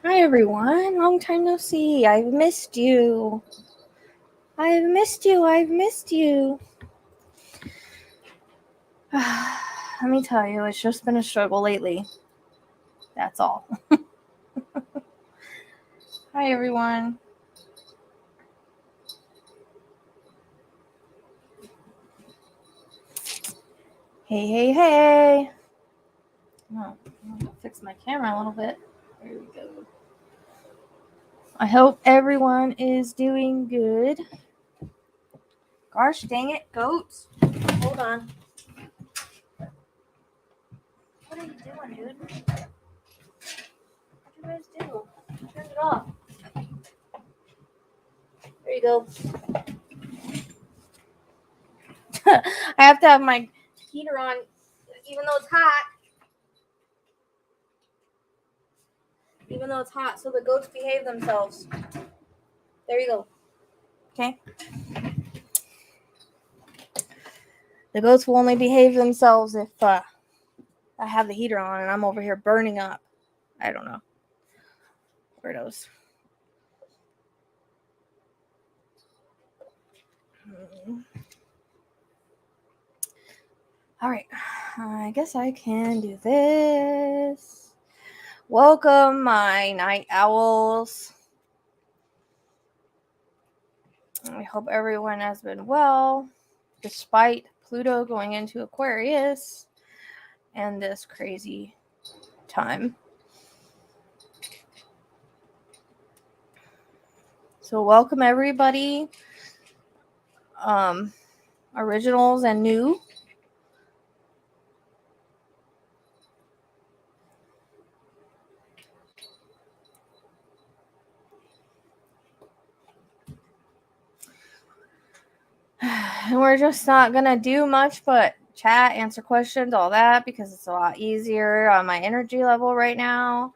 Hi everyone, long time no see. I've missed you. I've missed you. Let me tell you, it's just been a struggle lately. That's all. Hi everyone. Hey. Oh, I'm gonna fix my camera a little bit. There we go. I hope everyone is doing good. Gosh dang it, goats. Hold on. What are you doing, dude? What you guys do? Turn it off. There you go. I have to have my heater on even though it's hot. So the goats behave themselves. There you go. Okay. The goats will only behave themselves if I have the heater on and I'm over here burning up. I don't know. Weirdos. All right. I guess I can do this. Welcome, my night owls. I hope everyone has been well, despite Pluto going into Aquarius and this crazy time. So welcome everybody, originals and new. And we're just not gonna do much but chat, answer questions, all that, because it's a lot easier on my energy level right now.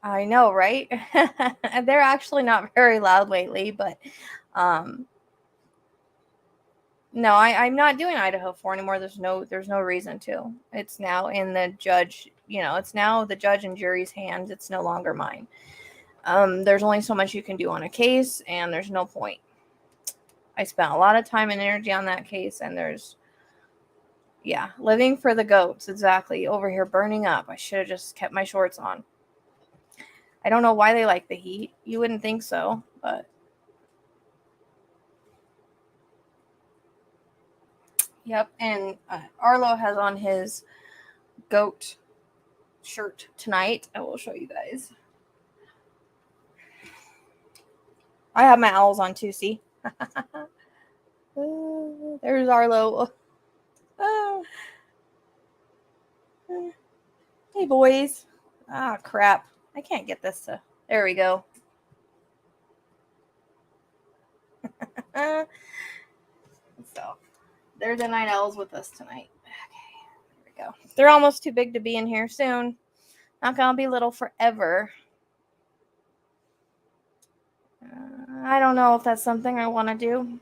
I know, right? They're actually not very loud lately, but no, I'm not doing Idaho 4 anymore. There's no reason to. It's now in the judge, it's now the judge and jury's hands. It's no longer mine. There's only so much you can do on a case, and there's no point. I spent a lot of time and energy on that case, and living for the goats, exactly, over here burning up. I should have just kept my shorts on. I don't know why they like the heat. You wouldn't think so, but yep. And Arlo has on his goat shirt tonight. I will show you guys. I have my owls on too, see? There's Arlo. Hey, boys. Ah, crap. I can't get this to... There we go. So, they're the night owls with us tonight. Okay, there we go. They're almost too big to be in here soon. Not gonna be little forever. I don't know if that's something I want to do.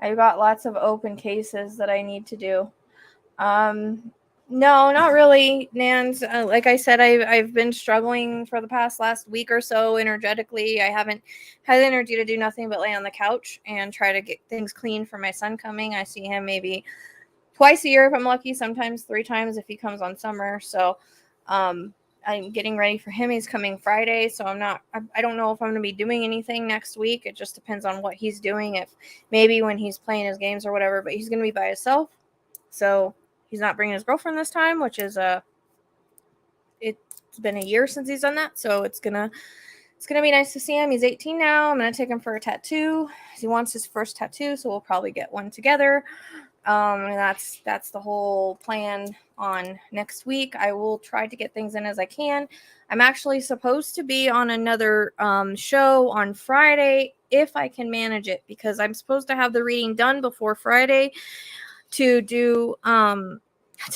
I've got lots of open cases that I need to do. No, not really, Nans. Like I said, I've been struggling for the last week or so energetically. I haven't had energy to do nothing but lay on the couch and try to get things clean for my son coming. I see him maybe twice a year if I'm lucky, sometimes 3 times if he comes on summer. So I'm getting ready for him. He's coming Friday, so I don't know if I'm going to be doing anything next week. It just depends on what he's doing, if maybe when he's playing his games or whatever, but he's going to be by himself. So he's not bringing his girlfriend this time, which is it's been a year since he's done that, so it's gonna be nice to see him. He's 18 now. I'm gonna take him for a tattoo. He wants his first tattoo, so we'll probably get one together. And that's the whole plan on next week. I will try to get things in as I can. I'm actually supposed to be on another show on Friday if I can manage it, because I'm supposed to have the reading done before Friday to do to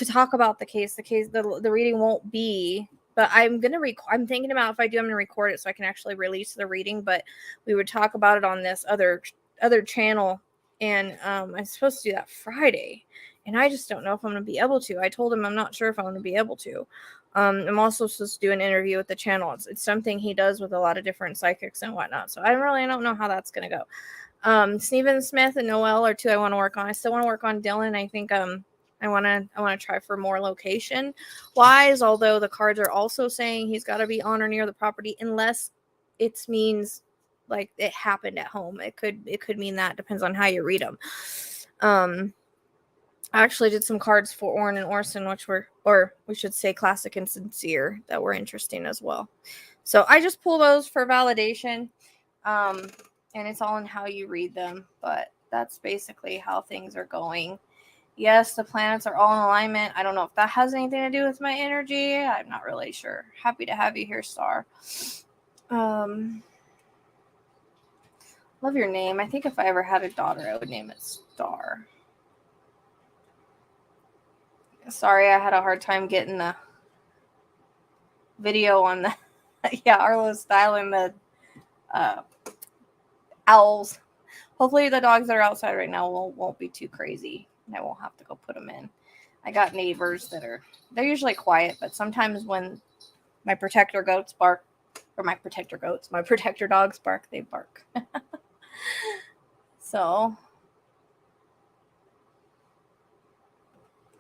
talk about the case. The reading won't be, but I'm thinking about, if I do, I'm gonna record it so I can actually release the reading. But we would talk about it on this other channel And I'm supposed to do that Friday, and I just don't know if I'm going to be able to. I told him I'm not sure if I'm going to be able to. I'm also supposed to do an interview with the channel. It's something he does with a lot of different psychics and whatnot. So I don't know how that's going to go. Stephen Smith and Noel are two I want to work on. I still want to work on Dylan. I think I want to try for more location wise, although the cards are also saying he's got to be on or near the property unless it means like it happened at home. It could mean that, depends on how you read them. I actually did some cards for Orrin and Orson, which were, or we should say classic and sincere, that were interesting as well. So I just pull those for validation. And it's all in how you read them, but that's basically how things are going. Yes, the planets are all in alignment. I don't know if that has anything to do with my energy. I'm not really sure. Happy to have you here, Star. Love your name. I think if I ever had a daughter, I would name it Star. Sorry, I had a hard time getting the video on the... yeah, Arlo's styling the owls. Hopefully the dogs that are outside right now won't be too crazy. I won't have to go put them in. I got neighbors they're usually quiet, but sometimes when my protector goats bark, or my protector dogs bark, they bark. So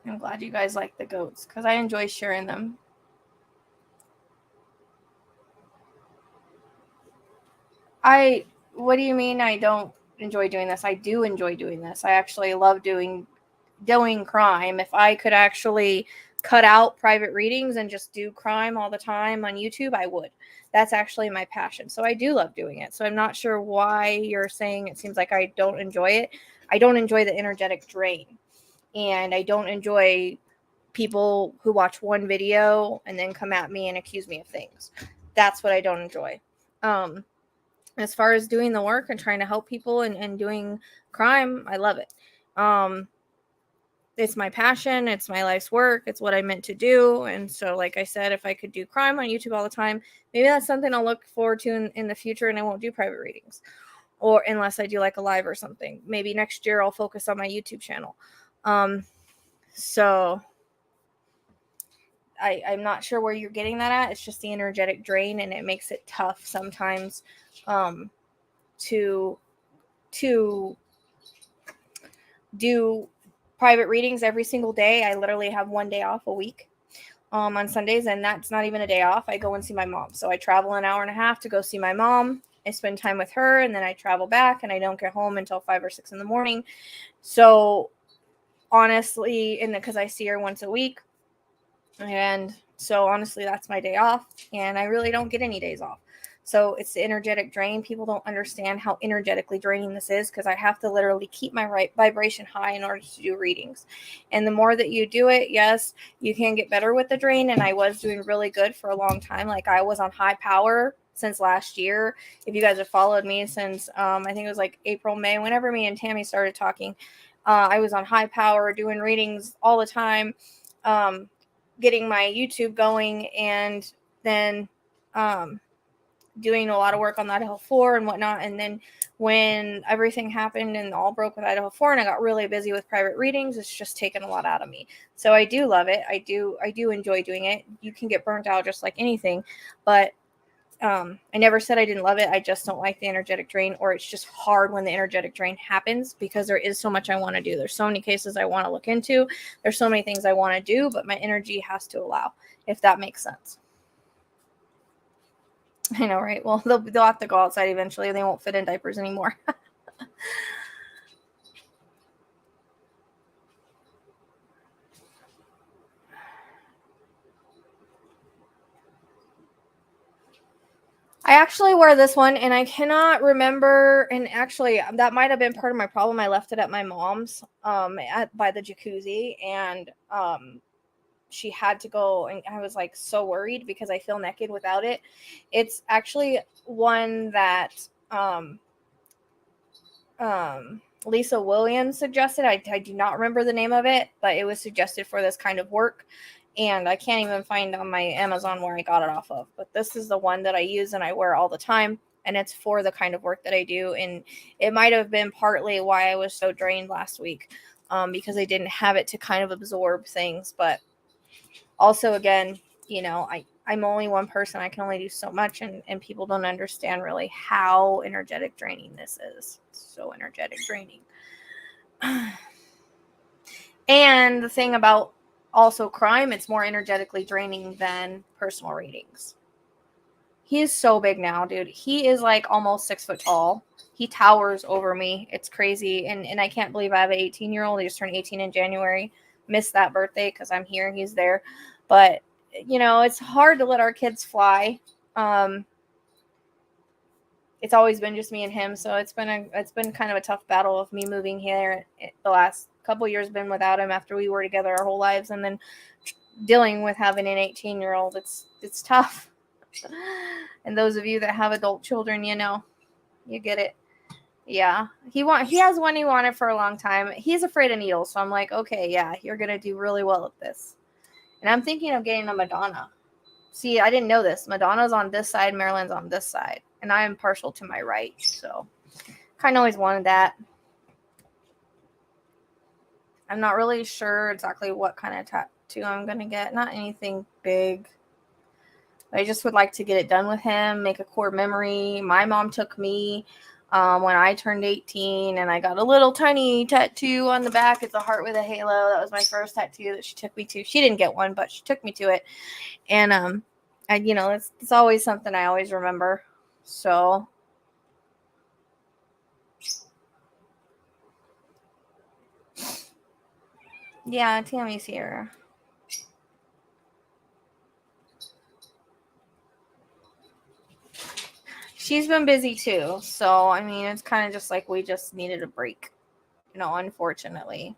I'm glad you guys like the goats because I enjoy sharing them. What do you mean I don't enjoy doing this? I do enjoy doing this. I actually love doing crime. If I could actually cut out private readings and just do crime all the time on YouTube, I would. That's actually my passion. So I do love doing it. So I'm not sure why you're saying it seems like I don't enjoy it. I don't enjoy the energetic drain. And I don't enjoy people who watch one video and then come at me and accuse me of things. That's what I don't enjoy. As far as doing the work and trying to help people and doing crime, I love it. It's my passion. It's my life's work. It's what I meant to do. And so, like I said, if I could do crime on YouTube all the time, maybe that's something I'll look forward to in the future, and I won't do private readings, or unless I do like a live or something. Maybe next year I'll focus on my YouTube channel. So I'm not sure where you're getting that at. It's just the energetic drain, and it makes it tough sometimes to do private readings every single day. I literally have one day off a week on Sundays, and that's not even a day off. I go and see my mom. So I travel an hour and a half to go see my mom. I spend time with her, and then I travel back, and I don't get home until 5 or 6 in the morning. So honestly, and because I see her once a week, and so honestly, that's my day off, and I really don't get any days off. So it's the energetic drain. People don't understand how energetically draining this is, because I have to literally keep my vibration high in order to do readings. And the more that you do it, yes, you can get better with the drain. And I was doing really good for a long time. Like I was on high power since last year. If you guys have followed me since, I think it was like April, May, whenever me and Tammy started talking, I was on high power doing readings all the time, getting my YouTube going, and then, doing a lot of work on the Idaho 4 and whatnot. And then when everything happened and all broke with Idaho 4 and I got really busy with private readings, it's just taken a lot out of me. So I do love it. I do enjoy doing it. You can get burnt out just like anything, but I never said I didn't love it. I just don't like the energetic drain, or it's just hard when the energetic drain happens, because there is so much I want to do. There's so many cases I want to look into. There's so many things I want to do, but my energy has to allow, if that makes sense. I know, right? Well, they'll have to go outside eventually. They won't fit in diapers anymore. I actually wear this one, and I cannot remember. And actually, that might have been part of my problem. I left it at my mom's by the jacuzzi, and she had to go, and I was like so worried because I feel naked without it. It's actually one that Lisa Williams suggested. I do not remember the name of it, but it was suggested for this kind of work, and I can't even find on my Amazon where I got it off of. But this is the one that I use and I wear all the time. and it's for the kind of work that I do. And it might have been partly why I was so drained last week, because I didn't have it to kind of absorb things. But also, again, I'm only one person. I can only do so much, and people don't understand really how energetic draining this is. It's so energetic draining. And the thing about also crime, it's more energetically draining than personal readings. He is so big now, dude. He is like almost 6 foot tall. He towers over me. It's crazy. And I can't believe I have an 18-year-old. He just turned 18 in January. Missed that birthday because I'm here and he's there. But, it's hard to let our kids fly. It's always been just me and him. So it's been kind of a tough battle of me moving here. The last couple years been without him after we were together our whole lives. And then dealing with having an 18-year-old. It's tough. And those of you that have adult children, you get it. Yeah. He has one he wanted for a long time. He's afraid of needles. So I'm like, okay, yeah, you're going to do really well at this. And I'm thinking of getting a Madonna. See, I didn't know this. Madonna's on this side, Marilyn's on this side. And I am partial to my right. So kind of always wanted that. I'm not really sure exactly what kind of tattoo I'm going to get. Not anything big. I just would like to get it done with him, make a core memory. My mom took me when I turned 18, and I got a little tiny tattoo on the back. It's a heart with a halo. That was my first tattoo that she took me to. She didn't get one, but she took me to it. And it's always something I always remember. So yeah, Tammy's here. She's been busy too. So, I mean, it's kind of just like we just needed a break, unfortunately.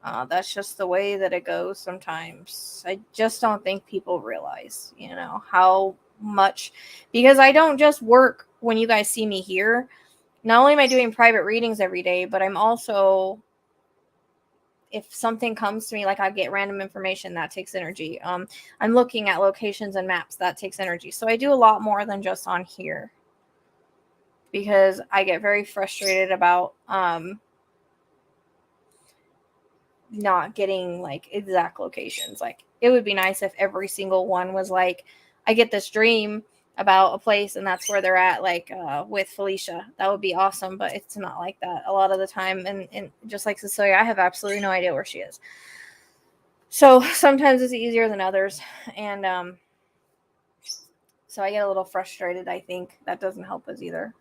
That's just the way that it goes sometimes. I just don't think people realize, how much, because I don't just work when you guys see me here. Not only am I doing private readings every day, but I'm also, if something comes to me, like I get random information, that takes energy. I'm looking at locations and maps, that takes energy. So I do a lot more than just on here, because I get very frustrated about not getting like exact locations. Like, it would be nice if every single one was like, I get this dream about a place and that's where they're at, like with Felicia. That would be awesome, but it's not like that a lot of the time. And just like Cecilia, I have absolutely no idea where she is. So sometimes it's easier than others. And so I get a little frustrated. I think that doesn't help us either.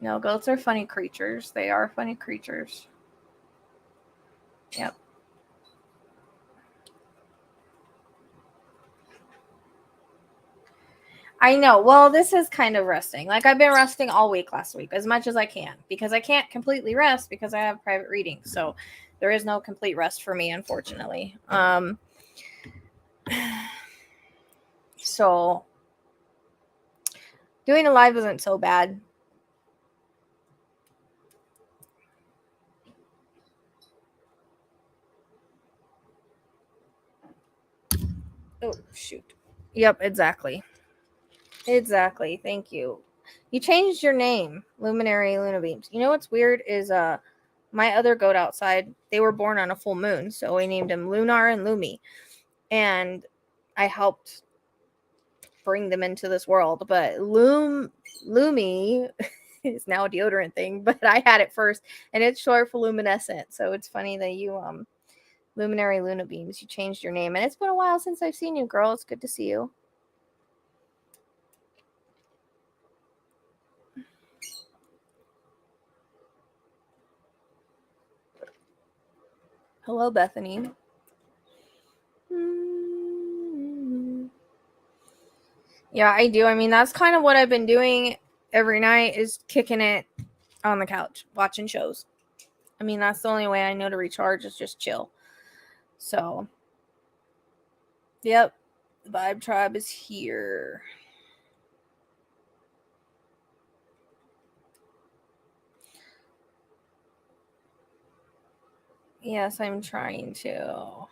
No, goats are funny creatures. They are funny creatures. Yep. I know. Well, this is kind of resting. Like, I've been resting all week last week as much as I can, because I can't completely rest because I have private readings. So there is no complete rest for me, unfortunately. So doing a live isn't so bad. Oh, shoot. Yep, exactly. Exactly. Thank you. You changed your name, Luminary Luna Beams. You know what's weird is my other goat outside, they were born on a full moon, so we named them Lunar and Lumi. And I helped bring them into this world, but Lumi is now a deodorant thing, but I had it first, and it's short for luminescent. So it's funny that you Luminary Luna Beams, you changed your name, and it's been a while since I've seen you, girl. It's good to see you. Hello, Bethany. Yeah, I do. I mean, that's kind of what I've been doing every night, is kicking it on the couch, watching shows. I mean, that's the only way I know to recharge, is just chill. So, yep, the Vibe Tribe is here. Yes, I'm trying to.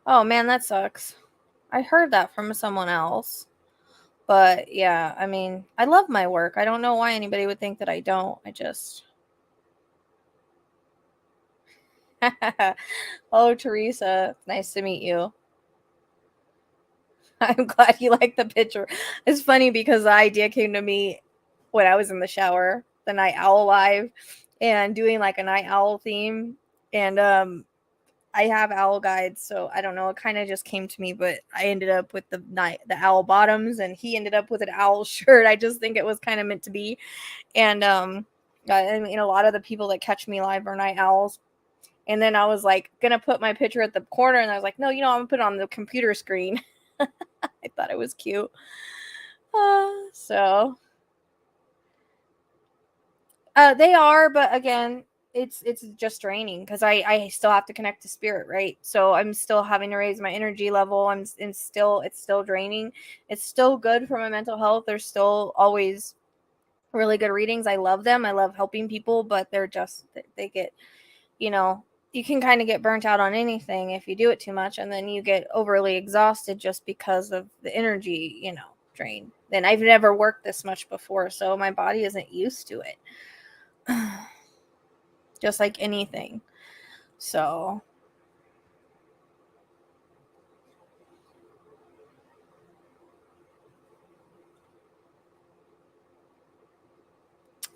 Oh, man, that sucks. I heard that from someone else. But yeah, I mean, I love my work. I don't know why anybody would think that I don't. I just. Oh, Teresa, nice to meet you. I'm glad you like the picture. It's funny because the idea came to me when I was in the shower, the Night Owl Live, and doing like a Night Owl theme. And I have owl guides, so I don't know. It kind of just came to me, but I ended up with the owl bottoms, and he ended up with an owl shirt. I just think it was kind of meant to be. And I mean, a lot of the people that catch me live are night owls. And then I was like gonna put my picture at the corner, and I was like, no, I'm gonna put it on the computer screen. I thought it was cute. So they are, but again, it's just draining because I still have to connect to spirit, right? So I'm still having to raise my energy level. It's still draining. It's still good for my mental health. There's still always really good readings. I love them. I love helping people, but they get, you can kind of get burnt out on anything if you do it too much, and then you get overly exhausted just because of the energy, drain. And I've never worked this much before, so my body isn't used to it. Just like anything. So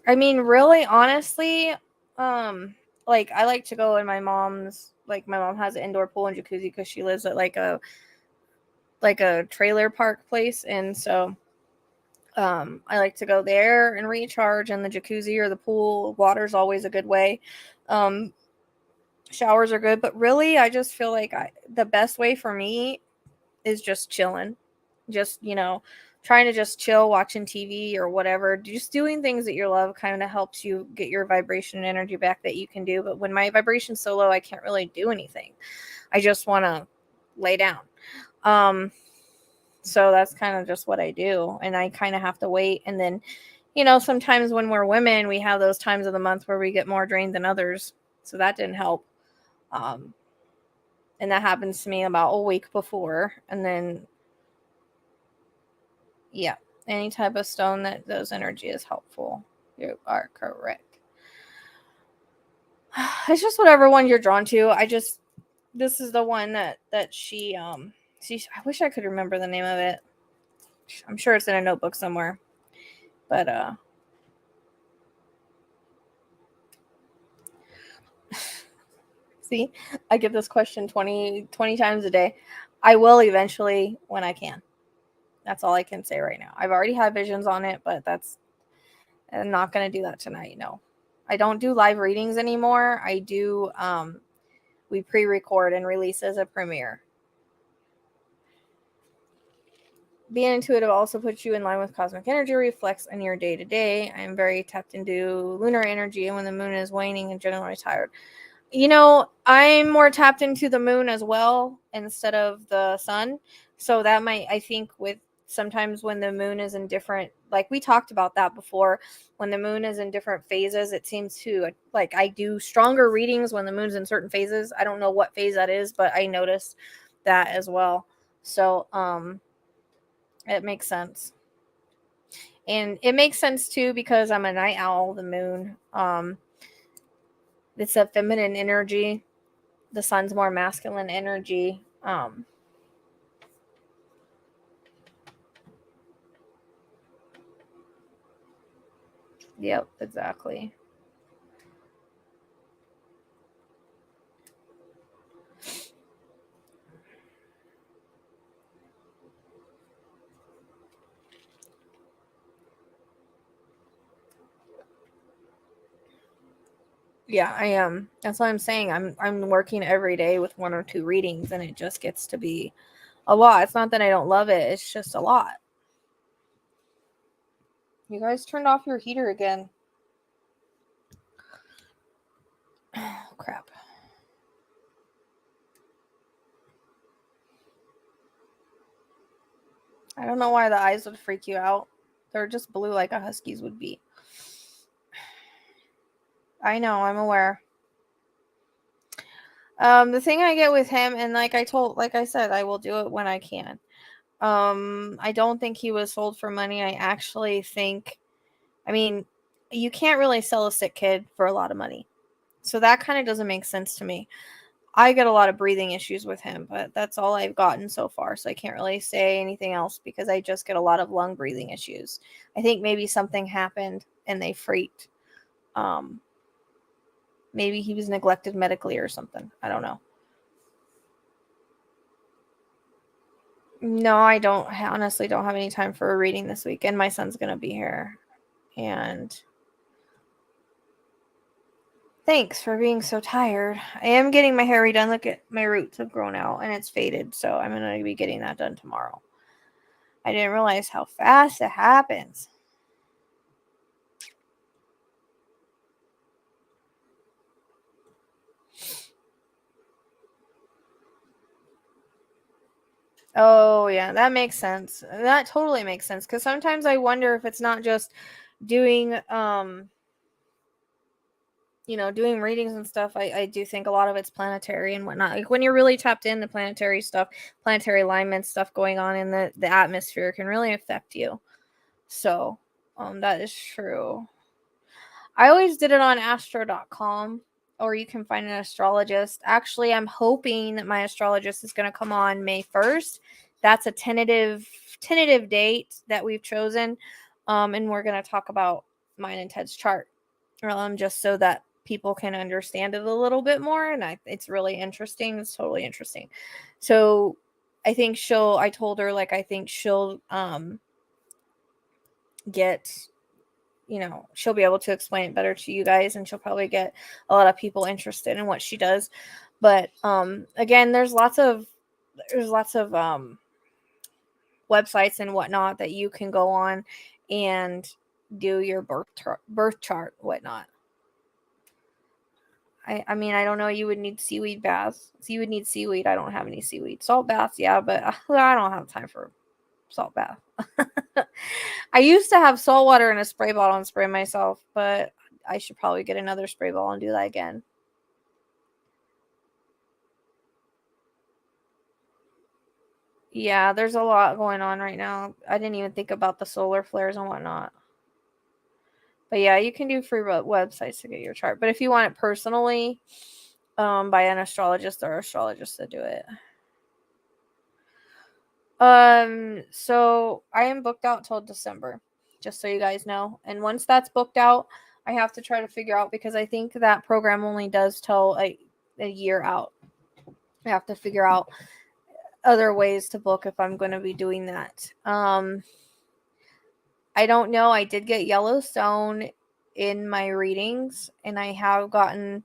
I mean, really, honestly, like I like to go in my mom's. Like my mom has an indoor pool and jacuzzi because she lives at like a trailer park place, and so I like to go there and recharge in the jacuzzi or the pool. Water's always a good way. Um, Showers are good, but really, I just feel like the best way for me is just chilling. Just, trying to just chill, watching TV or whatever. Just doing things that you love kind of helps you get your vibration and energy back that you can do. But when my vibration's so low, I can't really do anything. I just want to lay down. So that's kind of just what I do. And I kind of have to wait. And then, sometimes when we're women, we have those times of the month where we get more drained than others. So that didn't help. Um, and that happens to me about a week before. And then, yeah, any type of stone that does energy is helpful. You are correct. It's just whatever one you're drawn to. This is the one that she I wish I could remember the name of it. I'm sure it's in a notebook somewhere. But see, I get this question 20 times a day. I will eventually when I can. That's all I can say right now. I've already had visions on it, but I'm not going to do that tonight. No. I don't do live readings anymore. I do we pre-record and release as a premiere. Being intuitive also puts you in line with cosmic energy, reflects on your day-to-day. I am very tapped into lunar energy, and when the moon is waning and generally tired. I'm more tapped into the moon as well instead of the sun. So that might, I think, with sometimes when the moon is in different, like we talked about that before, when the moon is in different phases, it seems to, like, I do stronger readings when the moon's in certain phases. I don't know what phase that is, but I noticed that as well. So, it makes sense. And it makes sense too because I'm a night owl, the moon. It's a feminine energy. The sun's more masculine energy. Yep, exactly. Yeah, I am. That's what I'm saying. I'm working every day with one or two readings, and it just gets to be a lot. It's not that I don't love it, it's just a lot. You guys turned off your heater again. Oh, crap. I don't know why the eyes would freak you out. They're just blue like a husky's would be. I know, I'm aware. The thing I get with him, and like I said, I will do it when I can. I don't think he was sold for money. I actually think, I mean, you can't really sell a sick kid for a lot of money. So that kind of doesn't make sense to me. I get a lot of breathing issues with him, but that's all I've gotten so far. So I can't really say anything else because I just get a lot of lung breathing issues. I think maybe something happened and they freaked. Maybe he was neglected medically or something. I don't know. No, I don't. I honestly don't have any time for a reading this weekend. My son's going to be here. And thanks for being so tired. I am getting my hair redone. Look at my roots have grown out and it's faded. So I'm going to be getting that done tomorrow. I didn't realize how fast it happens. Oh, yeah, that makes sense. That totally makes sense because sometimes I wonder if it's not just doing doing readings and stuff. I do think a lot of it's planetary and whatnot. Like when you're really tapped into planetary stuff, planetary alignment stuff going on in the atmosphere can really affect you. So, that is true. I always did it on astro.com, or you can find an astrologist. Actually, I'm hoping that my astrologist is going to come on May 1st. That's a tentative date that we've chosen. And we're going to talk about mine and Ted's chart. Just so that people can understand it a little bit more. And it's really interesting. It's totally interesting. So I think I told her, like, I think she'll get, she'll be able to explain it better to you guys, and she'll probably get a lot of people interested in what she does. But again, there's lots of websites and whatnot that you can go on and do your birth chart, whatnot. I mean, I don't know. You would need seaweed baths. So you would need seaweed. I don't have any seaweed. Salt baths, yeah, but I don't have time for salt bath. I used to have salt water in a spray bottle and spray myself, but I should probably get another spray bottle and do that again. Yeah, there's a lot going on right now. I didn't even think about the solar flares and whatnot. But yeah, you can do free websites to get your chart. But if you want it personally, by an astrologist or astrologist to do it. So I am booked out till December, just so you guys know. And once that's booked out, I have to try to figure out, because I think that program only does till a year out. I have to figure out other ways to book if I'm going to be doing that. I don't know. I did get Yellowstone in my readings, and I have gotten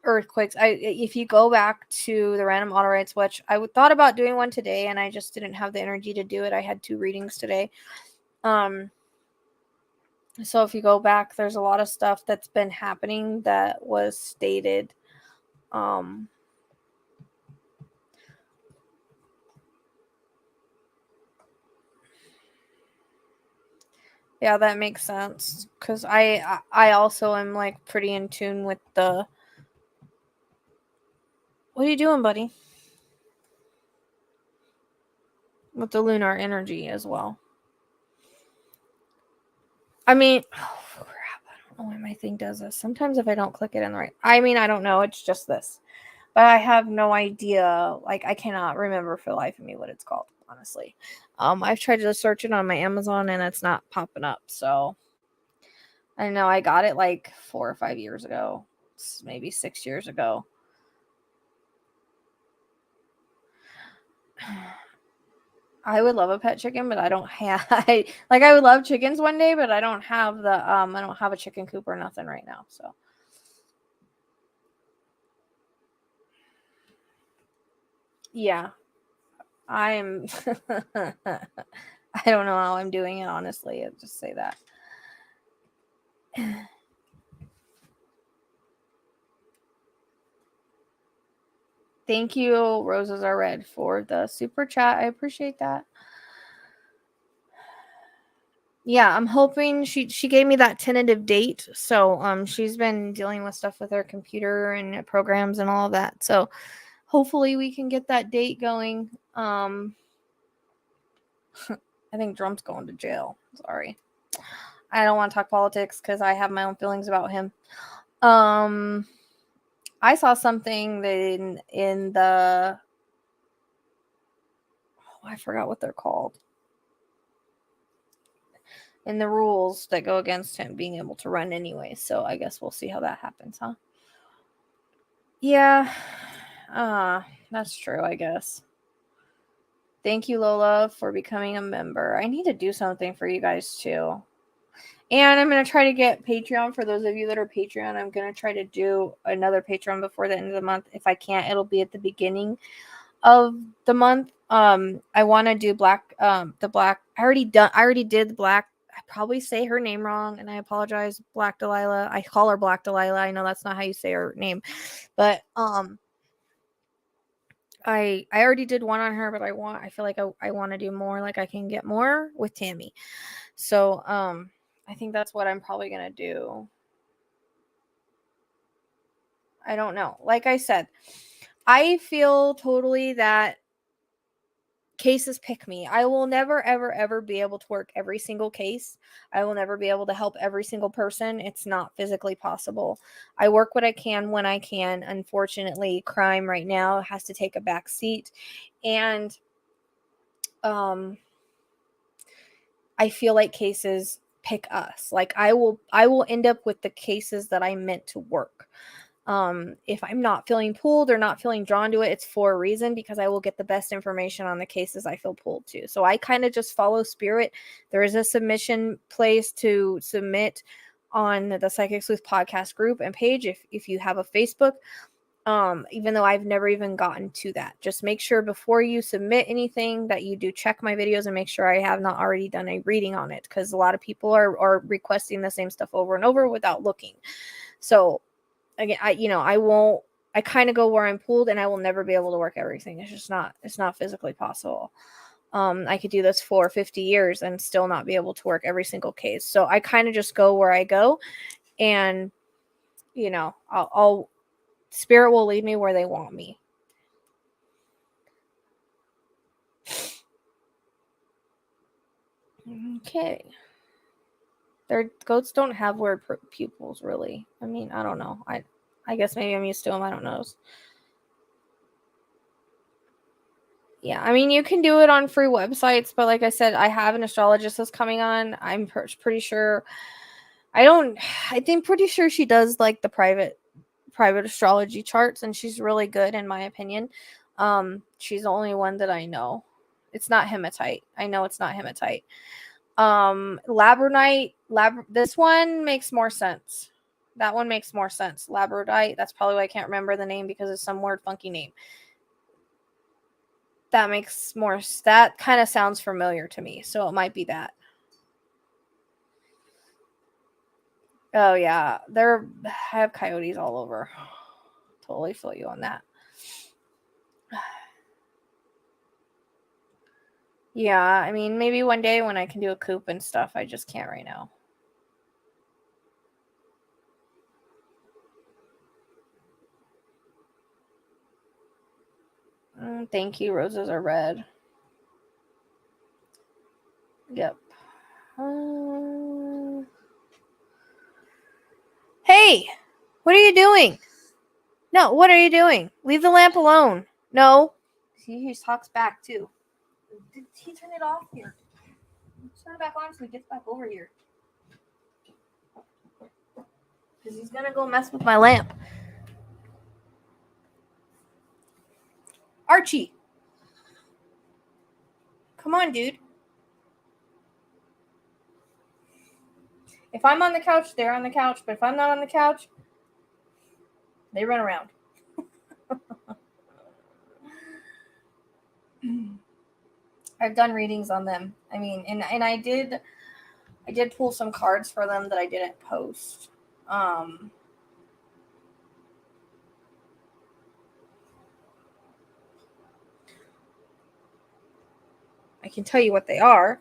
earthquakes. If you go back to the Random Auto Rights Watch, I thought about doing one today, and I just didn't have the energy to do it. I had 2 readings today. So if you go back, there's a lot of stuff that's been happening that was stated. Yeah, that makes sense, because I also am like pretty in tune with the. What are you doing, buddy? With the lunar energy as well. I mean, oh crap! I don't know why my thing does this. Sometimes if I don't click it in the right, I don't know. It's just this, but I have no idea. Like, I cannot remember for the life of me what it's called. Honestly, I've tried to search it on my Amazon and it's not popping up. So I know I got it like 4 or 5 years ago, maybe 6 years ago. I would love a pet chicken, but I don't have. I would love chickens one day, but I don't have I don't have a chicken coop or nothing right now. So yeah, I'm. I don't know how I'm doing it, honestly. I'll just say that. Thank you, Roses Are Red, for the super chat. I appreciate that. Yeah, I'm hoping she gave me that tentative date. So she's been dealing with stuff with her computer and programs and all of that. So hopefully we can get that date going. I think Trump's going to jail. Sorry. I don't want to talk politics because I have my own feelings about him. I saw something in the... Oh, I forgot what they're called. In the rules that go against him being able to run anyway. So I guess we'll see how that happens, huh? Yeah. That's true, I guess. Thank you, Lola, for becoming a member. I need to do something for you guys too. And I'm going to try to get Patreon for those of you that are Patreon. I'm going to try to do another Patreon before the end of the month. If I can't, it'll be at the beginning of the month. I want to do the black. I already did the black. I probably say her name wrong, and I apologize, Black Delilah. I call her Black Delilah. I know that's not how you say her name, but I already did one on her, but I feel like I want to do more. Like I can get more with Tammy. So I think that's what I'm probably gonna do. I don't know. Like I said, I feel totally that cases pick me. I will never, ever, ever be able to work every single case. I will never be able to help every single person. It's not physically possible. I work what I can when I can. Unfortunately, crime right now has to take a back seat. And I feel like cases pick us. Like I will end up with the cases that I meant to work. If I'm not feeling pulled or not feeling drawn to it, it's for a reason, because I will get the best information on the cases I feel pulled to. So I kind of just follow spirit. There is a submission place to submit on the Psychic Sleuth podcast group and page if you have a Facebook. Even though I've never even gotten to that. Just make sure before you submit anything that you do check my videos and make sure I have not already done a reading on it, because a lot of people are requesting the same stuff over and over without looking. So again, I kind of go where I'm pulled, and I will never be able to work everything. It's not physically possible. I could do this for 50 years and still not be able to work every single case. So I kind of just go where I go, and I'll spirit will lead me where they want me. Okay. Their goats don't have weird pupils, really. I mean, I don't know. I guess maybe I'm used to them. I don't know. Yeah, I mean, you can do it on free websites, but like I said, I have an astrologist that's coming on. I'm pretty sure. Pretty sure she does like the private astrology charts, and she's really good in my opinion. She's the only one that I know. It's not hematite. I know it's not hematite. Labradorite, this one makes more sense. That one makes more sense. Labradorite, that's probably why I can't remember the name, because it's some weird funky name. That kind of sounds familiar to me, so it might be that. Oh yeah, I have coyotes all over. Totally feel you on that. Yeah, I mean, maybe one day when I can do a coop and stuff. I just can't right now. Thank you. Roses are red. Yep. Hey, what are you doing? No, what are you doing? Leave the lamp alone. No. See, he talks back too. Did he turn it off here? Turn it back on so he gets back over here. Because he's going to go mess with my lamp. Archie. Come on, dude. If I'm on the couch, they're on the couch. But if I'm not on the couch, they run around. I've done readings on them. I mean, and I did pull some cards for them that I didn't post. I can tell you what they are,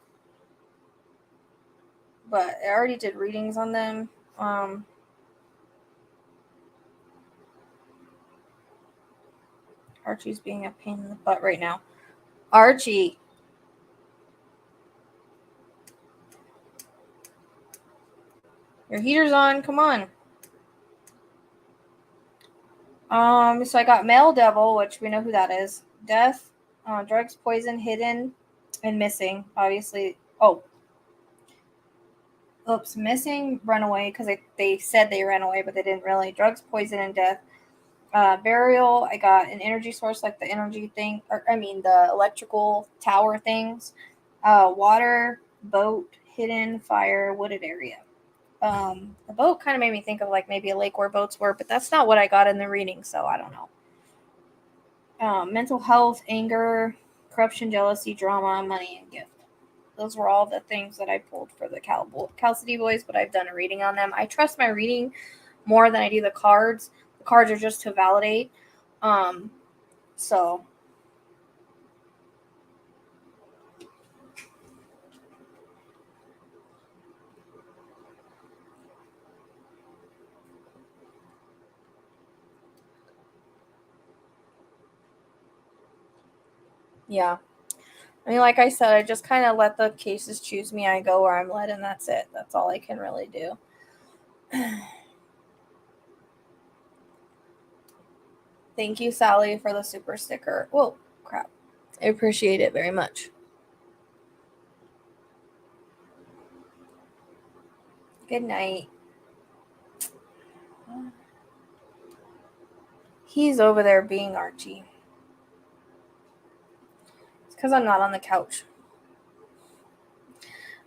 but I already did readings on them. Archie's being a pain in the butt right now. Archie. Your heater's on. Come on. So I got Male Devil, which we know who that is. Death, drugs, poison, hidden, and missing. Obviously. Oh. Oops. Missing, runaway, because they said they ran away, but they didn't really. Drugs, poison, and death. Burial, I got an energy source, like the energy thing, the electrical tower things. Water, boat, hidden, fire, wooded area. The boat kind of made me think of like maybe a lake where boats were, but that's not what I got in the reading, so I don't know. Mental health, anger, corruption, jealousy, drama, money, and gift. Those were all the things that I pulled for the Cal City Boys, but I've done a reading on them. I trust my reading more than I do the cards. The cards are just to validate. So yeah. I mean, like I said, I just kind of let the cases choose me. I go where I'm led, and that's it. That's all I can really do. Thank you, Sally, for the super sticker. Whoa, crap. I appreciate it very much. Good night. He's over there being Archie. It's because I'm not on the couch.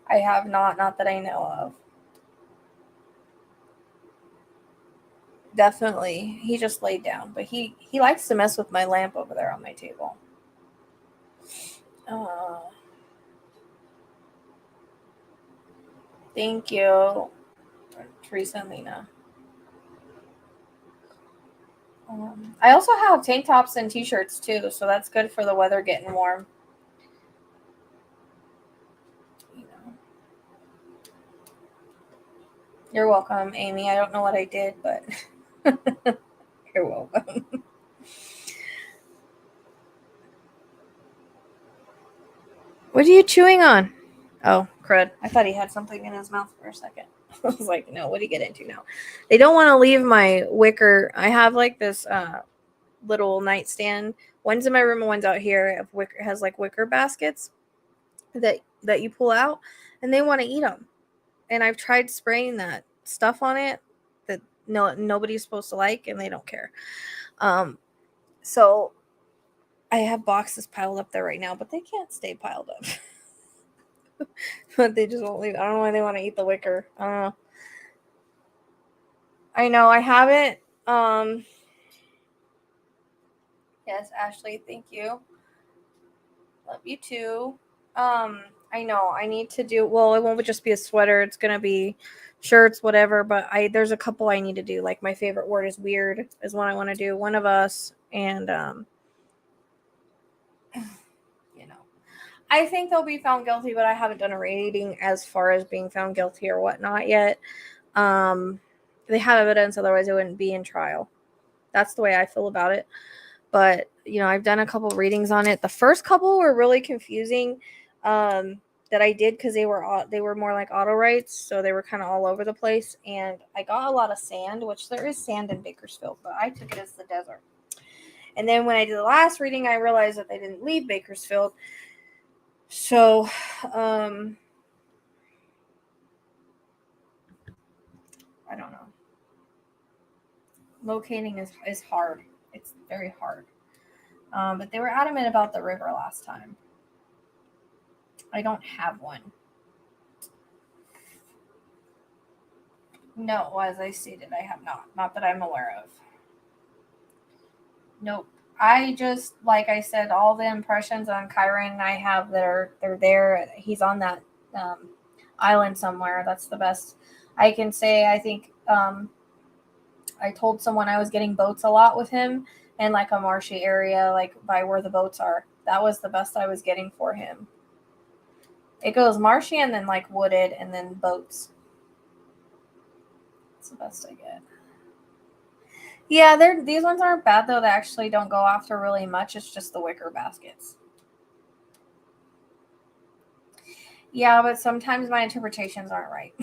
I have not that I know of. Definitely. He just laid down, but he likes to mess with my lamp over there on my table. Thank you, Teresa and Lena. I also have tank tops and t-shirts too, so that's good for the weather getting warm. You know. You're welcome, Amy. I don't know what I did, but you're welcome. What are you chewing on? Oh, crud. I thought he had something in his mouth for a second. I was like, no, what do you get into now? They don't want to leave my wicker. I have like this little nightstand. One's in my room and one's out here. It has like wicker baskets that you pull out, and they want to eat them. And I've tried spraying that stuff on it that nobody's supposed to like, and they don't care. So I have boxes piled up there right now, but they can't stay piled up. But they just won't leave. I don't know why they want to eat the wicker. I don't know. I know I haven't. Yes, Ashley, thank you. Love you too. I know I need to do. Well, it won't just be a sweater. It's gonna be shirts, whatever. But there's a couple I need to do. Like my favorite word is weird. Is one I want to do. One of us, and you know, I think they'll be found guilty, but I haven't done a rating as far as being found guilty or whatnot yet. They have evidence, otherwise it wouldn't be in trial. That's the way I feel about it. But I've done a couple readings on it. The first couple were really confusing that I did because they were more like auto writes, so they were kind of all over the place. And I got a lot of sand, which there is sand in Bakersfield, but I took it as the desert. And then when I did the last reading, I realized that they didn't leave Bakersfield. So, I don't know. Locating is hard. It's very hard. But they were adamant about the river last time. I don't have one. No, as I stated, I have not. Not that I'm aware of. Nope. I just, like I said, all the impressions on Chiron I have they're there. He's on that island somewhere. That's the best I can say. I think I told someone I was getting boats a lot with him in like a marshy area, like by where the boats are. That was the best I was getting for him. It goes marshy and then like wooded and then boats. That's the best I get. Yeah, these ones aren't bad though. They actually don't go after really much. It's just the wicker baskets. Yeah, but sometimes my interpretations aren't right.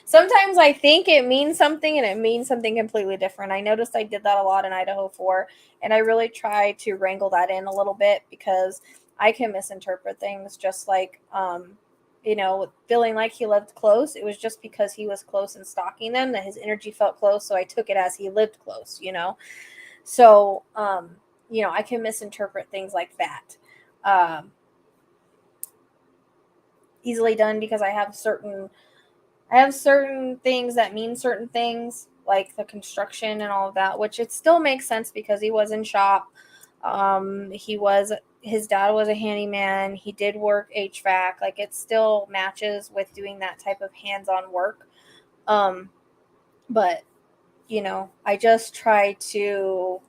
Sometimes I think it means something and it means something completely different. I noticed I did that a lot in Idaho 4, and I really try to wrangle that in a little bit because I can misinterpret things, just like, feeling like he lived close. It was just because he was close and stalking them that his energy felt close, so I took it as he lived close, So, I can misinterpret things like that. Easily done because I have certain things that mean certain things, like the construction and all of that, which it still makes sense because he was in shop. His dad was a handyman. He did work HVAC. Like, it still matches with doing that type of hands-on work. But, I just try to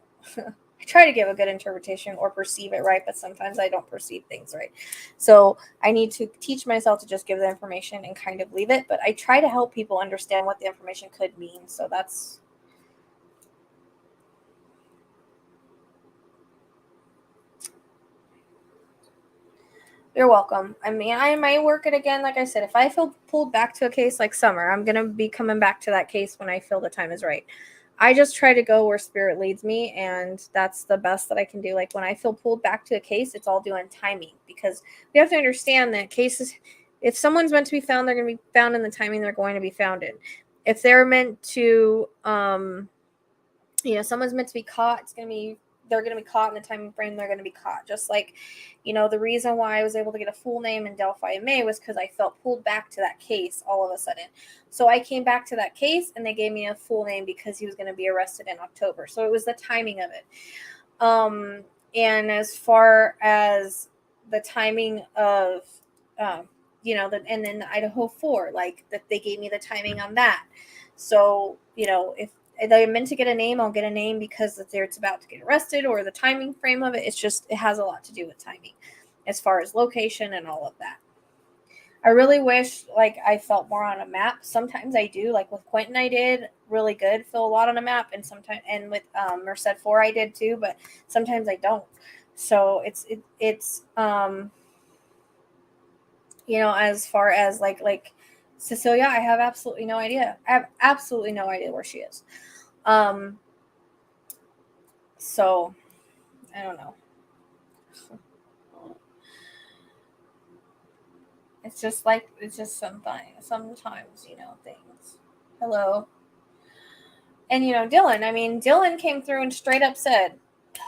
give a good interpretation or perceive it right, but sometimes I don't perceive things right. So I need to teach myself to just give the information and kind of leave it, but I try to help people understand what the information could mean. So that's... You're welcome. I mean, I might work it again. Like I said, if I feel pulled back to a case like Summer, I'm going to be coming back to that case when I feel the time is right. I just try to go where spirit leads me, and that's the best that I can do. Like, when I feel pulled back to a case, it's all due on timing, because we have to understand that cases, if someone's meant to be found, they're going to be found in the timing they're going to be found in. If they're meant to, someone's meant to be caught, they're going to be caught in the time frame they're going to be caught. Just like, the reason why I was able to get a full name in Delphi in May was because I felt pulled back to that case all of a sudden. So I came back to that case and they gave me a full name because he was going to be arrested in October. So it was the timing of it. And as far as the timing of, and then the Idaho 4, like, that they gave me the timing on that. So, if they're meant to get a name, I'll get a name because it's about to get arrested, or the timing frame of it. It has a lot to do with timing as far as location and all of that. I really wish, like, I felt more on a map. Sometimes I do, like with Quentin, I did really good, feel a lot on a map, and with Merced 4 I did too, but sometimes I don't. So it's as far as like Cecilia, I have absolutely no idea. I have absolutely no idea where she is. So I don't know. It's just sometimes, things. Hello. And, Dylan came through and straight up said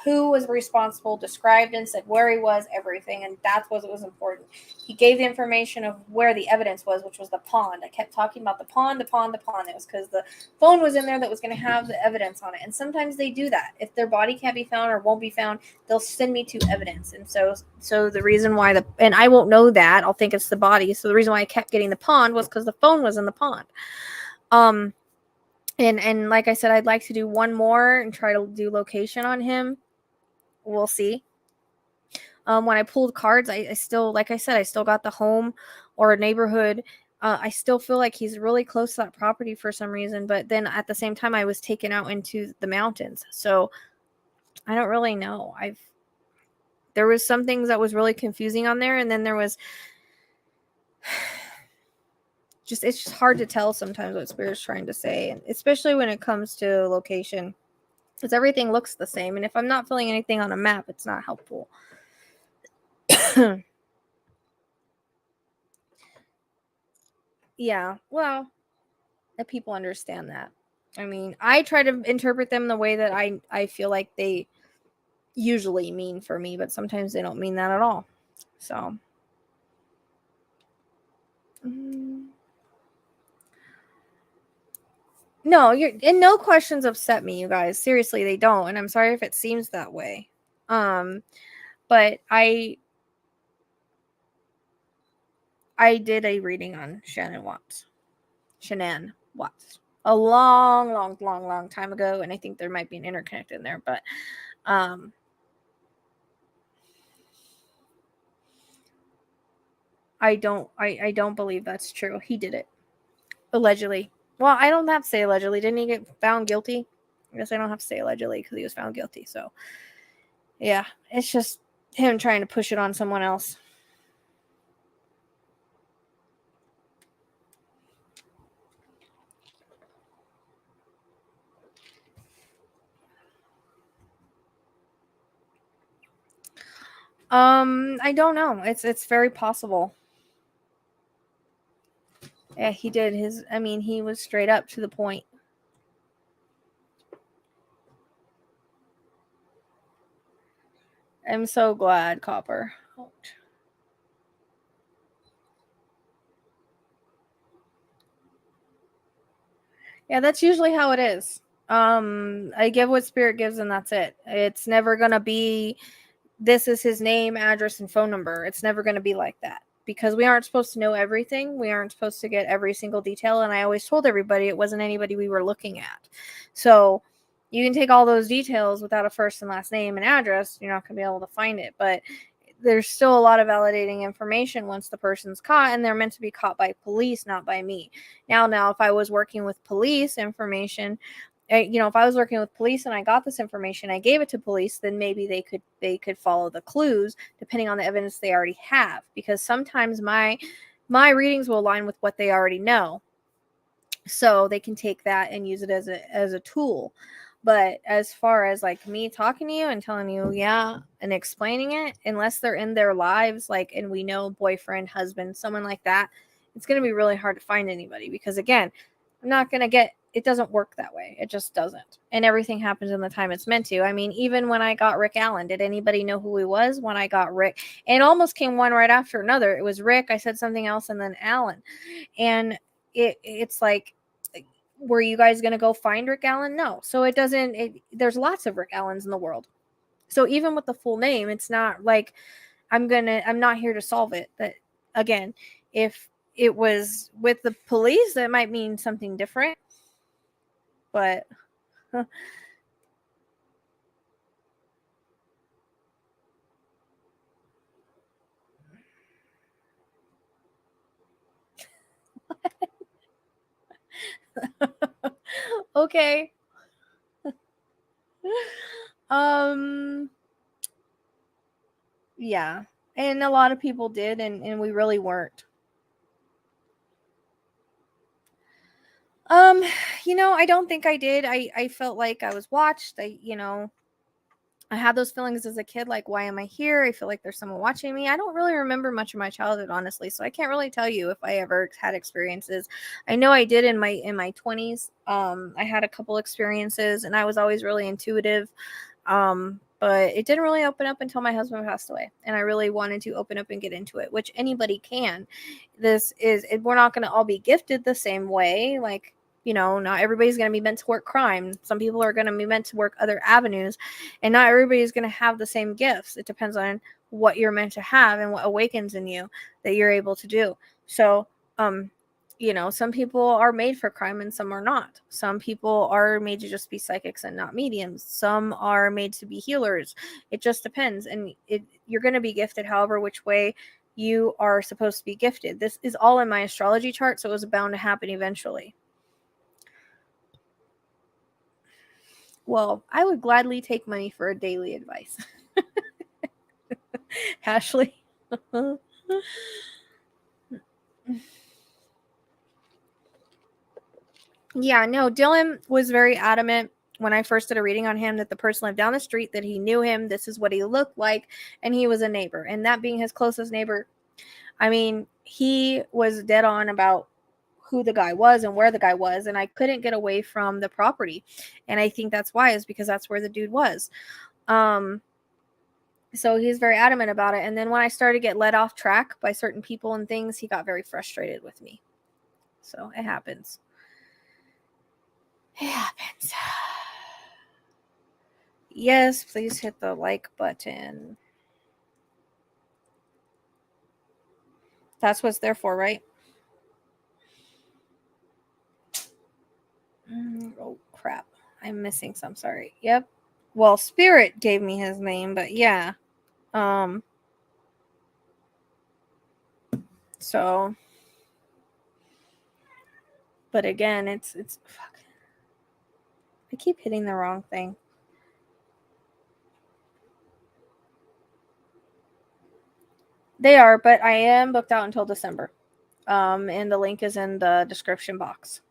who was responsible, described and said where he was, everything. And that's what was important. He gave the information of where the evidence was, which was the pond. I kept talking about the pond. It was because the phone was in there that was going to have the evidence on it. And sometimes they do that. If their body can't be found or won't be found, they'll send me to evidence. And so the reason why and I won't know that. I'll think it's the body. So the reason why I kept getting the pond was because the phone was in the pond. And like I said, I'd like to do one more and try to do location on him. We'll see. When I pulled cards, I still, like I said, I still got the home or a neighborhood. I still feel like he's really close to that property for some reason. But then at the same time, I was taken out into the mountains. So I don't really know. There was some things that was really confusing on there. And then there was it's just hard to tell sometimes what Spirit's trying to say. And especially when it comes to location. Because everything looks the same. And if I'm not feeling anything on a map, it's not helpful. Yeah, well, that people understand that. I mean, I try to interpret them the way that I feel like they usually mean for me, but sometimes they don't mean that at all. So, no questions upset me, you guys. Seriously, they don't, and I'm sorry if it seems that way. But I did a reading on Shannon Watts. A long time ago, and I think there might be an interconnect in there, but I don't believe that's true. He did it. Allegedly. Well, I don't have to say allegedly. Didn't he get found guilty? I guess I don't have to say allegedly because he was found guilty. So, yeah, it's just him trying to push it on someone else. I don't know. It's very possible. Yeah, he did his. I mean, he was straight up to the point. I'm so glad, Copper. Yeah, that's usually how it is. I give what spirit gives, and that's it. It's never gonna be this is his name, address, and phone number. It's never gonna be like that because we aren't supposed to know everything. We aren't supposed to get every single detail. And I always told everybody it wasn't anybody we were looking at. So you can take all those details without a first and last name and address. You're not gonna be able to find it, but there's still a lot of validating information once the person's caught, and they're meant to be caught by police, not by me. Now, if I was working with police information, if I was working with police and I got this information, I gave it to police, then maybe they could follow the clues depending on the evidence they already have. Because sometimes my readings will align with what they already know, so they can take that and use it as a tool. But as far as like me talking to you and telling you, yeah, and explaining it, unless they're in their lives, like, and we know boyfriend, husband, someone like that, it's going to be really hard to find anybody because, again, I'm not going to get it. Doesn't work that way. It just doesn't. And everything happens in the time it's meant to. I mean, even when I got Rick Allen, did anybody know who he was when I got Rick? And it almost came one right after another. It was Rick, I said something else, and then Allen. And it's like, were you guys going to go find Rick Allen? No. So it doesn't, there's lots of Rick Allens in the world. So even with the full name, it's not like I'm not here to solve it. But again, if it was with the police, that might mean something different. But okay. um yeah. And a lot of people did, and we really weren't. Um, I don't think I did. I felt like I was watched. I had those feelings as a kid, like, why am I here? I feel like there's someone watching me. I don't really remember much of my childhood, honestly, so I can't really tell you if I ever had experiences. I know I did in my 20s. I had a couple experiences, and I was always really intuitive. But it didn't really open up until my husband passed away, and I really wanted to open up and get into it, which anybody can. We're not going to all be gifted the same way. Like, not everybody's going to be meant to work crime. Some people are going to be meant to work other avenues, and not everybody's going to have the same gifts. It depends on what you're meant to have and what awakens in you that you're able to do. So, some people are made for crime and some are not. Some people are made to just be psychics and not mediums. Some are made to be healers. It just depends. And you're going to be gifted however which way you are supposed to be gifted. This is all in my astrology chart, so it was bound to happen eventually. Well, I would gladly take money for a daily advice. Ashley. Yeah, no, Dylan was very adamant when I first did a reading on him that the person lived down the street, that he knew him, this is what he looked like, and he was a neighbor. And that being his closest neighbor, I mean, he was dead on about who the guy was and where the guy was, and I couldn't get away from the property. And I think that's why, is because that's where the dude was. So he's very adamant about it. And then when I started to get led off track by certain people and things, he got very frustrated with me. So it happens. It happens. Yes, please hit the like button. That's what it's there for, right? Oh, crap. I'm missing some. Sorry. Yep. Well, Spirit gave me his name, but yeah. So, but again, it's fuck. I keep hitting the wrong thing. They are, but I am booked out until December. And the link is in the description box.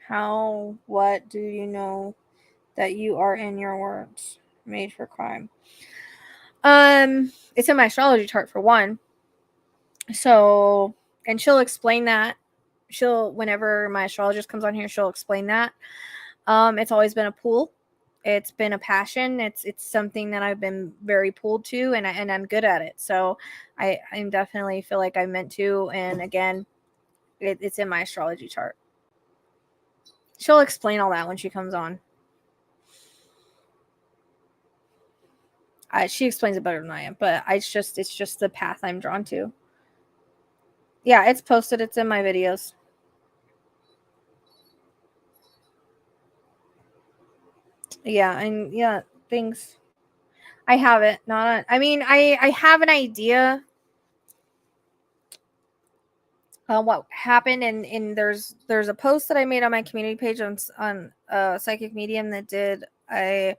What do you know that you are in your words made for crime? It's in my astrology chart for one. So, and she'll explain that. Whenever my astrologist comes on here, she'll explain that. It's always been a pull. It's been a passion. It's something that I've been very pulled to, and I'm good at it. So I definitely feel like I'm meant to. And again, it's in my astrology chart. She'll explain all that when she comes on. She explains it better than I am, but it's just the path I'm drawn to. Yeah, it's posted. It's in my videos. Yeah, and yeah, things. I have it. I have an idea what happened, and there's a post that I made on my community page on Psychic Medium that did a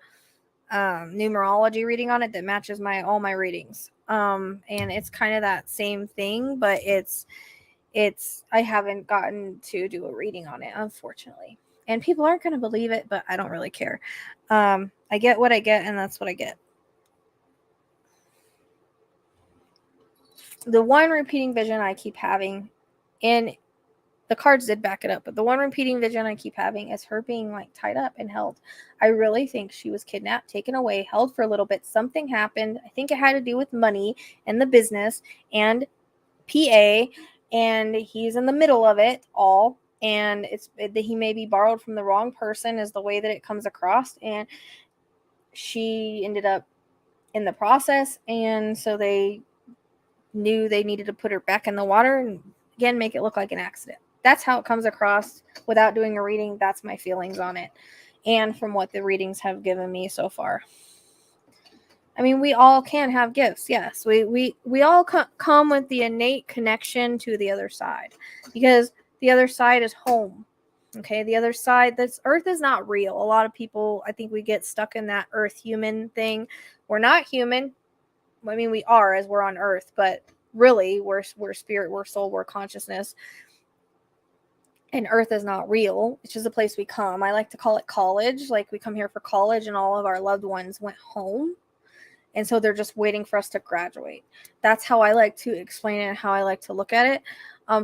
numerology reading on it that matches all my readings. And it's kind of that same thing, but it's I haven't gotten to do a reading on it, unfortunately. And people aren't going to believe it, but I don't really care. I get what I get, and that's what I get. The one repeating vision I keep having, and the cards did back it up, but the one repeating vision I keep having is her being like tied up and held. I really think she was kidnapped, taken away, held for a little bit. Something happened. I think it had to do with money and the business and PA, and he's in the middle of it all. And it's that he may be borrowed from the wrong person, is the way that it comes across. And she ended up in the process, and so they knew they needed to put her back in the water and again make it look like an accident. That's how it comes across without doing a reading. That's my feelings on it, and from what the readings have given me so far. I mean, we all can have gifts. Yes, we all come with the innate connection to the other side, because the other side is home. Okay, the other side, this earth is not real. A lot of people, I think we get stuck in that earth human thing. We're not human. I mean, we are, as we're on earth, but really we're spirit, we're soul, we're consciousness. And earth is not real. It's just a place we come. I like to call it college. Like, we come here for college, and all of our loved ones went home. And so they're just waiting for us to graduate. That's how I like to explain it and how I like to look at it.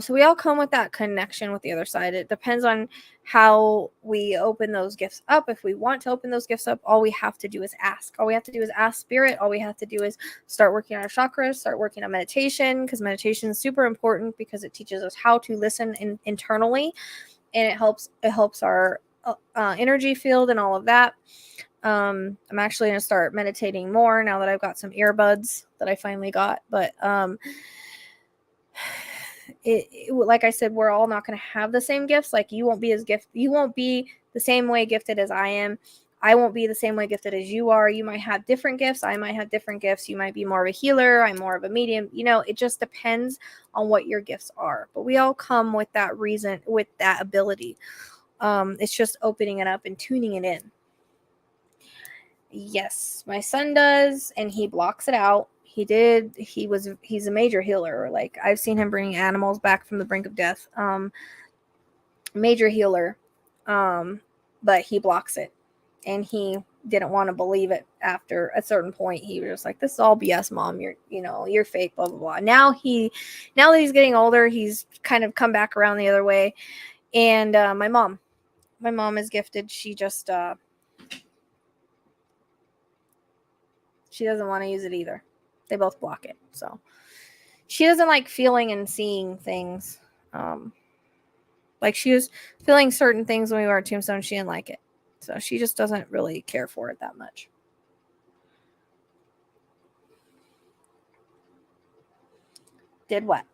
So we all come with that connection with the other side. It depends on how we open those gifts up. If we want to open those gifts up, all we have to do is ask. All we have to do is ask spirit. All we have to do is start working on our chakras, start working on meditation, because meditation is super important because it teaches us how to listen internally, and it helps our energy field and all of that. I'm actually going to start meditating more now that I've got some earbuds that I finally got. But like I said, we're all not going to have the same gifts. Like, you won't be the same way gifted as I am. I won't be the same way gifted as you are. You might have different gifts. I might have different gifts. You might be more of a healer. I'm more of a medium. It just depends on what your gifts are. But we all come with that reason, with that ability. It's just opening it up and tuning it in. Yes, my son does, and he blocks it out. He's a major healer. Like, I've seen him bring animals back from the brink of death. Major healer. But he blocks it, and he didn't want to believe it after a certain point. He was just like, "This is all BS, Mom. You're fake, blah blah blah." Now that he's getting older, he's kind of come back around the other way. And my mom is gifted. She just she doesn't want to use it either. They both block it. So she doesn't like feeling and seeing things. Like, she was feeling certain things when we were at Tombstone. She didn't like it. So she just doesn't really care for it that much. Did what?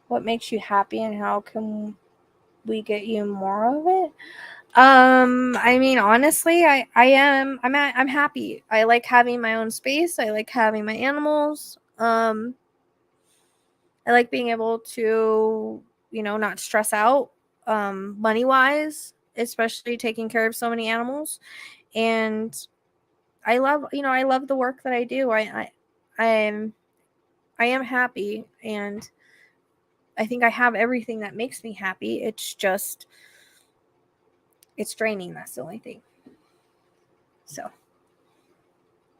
What makes you happy, and how can we get you more of it? I mean, honestly, I'm happy. I like having my own space. I like having my animals. I like being able to, not stress out, money wise, especially taking care of so many animals. And I love the work that I do. I am happy, and I think I have everything that makes me happy. It's just, it's draining. That's the only thing. So,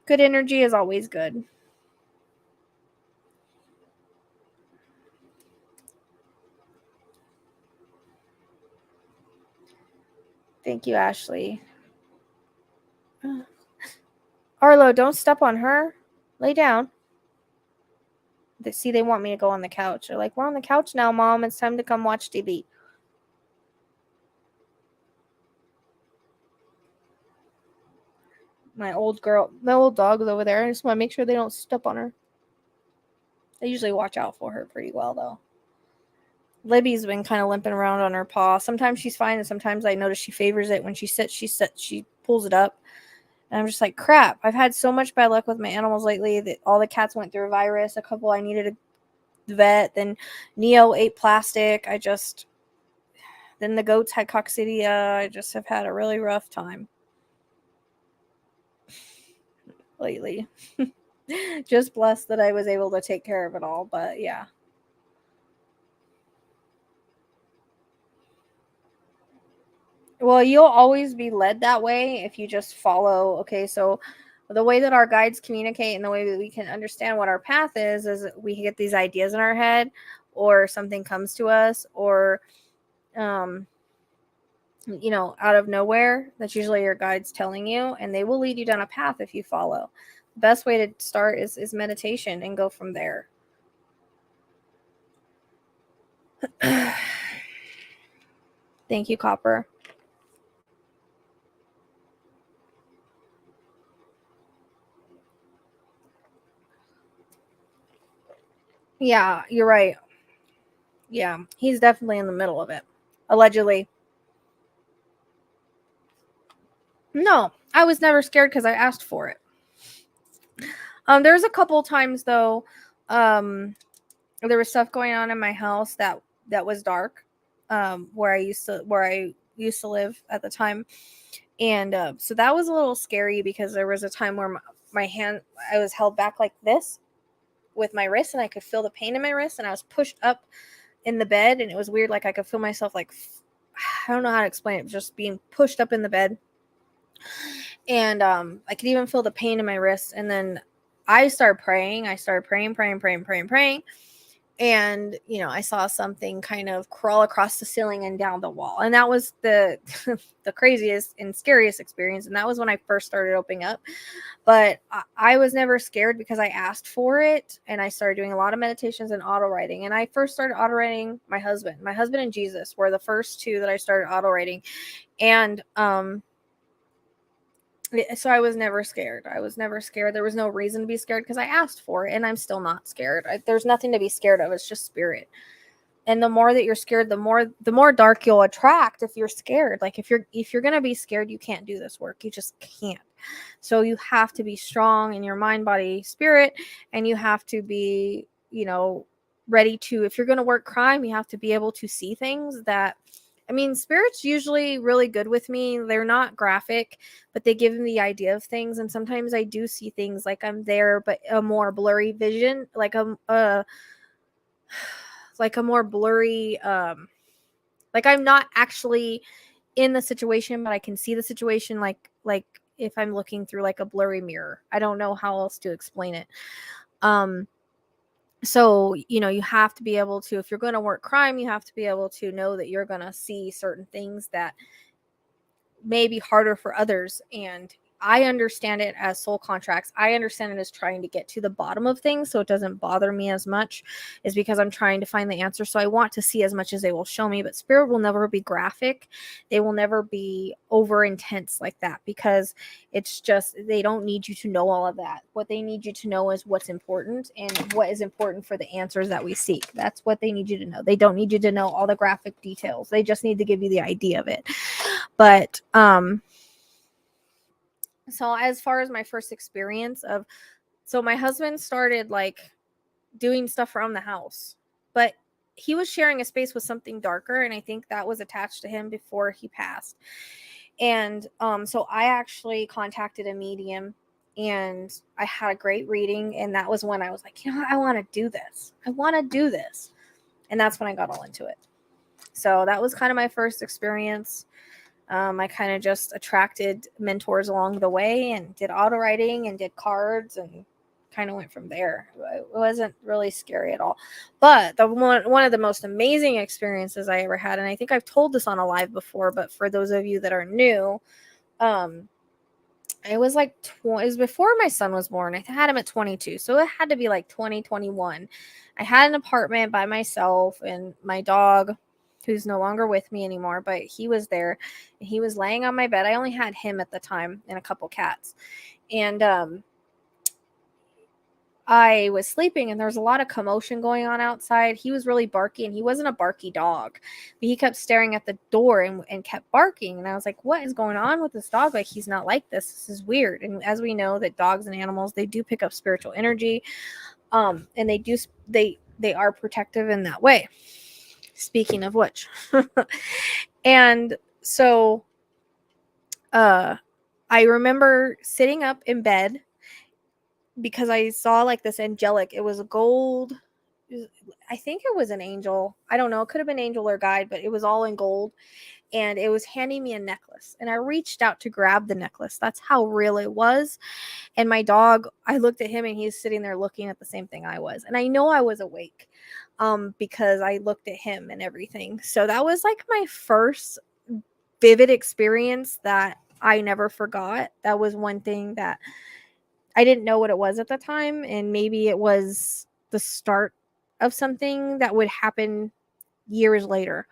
good energy is always good. Thank you, Ashley. Arlo, don't step on her. Lay down. They want me to go on the couch. They're like, we're on the couch now, Mom. It's time to come watch TV. My old dog is over there. I just want to make sure they don't step on her. They usually watch out for her pretty well, though. Libby's been kind of limping around on her paw. Sometimes she's fine, and sometimes I notice she favors it. When she sits, she pulls it up. And I'm just like, crap. I've had so much bad luck with my animals lately that all the cats went through a virus. A couple I needed a vet. Then Neo ate plastic. Then the goats had coccidia. I just have had a really rough time lately. Just blessed that I was able to take care of it all. But yeah. Well, you'll always be led that way if you just follow. Okay, so the way that our guides communicate and the way that we can understand what our path is we get these ideas in our head, or something comes to us, or out of nowhere. That's usually your guides telling you, and they will lead you down a path if you follow. The best way to start is meditation and go from there. Thank you, Copper. Yeah, you're right. Yeah, he's definitely in the middle of it. Allegedly. No, I was never scared because I asked for it. There's a couple times though, there was stuff going on in my house that was dark, where I used to live at the time, and so that was a little scary because there was a time where my hand, I was held back like this with my wrist, and I could feel the pain in my wrist, and I was pushed up in the bed, and it was weird. Like I could feel myself like, I don't know how to explain it, just being pushed up in the bed. And I could even feel the pain in my wrist. And then I started praying. Praying. And, I saw something kind of crawl across the ceiling and down the wall. And that was the the craziest and scariest experience. And that was when I first started opening up. But I was never scared because I asked for it. And I started doing a lot of meditations and auto writing. And I first started auto writing my husband. My husband and Jesus were the first two that I started auto writing. And so I was never scared. There was no reason to be scared because I asked for it, and I'm still not scared. There's nothing to be scared of. It's just spirit. And the more that you're scared, the more dark you'll attract if you're scared. Like if you're going to be scared, you can't do this work. You just can't. So you have to be strong in your mind, body, spirit, and you have to be, ready to, if you're going to work crime, you have to be able to see things that, spirit's usually really good with me. They're not graphic, but they give me the idea of things. And sometimes I do see things like I'm there, but a more blurry vision, like a more blurry, like I'm not actually in the situation, but I can see the situation like if I'm looking through like a blurry mirror. I don't know how else to explain it. So, you have to be able to, if you're going to work crime, you have to be able to know that you're going to see certain things that may be harder for others. And I understand it as soul contracts. I understand it as trying to get to the bottom of things so it doesn't bother me as much, is because I'm trying to find the answer. So I want to see as much as they will show me, but spirit will never be graphic. They will never be over intense like that, because it's just, they don't need you to know all of that. What they need you to know is what's important and what is important for the answers that we seek. That's what they need you to know. They don't need you to know all the graphic details. They just need to give you the idea of it. But so as far as my first experience of, so my husband started like doing stuff around the house, but he was sharing a space with something darker, and I think that was attached to him before he passed. And so I actually contacted a medium, and I had a great reading, and that was when I was like, I want to do this. And that's when I got all into it. So that was kind of my first experience. I kind of just attracted mentors along the way and did auto writing and did cards and kind of went from there. It wasn't really scary at all. But the one of the most amazing experiences I ever had, and I think I've told this on a live before, but for those of you that are new, it was like it was before my son was born. I had him at 22, so it had to be like 2021. I had an apartment by myself, and my dog, who's no longer with me anymore, but he was there, and he was laying on my bed. I only had him at the time and a couple cats, and I was sleeping and there was a lot of commotion going on outside. He was really barky, and he wasn't a barky dog, but he kept staring at the door and kept barking. And I was like, what is going on with this dog? Like, he's not like this. This is weird. And as we know that dogs and animals, they do pick up spiritual energy. And they are protective in that way. Speaking of which. And so I remember sitting up in bed because I saw like this angelic, it was a gold, I think it was an angel. I don't know. It could have been angel or guide, but it was all in gold. And it was handing me a necklace. And I reached out to grab the necklace. That's how real it was. And my dog, I looked at him and he's sitting there looking at the same thing I was. And I know I was awake because I looked at him and everything. So that was like my first vivid experience that I never forgot. That was one thing that I didn't know what it was at the time, and maybe it was the start of something that would happen years later.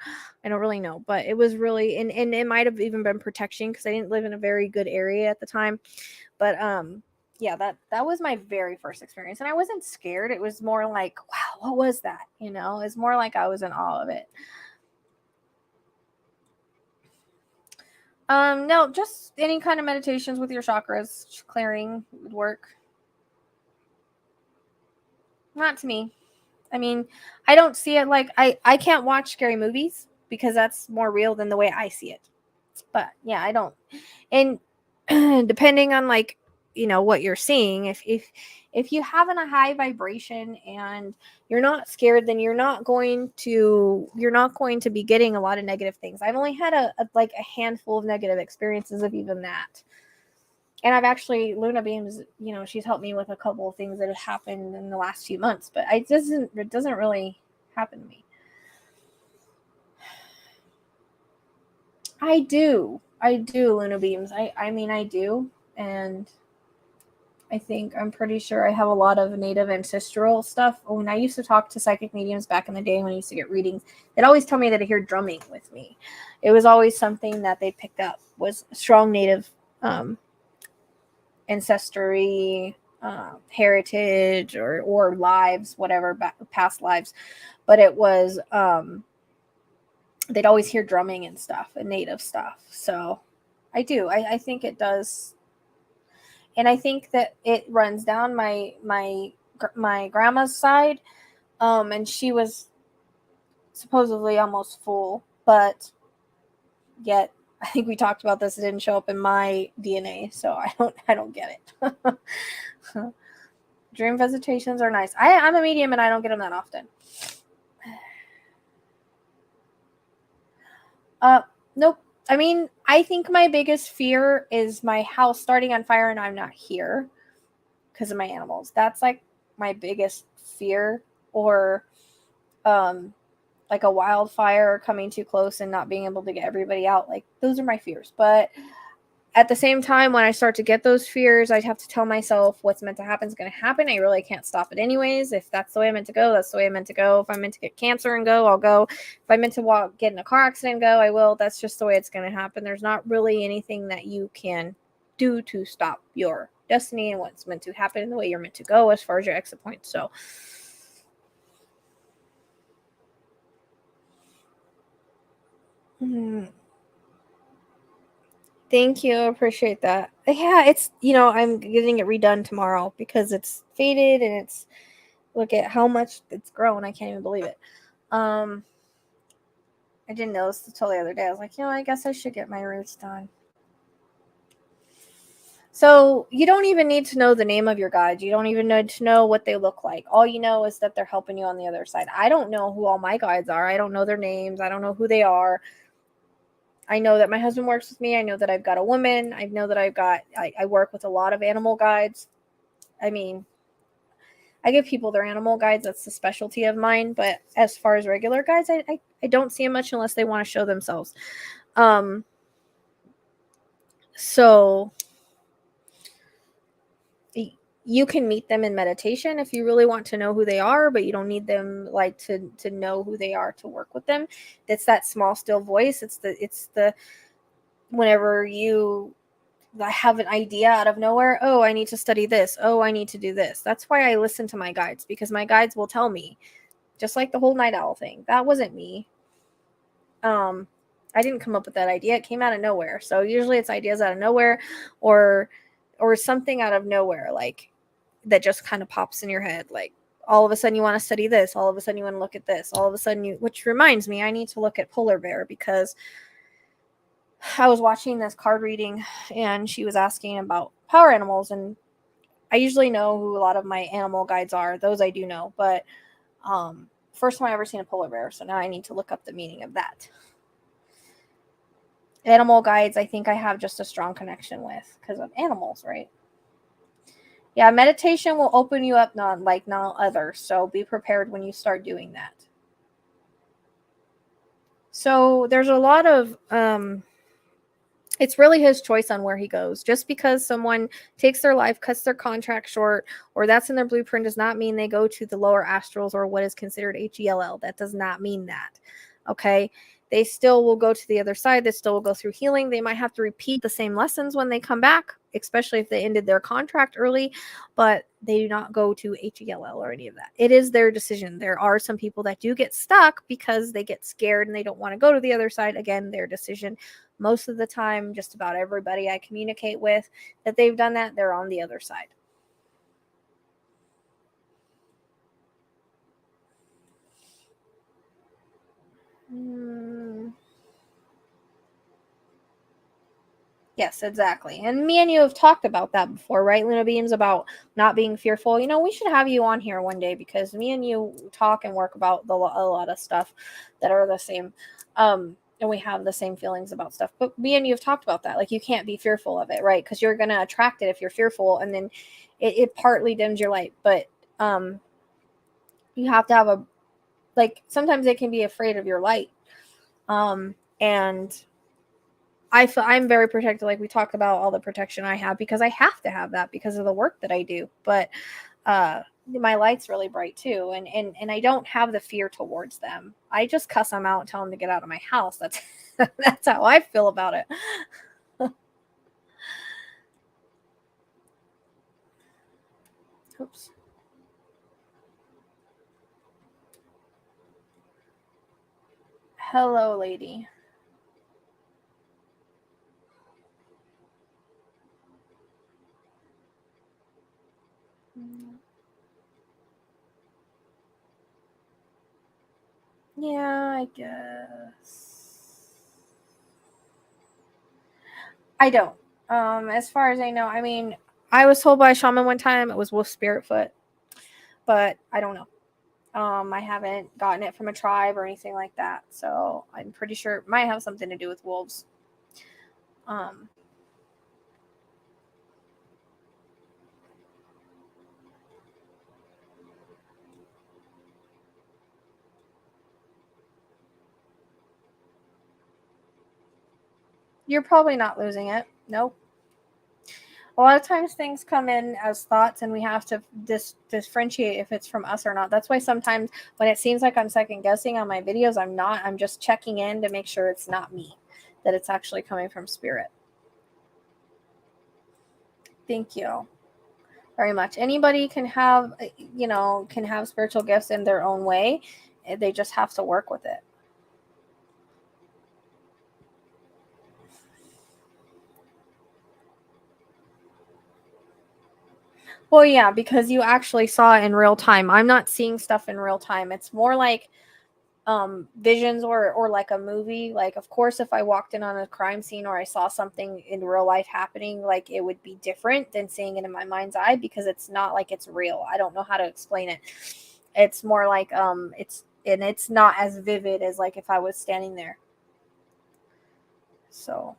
I don't really know, but it was really, and it might have even been protection because I didn't live in a very good area at the time. But yeah, that was my very first experience, and I wasn't scared. It was more like, wow, what was that? It's more like I was in awe of it. No, just any kind of meditations with your chakras clearing would work. Not to me. I mean, I don't see it like I can't watch scary movies because that's more real than the way I see it. But yeah, I don't. And depending on like, what you're seeing, if you have a high vibration and you're not scared, then you're not going to be getting a lot of negative things. I've only had a handful of negative experiences of even that. And I've actually, Luna Beams, she's helped me with a couple of things that have happened in the last few months, but it doesn't really happen to me. I do, Luna Beams. I mean, I do. And I'm pretty sure I have a lot of native ancestral stuff. When I used to talk to psychic mediums back in the day, when I used to get readings, they'd always tell me that I hear drumming with me. It was always something that they picked up, was strong native ancestry, heritage, or lives, whatever, past lives. But it was, they'd always hear drumming and stuff, and native stuff. So I do. I think it does. And I think that it runs down my grandma's side. And she was supposedly almost full, but yet I think we talked about this. It didn't show up in my DNA, so I don't get it. Dream visitations are nice. I'm a medium and I don't get them that often. Nope. I mean, I think my biggest fear is my house starting on fire and I'm not here because of my animals. That's like my biggest fear, or like a wildfire coming too close and not being able to get everybody out. Like, those are my fears. But at the same time, when I start to get those fears, I have to tell myself what's meant to happen is going to happen. I really can't stop it anyways. If that's the way I'm meant to go, that's the way I'm meant to go. If I'm meant to get cancer and go, I'll go. If I'm meant to get in a car accident and go, I will. That's just the way it's going to happen. There's not really anything that you can do to stop your destiny and what's meant to happen and the way you're meant to go as far as your exit point. So thank you. I appreciate that. Yeah, it's, I'm getting it redone tomorrow because it's faded and look at how much it's grown. I can't even believe it. I didn't notice until the other day. I was like, I guess I should get my roots done. So you don't even need to know the name of your guides. You don't even need to know what they look like. All you know is that they're helping you on the other side. I don't know who all my guides are. I don't know their names. I don't know who they are. I know that my husband works with me. I know that I've got a woman. I know that I work with a lot of animal guides. I mean, I give people their animal guides. That's the specialty of mine. But as far as regular guides, I don't see them much unless they want to show themselves. So you can meet them in meditation if you really want to know who they are, but you don't need them like to know who they are to work with them. It's that small still voice. It's the whenever you have an idea out of nowhere, oh, I need to study this, oh, I need to do this. That's why I listen to my guides, because my guides will tell me, just like the whole night owl thing. That wasn't me. I didn't come up with that idea. It came out of nowhere. So usually it's ideas out of nowhere, or something out of nowhere, like that just kind of pops in your head. Like all of a sudden you want to study this, all of a sudden you want to look at this, all of a sudden which reminds me, I need to look at polar bear, because I was watching this card reading and she was asking about power animals, and I usually know who a lot of my animal guides are. Those I do know, but first time I ever seen a polar bear, so now I need to look up the meaning of that. Animal guides, I think I have just a strong connection with because of animals, right? Yeah, meditation will open you up not others, so be prepared when you start doing that. So there's a lot of it's really his choice on where he goes. Just because someone takes their life, cuts their contract short, or that's in their blueprint does not mean they go to the lower astrals or what is considered HELL. That does not mean that. Okay? They still will go to the other side. They still will go through healing. They might have to repeat the same lessons when they come back, especially if they ended their contract early, but they do not go to HELL or any of that. It is their decision. There are some people that do get stuck because they get scared and they don't want to go to the other side. Again, their decision. Most of the time, just about everybody I communicate with that they've done that, they're on the other side. Yes, exactly. And me and you have talked about that before, right, Luna Beams, about not being fearful. We should have you on here one day because me and you talk and work about a lot of stuff that are the same. And we have the same feelings about stuff. But me and you have talked about that. Like, you can't be fearful of it, right? Because you're going to attract it if you're fearful, and then it partly dims your light. But you have to have sometimes they can be afraid of your light. And I'm very protected. Like we talked about all the protection I have because I have to have that because of the work that I do. But my light's really bright too, and I don't have the fear towards them. I just cuss them out and tell them to get out of my house. That's that's how I feel about it. Oops. Hello, lady. Yeah, I guess. I don't. As far as I know, I mean, I was told by a shaman one time it was wolf spirit foot, but I don't know. I haven't gotten it from a tribe or anything like that, so I'm pretty sure it might have something to do with wolves. You're probably not losing it. Nope. A lot of times things come in as thoughts and we have to differentiate if it's from us or not. That's why sometimes when it seems like I'm second guessing on my videos, I'm not. I'm just checking in to make sure it's not me, that it's actually coming from spirit. Thank you very much. Anybody can have, can have spiritual gifts in their own way. They just have to work with it. Well, yeah, because you actually saw it in real time. I'm not seeing stuff in real time. It's more like visions or like a movie. Like, of course, if I walked in on a crime scene or I saw something in real life happening, like, it would be different than seeing it in my mind's eye, because it's not like it's real. I don't know how to explain it. It's more like it's not as vivid as like if I was standing there. So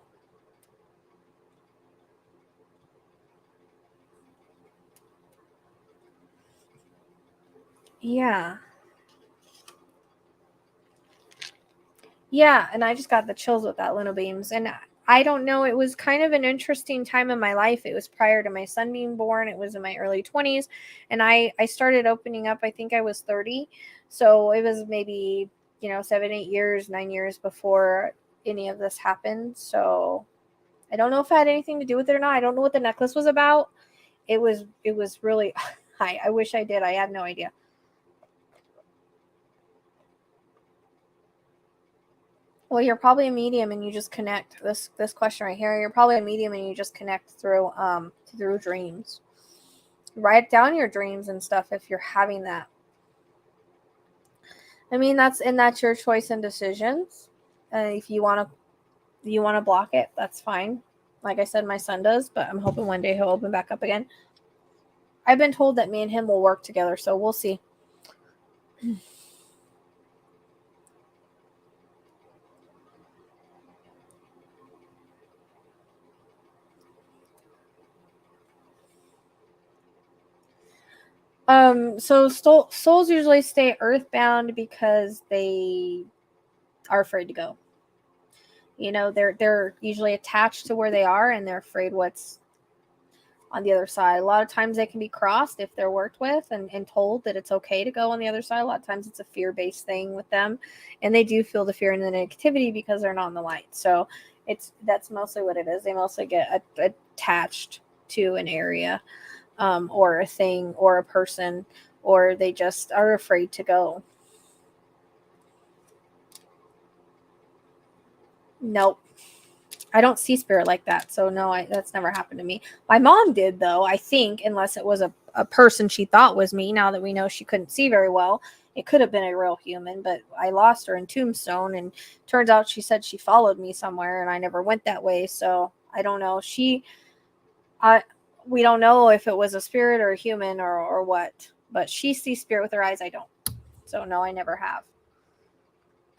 yeah. Yeah, and I just got the chills with that, Luna Beams. And I don't know, it was kind of an interesting time in my life. It was prior to my son being born. It was in my early 20s. And I started opening up, I think I was 30. So it was maybe, 7, 8 years, 9 years before any of this happened. So I don't know if it had anything to do with it or not. I don't know what the necklace was about. It was really I wish I did. I have no idea. Well, you're probably a medium and you just connect. This question right here, you're probably a medium and you just connect through dreams. Write down your dreams and stuff if you're having that. I mean, that's your choice and decisions. If you want to block it, that's fine. Like I said, my son does, but I'm hoping one day he'll open back up again. I've been told that me and him will work together, so we'll see. So souls usually stay earthbound because they are afraid to go. They're usually attached to where they are and they're afraid what's on the other side. A lot of times they can be crossed if they're worked with and told that it's okay to go on the other side. A lot of times it's a fear-based thing with them, and they do feel the fear and the negativity because they're not in the light. So that's mostly what it is. They mostly get attached to an area, or a thing or a person, or they just are afraid to go. Nope. I don't see spirit like that. So no, that's never happened to me. My mom did, though, I think, unless it was a person she thought was me. Now that we know she couldn't see very well, it could have been a real human, but I lost her in Tombstone, and turns out she said she followed me somewhere and I never went that way. So I don't know. I we don't know if it was a spirit or a human or what, but she sees spirit with her eyes. I don't. So no, I never have.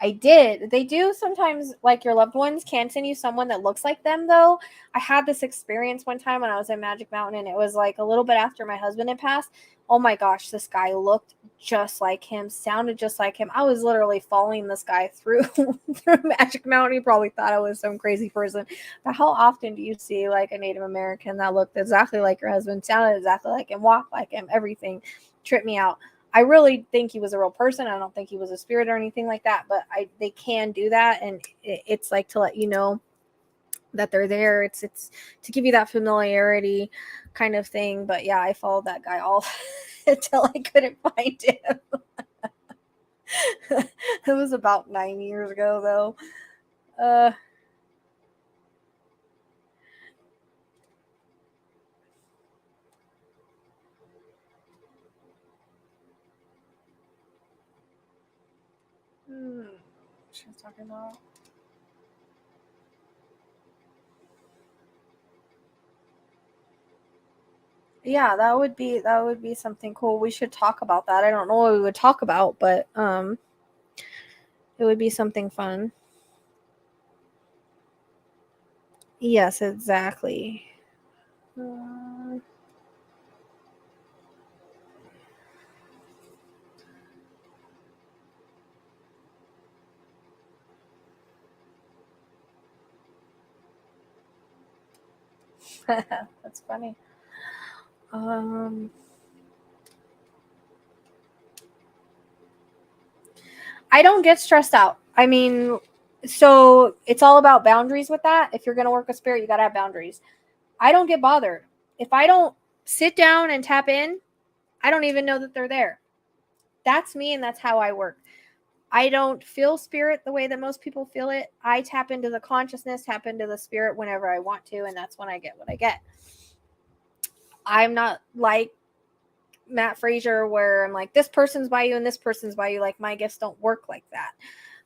I did. They do sometimes, like, your loved ones can send you someone that looks like them, though. I had this experience one time when I was in Magic Mountain, and it was like a little bit after my husband had passed. Oh my gosh, this guy looked just like him, sounded just like him. I was literally following this guy through through Magic Mountain. He probably thought I was some crazy person. But how often do you see like a Native American that looked exactly like your husband, sounded exactly like him, walked like him, everything? Tripped me out. I really think he was a real person. I don't think he was a spirit or anything like that, but they can do that, and it's like to let you know that they're there. It's to give you that familiarity kind of thing. But yeah, I followed that guy all until I couldn't find him. It was about 9 years ago, though. She was talking about. Yeah, that would be something cool. We should talk about that. I don't know what we would talk about, but it would be something fun. Yes, exactly. Uh, That's funny. Um, I don't get stressed out. I mean, so it's all about boundaries with that. If you're going to work with spirit, you got to have boundaries. I don't get bothered. If I don't sit down and tap in, I don't even know that they're there. That's me, and that's how I work. I don't feel spirit the way that most people feel it. I tap into the consciousness, tap into the spirit whenever I want to, and that's when I get what I get. I'm not like Matt Frazier where I'm like, this person's by you and this person's by you. Like, my gifts don't work like that.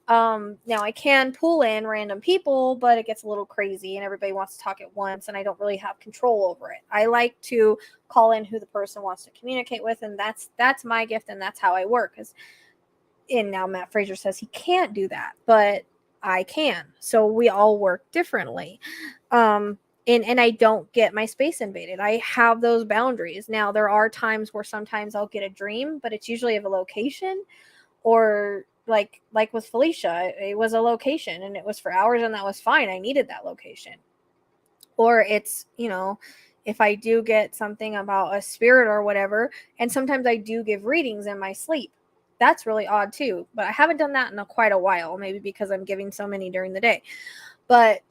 Now I can pull in random people, but it gets a little crazy and everybody wants to talk at once and I don't really have control over it. I like to call in who the person wants to communicate with, and that's my gift, and that's how I work. And now Matt Frazier says he can't do that, but I can. So we all work differently. And I don't get my space invaded. I have those boundaries. Now there are times where sometimes I'll get a dream, but it's usually of a location, or like with Felicia, it was a location and it was for hours and that was fine. I needed that location. Or it's, if I do get something about a spirit or whatever, and sometimes I do give readings in my sleep. That's really odd too, but I haven't done that in quite a while, maybe because I'm giving so many during the day. But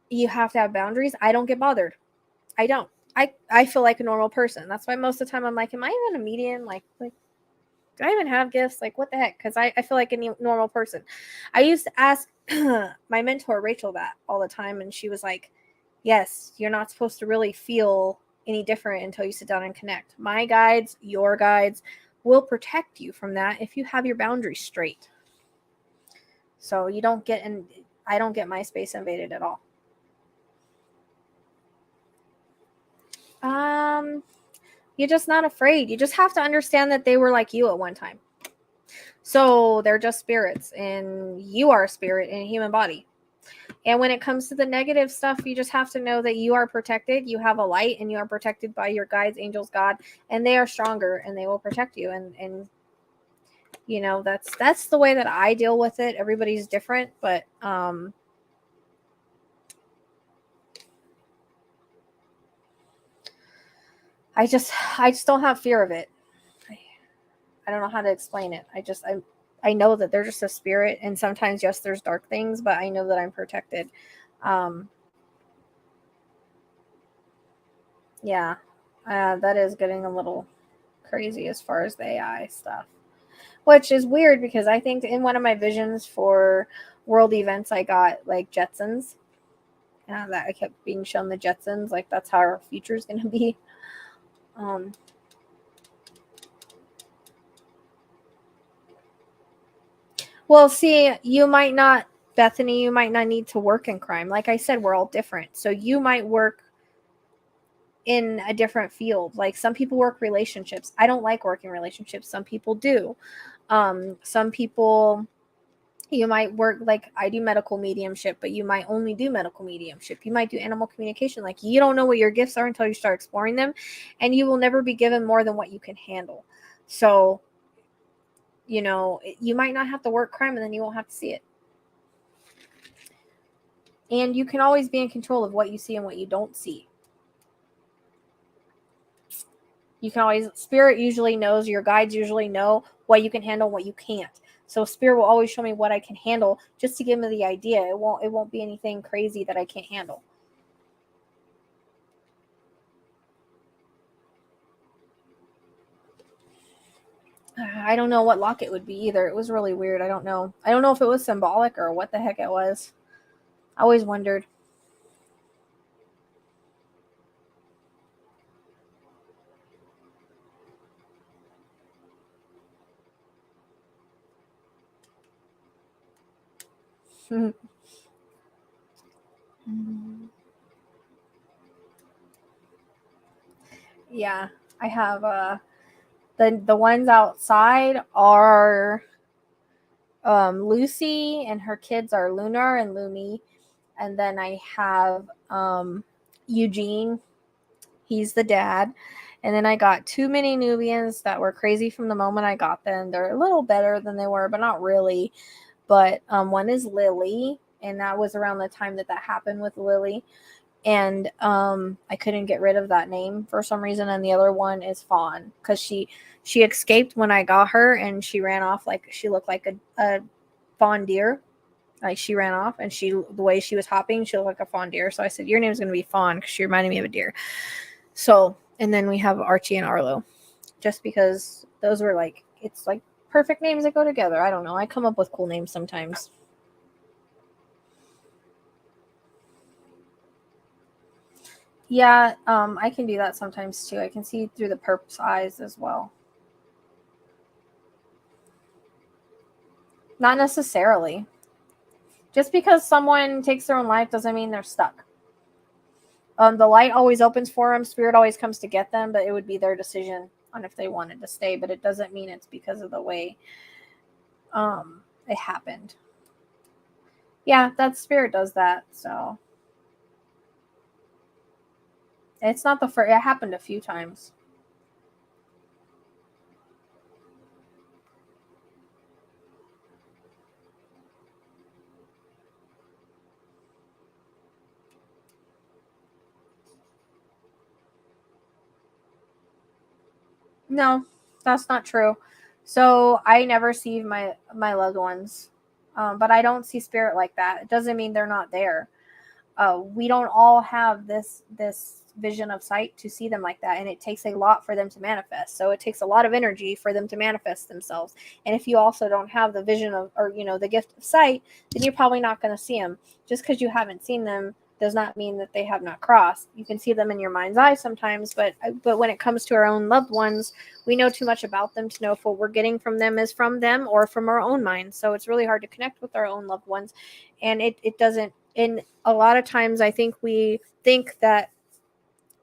you have to have boundaries. I don't get bothered. I don't. I feel like a normal person. That's why most of the time I'm like, am I even a medium? Like do I even have gifts? Like, what the heck? Because I feel like a normal person. I used to ask my mentor, Rachel, that all the time. And she was like, yes, you're not supposed to really feel any different until you sit down and connect. My guides, your guides, will protect you from that if you have your boundaries straight. So you don't get in. I don't get my space invaded at all. You're just not afraid. You just have to understand that they were like you at one time. So they're just spirits, and you are a spirit in a human body. And when it comes to the negative stuff, you just have to know that you are protected. You have a light, and you are protected by your guides, angels, God, and they are stronger, and they will protect you. And that's the way that I deal with it. Everybody's different, but I just don't have fear of it. I don't know how to explain it. I know that they're just a spirit, and sometimes, yes, there's dark things, but I know that I'm protected. Yeah, that is getting a little crazy as far as the AI stuff, which is weird because I think in one of my visions for world events, I got like Jetsons. That I kept being shown the Jetsons, like that's how our future is going to be. Well, see, Bethany, you might not need to work in crime. Like I said, we're all different. So you might work in a different field. Like some people work relationships. I don't like working relationships. Some people do. Some people, you might work, like I do medical mediumship, but you might only do medical mediumship. You might do animal communication. Like you don't know what your gifts are until you start exploring them, and you will never be given more than what you can handle. So, you might not have to work crime and then you won't have to see it. And you can always be in control of what you see and what you don't see. You can always, spirit usually knows, your guides usually know what you can handle and what you can't. So spirit will always show me what I can handle just to give me the idea. It won't be anything crazy that I can't handle. I don't know what locket would be either. It was really weird. I don't know. I don't know if it was symbolic or what the heck it was. I always wondered. Yeah, I have the ones outside are Lucy, and her kids are Lunar and Lumi. And then I have Eugene. He's the dad. And then I got 2 mini Nubians that were crazy from the moment I got them. They're a little better than they were, but not really. But one is Lily, and that was around the time that happened with Lily. And I couldn't get rid of that name for some reason. And the other one is Fawn, because she escaped when I got her, and she ran off like she looked like a fawn deer. Like she ran off, and the way she was hopping, she looked like a fawn deer. So I said, your name's going to be Fawn, because she reminded me of a deer. So, and then we have Archie and Arlo, just because those were like, it's like perfect names that go together. I don't know. I come up with cool names sometimes. Yeah, I can do that sometimes too. I can see through the perp's eyes as well. Not necessarily. Just because someone takes their own life doesn't mean they're stuck. The light always opens for them. Spirit always comes to get them, but it would be their decision on if they wanted to stay. But it doesn't mean it's because of the way it happened. Yeah, that spirit does that. So it's not the first. It happened a few times. No, that's not true. So I never see my loved ones, but I don't see spirit like that. It doesn't mean they're not there. We don't all have this vision of sight to see them like that, and it takes a lot for them to manifest. So it takes a lot of energy for them to manifest themselves. And if you also don't have the vision of, or the gift of sight, then you're probably not going to see them. Just because you haven't seen them does not mean that they have not crossed. You can see them in your mind's eye sometimes, but when it comes to our own loved ones, we know too much about them to know if what we're getting from them is from them or from our own minds. So it's really hard to connect with our own loved ones, and it doesn't. And a lot of times, I think we think that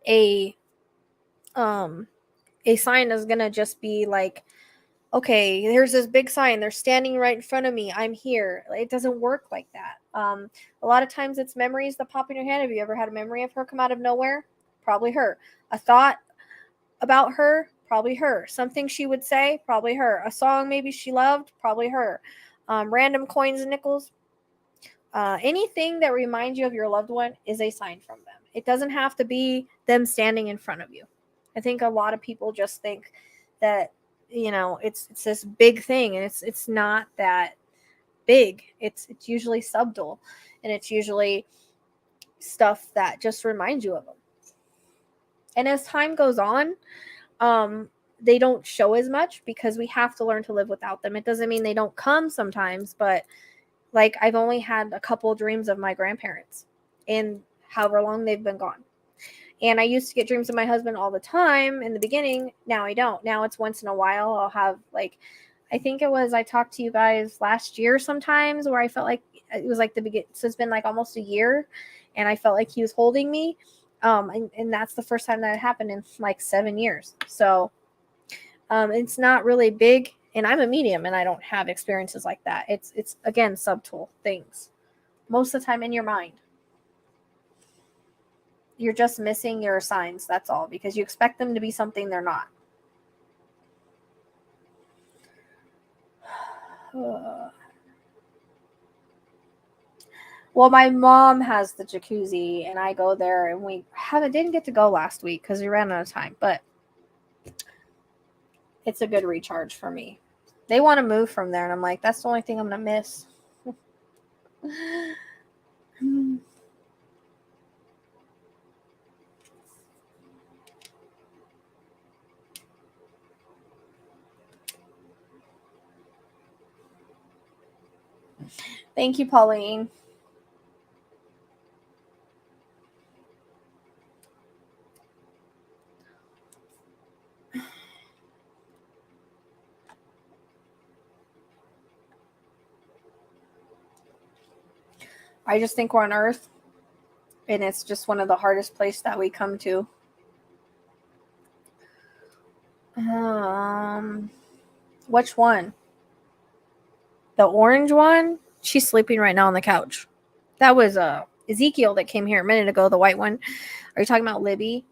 a a sign is gonna just be like, okay, there's this big sign, they're standing right in front of me, I'm here. It doesn't work like that. A lot of times it's memories that pop in your head. Have you ever had a memory of her come out of nowhere? Probably her. A thought about her? Probably her. Something she would say? Probably her. A song maybe she loved? Probably her. Random coins and nickels? Anything that reminds you of your loved one is a sign from them. It doesn't have to be them standing in front of you. I think a lot of people just think that it's this big thing, and it's not that big. It's usually subtle, and it's usually stuff that just reminds you of them. And as time goes on, they don't show as much because we have to learn to live without them. It doesn't mean they don't come sometimes, but like, I've only had a couple dreams of my grandparents in however long they've been gone. And I used to get dreams of my husband all the time in the beginning. Now I don't. Now it's once in a while. I'll have, like, I think it was, I talked to you guys last year sometimes where I felt like it was like the beginning. So it's been like almost a year, and I felt like he was holding me. And that's the first time that it happened in like 7 years. So it's not really big, and I'm a medium, and I don't have experiences like that. It's again subtle things. Most of the time in your mind. You're just missing your signs, that's all, because you expect them to be something they're not. Well, my mom has the jacuzzi, and I go there, and we didn't get to go last week because we ran out of time, but it's a good recharge for me. They want to move from there, and I'm like, that's the only thing I'm gonna miss. Thank you, Pauline. I just think we're on Earth, and it's just one of the hardest places that we come to. Which one? The orange one? She's sleeping right now on the couch. That was Ezekiel that came here a minute ago, the white one. Are you talking about Libby?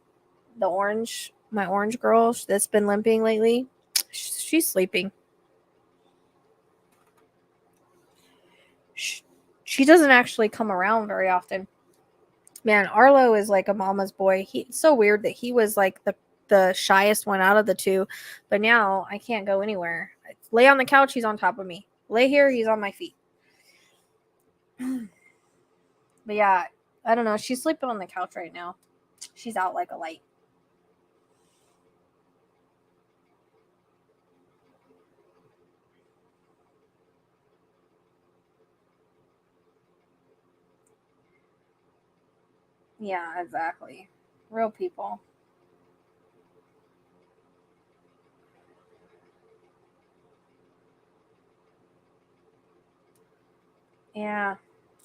The orange, my orange girl that's been limping lately? She's sleeping. She doesn't actually come around very often. Man, Arlo is like a mama's boy. It's so weird that he was like the shyest one out of the two, but now I can't go anywhere. Lay on the couch, he's on top of me. Lay here, he's on my feet. But yeah, I don't know. She's sleeping on the couch right now. She's out like a light. Yeah, exactly. Real people. Yeah.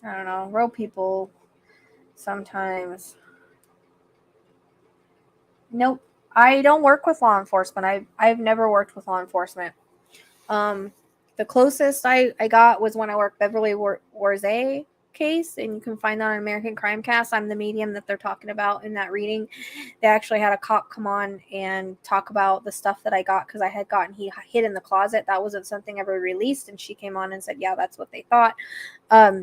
I don't know. Real people sometimes. Nope. I don't work with law enforcement. I've never worked with law enforcement. The closest I got was when I worked Beverly Warzay case, and you can find that on American Crime Cast. I'm the medium that they're talking about in that reading. They actually had a cop come on and talk about the stuff that I got because I had gotten he hid in the closet. That wasn't something ever released, and she came on and said, yeah, that's what they thought.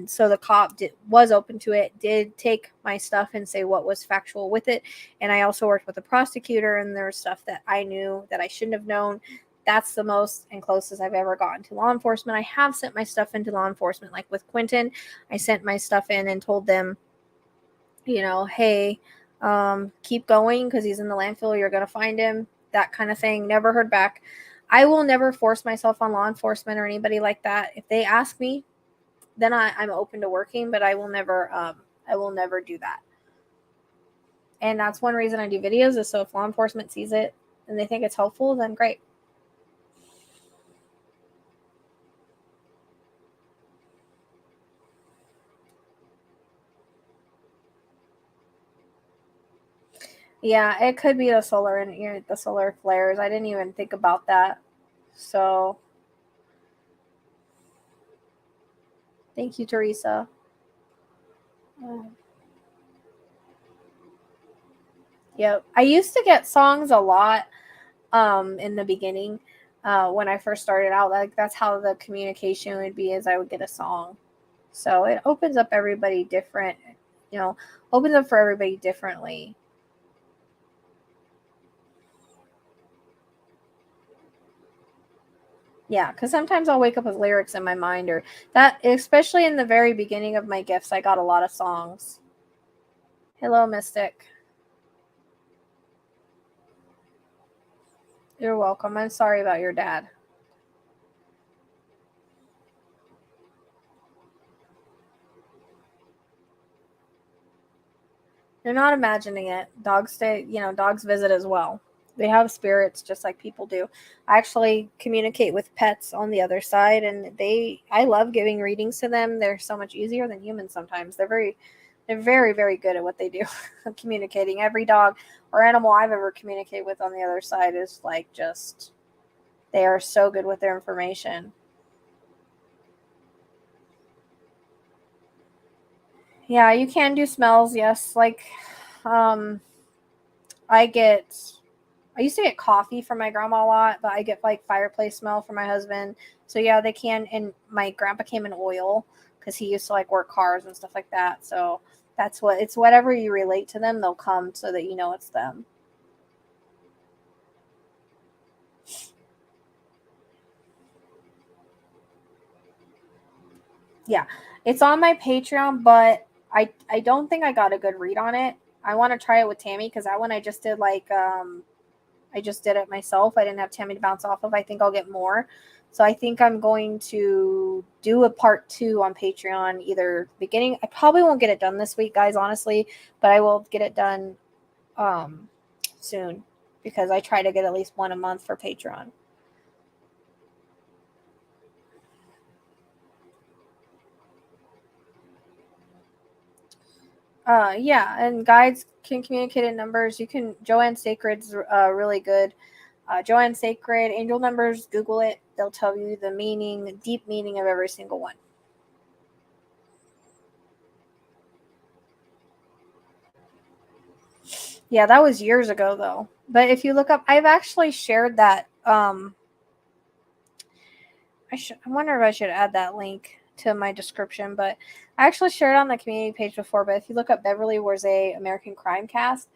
So the cop was open to it, did take my stuff and say what was factual with it. And I also worked with a prosecutor, and there was stuff that I knew that I shouldn't have known. That's the most and closest I've ever gotten to law enforcement. I have sent my stuff into law enforcement, like with Quentin. I sent my stuff in and told them, hey, keep going because he's in the landfill. You're going to find him, that kind of thing. Never heard back. I will never force myself on law enforcement or anybody like that. If they ask me, then I'm open to working, but I will never do that. And that's one reason I do videos, is so if law enforcement sees it and they think it's helpful, then great. Yeah, it could be the solar and the solar flares. I didn't even think about that. So thank you, Teresa. Yep. I used to get songs a lot in the beginning when I first started out. Like that's how the communication would be, is I would get a song. So it opens up everybody different, opens up for everybody differently. Yeah, because sometimes I'll wake up with lyrics in my mind, or that, especially in the very beginning of my gifts, I got a lot of songs. Hello, Mystic. You're welcome. I'm sorry about your dad. You're not imagining it. Dogs visit as well. They have spirits just like people do. I actually communicate with pets on the other side, and I love giving readings to them. They're so much easier than humans sometimes. They're very, very good at what they do. Communicating. Every dog or animal I've ever communicated with on the other side is like just, they are so good with their information. Yeah, you can do smells, yes. Like, um, I used to get coffee from my grandma a lot, but I get like fireplace smell from my husband. So yeah, they can. And my grandpa came in oil because he used to like work cars and stuff like that. So it's whatever you relate to them, they'll come so that you know it's them. Yeah, it's on my Patreon, but I don't think I got a good read on it. I want to try it with Tammy because that one I just did I just did it myself. I didn't have Tammy to bounce off of. I think I'll get more. So I think I'm going to do a part 2 on Patreon either beginning. I probably won't get it done this week, guys, honestly, but I will get it done um, soon because I try to get at least one a month for Patreon. Yeah, and guides can communicate in numbers. You can, Joanne Sacred's really good. Joanne Sacred, angel numbers, Google it. They'll tell you the meaning, the deep meaning of every single one. Yeah, that was years ago though. But if you look up, I've actually shared that. I wonder if I should add that link to my description, but I actually shared it on the community page before. But if you look up Beverly Warzay American Crime Cast,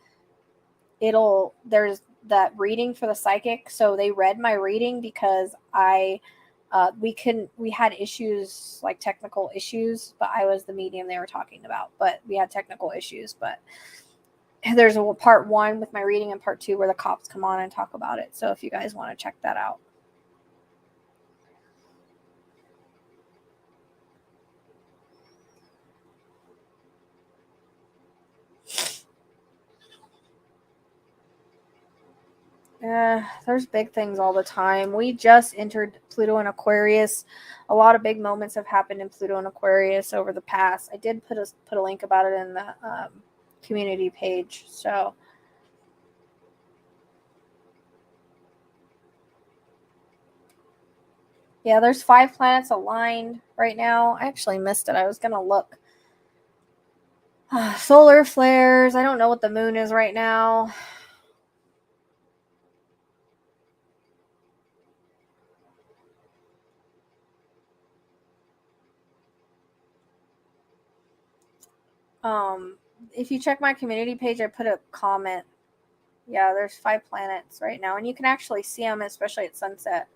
there's that reading for the psychic. So they read my reading because we had issues, like technical issues, but I was the medium they were talking about. But we had technical issues, but there's a part 1 with my reading and part 2 where the cops come on and talk about it. So if you guys want to check that out. There's big things all the time. We just entered Pluto and Aquarius. A lot of big moments have happened in Pluto and Aquarius over the past. I did put a link about it in the community page. So yeah, there's 5 planets aligned right now. I actually missed it. I was gonna look. Solar flares. I don't know what the moon is right now. If you check my community page, I put a comment. Yeah, there's 5 planets right now, and you can actually see them, especially at sunset.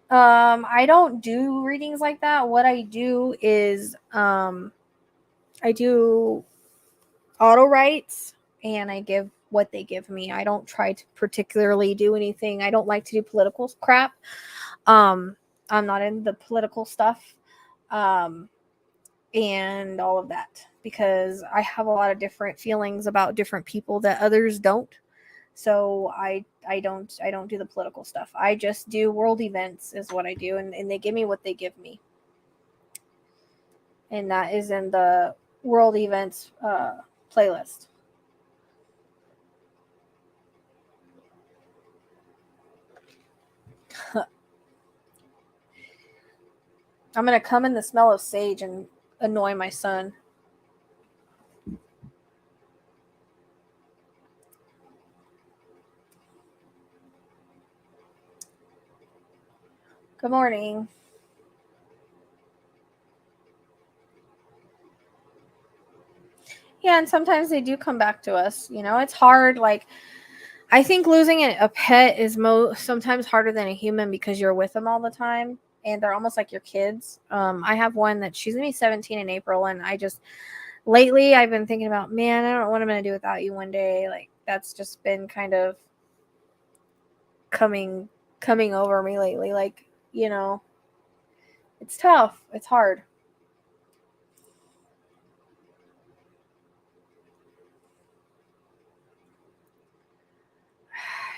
I don't do readings like that. What I do is I do auto writes, and I give what they give me. I don't try to particularly do anything. I don't like to do political crap. I'm not in the political stuff. And all of that, because I have a lot of different feelings about different people that others don't. So I don't do the political stuff. I just do world events is what I do, and they give me what they give me. And that is in the world events playlist. I'm gonna come in the smell of sage and annoy my son. Good morning. Yeah, and sometimes they do come back to us. You know, it's hard. Like, I think losing a pet is sometimes harder than a human because you're with them all the time, and they're almost like your kids. I have one that she's gonna be 17 in April, and I just lately I've been thinking about, man, I don't know what I'm gonna do without you one day. Like, that's just been kind of coming over me lately. Like, you know, it's tough. It's hard.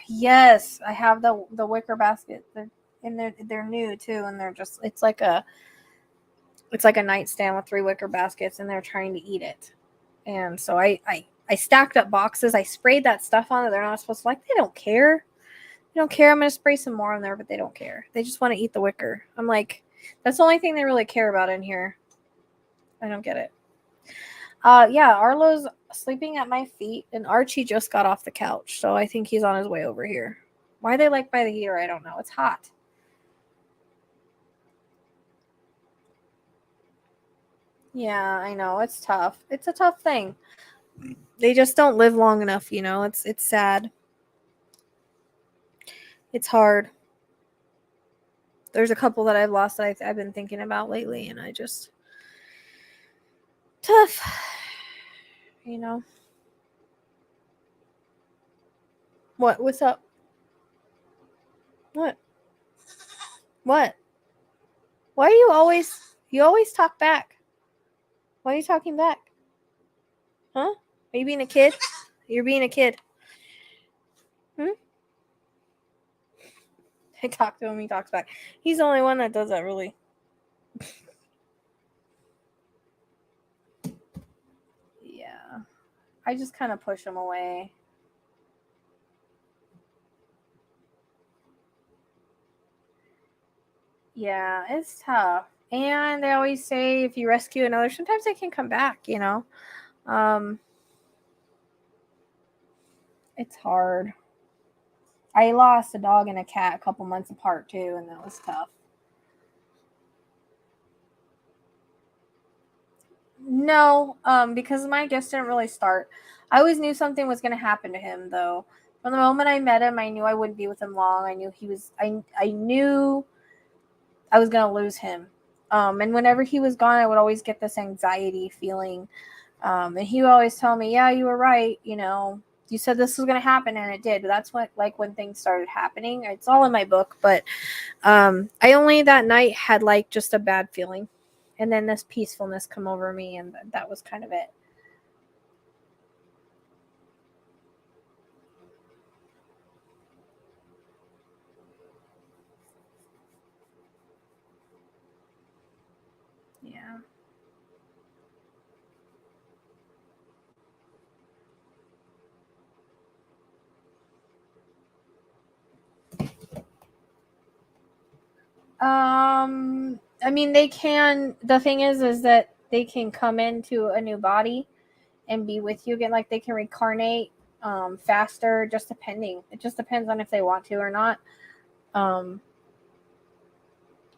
Yes, I have the wicker basket. They're new too, and they're just it's like a nightstand with 3 wicker baskets, and they're trying to eat it. And so I stacked up boxes. I sprayed that stuff on that they're not supposed to like. They don't care. They don't care. I'm gonna spray some more on there, but they don't care. They just want to eat the wicker. I'm like, that's the only thing they really care about in here. I don't get it. Yeah, Arlo's sleeping at my feet, and Archie just got off the couch, so I think he's on his way over here. Why they like by the heater, I don't know. It's hot. Yeah, I know. It's tough. It's a tough thing. They just don't live long enough, you know. It's sad. It's hard. There's a couple that I've lost that I've been thinking about lately, and I just tough, you know. What? What's up? What? What? Why are you always talk back? Why are you talking back? Huh? Are you being a kid? You're being a kid. Hmm? I talk to him, he talks back. He's the only one that does that, really. Yeah. I just kind of push him away. Yeah, it's tough. And they always say if you rescue another, sometimes they can come back, you know. Um, it's hard. I lost a dog and a cat a couple months apart too, and that was tough. No, because my gifts didn't really start. I always knew something was going to happen to him, though. From the moment I met him, I knew I wouldn't be with him long. I knew he was. I knew I was going to lose him. And whenever he was gone, I would always get this anxiety feeling. And he would always tell me, "Yeah, you were right. You know, you said this was going to happen, and it did." But that's what, like, when things started happening. It's all in my book, but I only that night had like just a bad feeling, and then this peacefulness come over me, and that was kind of it. I mean, they can. The thing is that they can come into a new body and be with you again. Like they can reincarnate faster, just depending. It just depends on if they want to or not.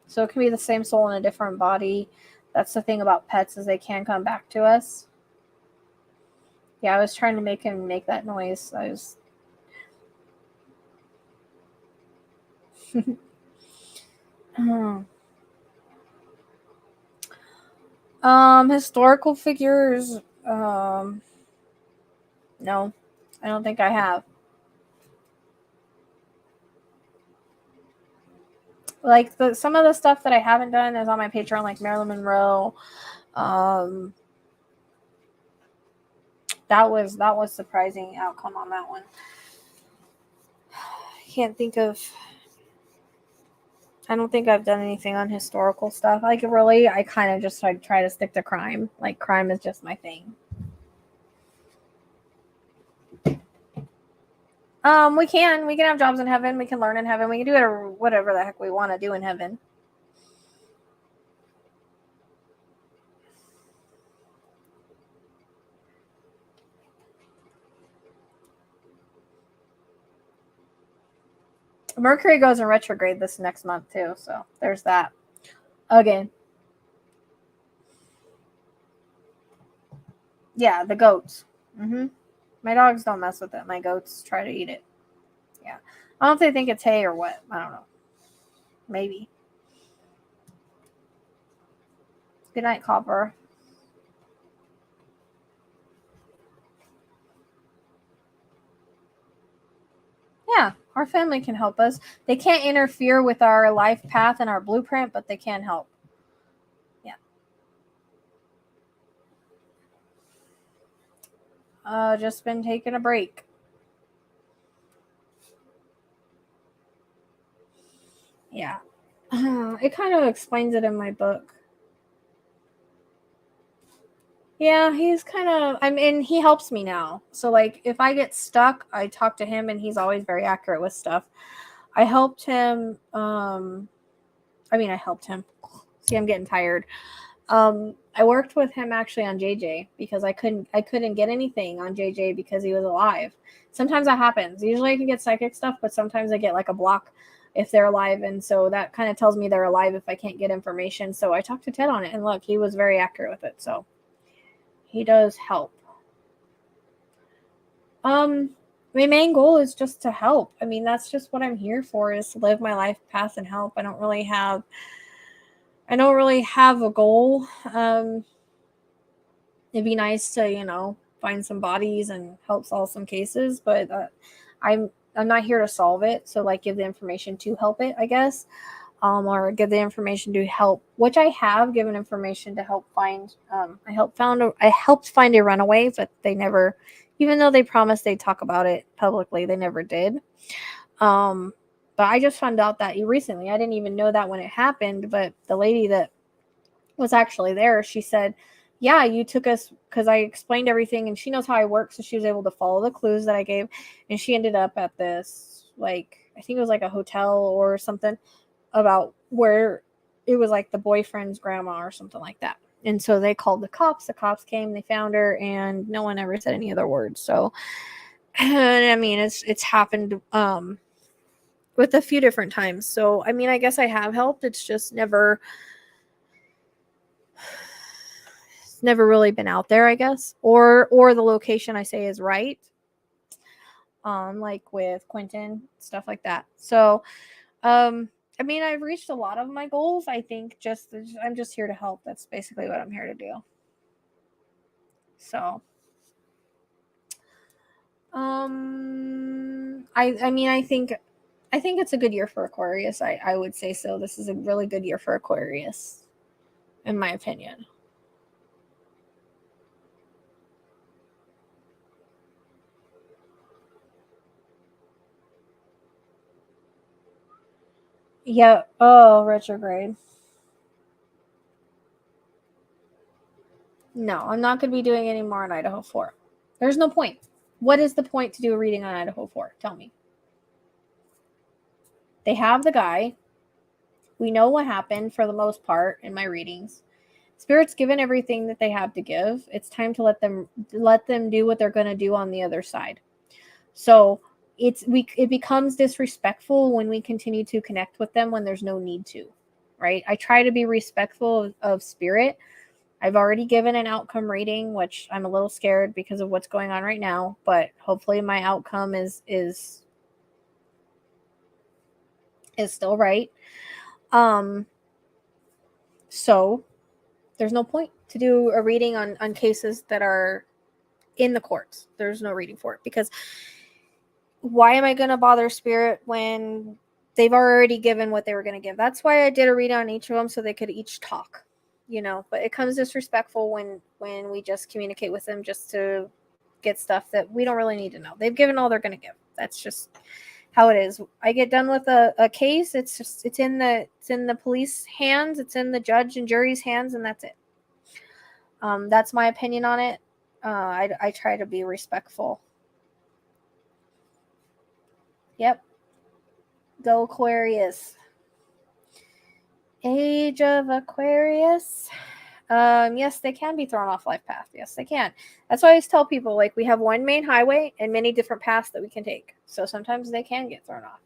So it can be the same soul in a different body. That's the thing about pets, is they can come back to us. Yeah, I was trying to make him make that noise. I was. Historical figures. No, I don't think I have. Like some of the stuff that I haven't done is on my Patreon, like Marilyn Monroe. That was surprising outcome on that one. I can't think of. I don't think I've done anything on historical stuff. Like really, I kind of just like try to stick to crime. Like crime is just my thing. We can have jobs in heaven. We can learn in heaven. We can do whatever the heck we want to do in heaven. Mercury goes in retrograde this next month too, so there's that. Again. Yeah, the goats. My dogs don't mess with it. My goats try to eat it. Yeah. I don't know if they think it's hay or what. I don't know. Maybe. Good night, Copper. Yeah, our family can help us. They can't interfere with our life path and our blueprint, but they can help. Yeah. Just been taking a break. Yeah. It kind of explains it in my book. Yeah, he's kind of, I mean, he helps me now. So, like, if I get stuck, I talk to him, and he's always very accurate with stuff. I helped him. I helped him. See, I'm getting tired. I worked with him actually on JJ because I couldn't get anything on JJ because he was alive. Sometimes that happens. Usually I can get psychic stuff, but sometimes I get like a block if they're alive, and so that kind of tells me they're alive if I can't get information. So I talked to Ted on it, and look, he was very accurate with it. So he does help. My main goal is just to help. I mean, that's just what I'm here for, is to live my life path and help. I don't really have a goal. It'd be nice to, find some bodies and help solve some cases, but I'm not here to solve it. So like give the information to help it, I guess. Or give the information to help, which I have given information to help find. I helped find a runaway, but they never, even though they promised they'd talk about it publicly, they never did. But I just found out that recently. I didn't even know that when it happened, but the lady that was actually there, she said, yeah, you took us, because I explained everything, and she knows how I work, so she was able to follow the clues that I gave, and she ended up at this, like, I think it was like a hotel or something, about where it was like the boyfriend's grandma or something like that. And so they called the cops came, they found her, and no one ever said any other words. So I mean, it's happened with a few different times. So I mean, I guess I have helped. It's just never really been out there, I guess, or the location I say is right. Like with Quentin, stuff like that. So I mean, I've reached a lot of my goals. I think I'm just here to help. That's basically what I'm here to do. So, I mean, I think it's a good year for Aquarius. I would say so. This is a really good year for Aquarius, in my opinion. Yeah. Oh, retrograde. No, I'm not going to be doing any more on Idaho 4. There's no point. What is the point to do a reading on Idaho 4? Tell me. They have the guy. We know what happened for the most part in my readings. Spirit's given everything that they have to give. It's time to let them do what they're going to do on the other side. So it becomes disrespectful when we continue to connect with them when there's no need to, right? I try to be respectful of spirit. I've already given an outcome reading, which I'm a little scared because of what's going on right now, but hopefully my outcome is still right. So there's no point to do a reading on cases that are in the courts. There's no reading for it, because why am I going to bother spirit when they've already given what they were going to give? That's why I did a reading on each of them, so they could each talk, but it comes disrespectful when we just communicate with them just to get stuff that we don't really need to know. They've given all they're going to give. That's just how it is. I get done with a case. It's in the police hands. It's in the judge and jury's hands, and that's it. That's my opinion on it. I try to be respectful. Yep. Go Aquarius. Age of Aquarius. Yes, they can be thrown off life path. Yes, they can. That's why I always tell people, like, we have one main highway and many different paths that we can take. So sometimes they can get thrown off.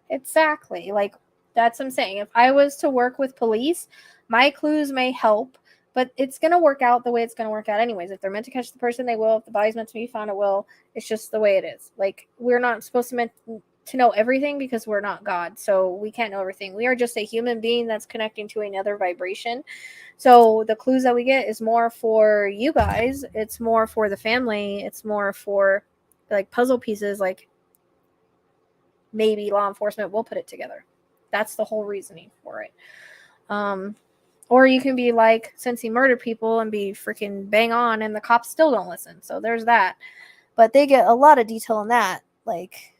Exactly. Like, that's what I'm saying. If I was to work with police, my clues may help, but it's going to work out the way it's going to work out anyways. If they're meant to catch the person, they will. If the body's meant to be found, it will. It's just the way it is. Like, we're not supposed to know everything because we're not God. So we can't know everything. We are just a human being that's connecting to another vibration. So the clues that we get is more for you guys. It's more for the family. It's more for, like, puzzle pieces. Like, maybe law enforcement will put it together. That's the whole reasoning for it. Or you can be like, since he murdered people, and be freaking bang on, and the cops still don't listen. So there's that. But they get a lot of detail in that. Like,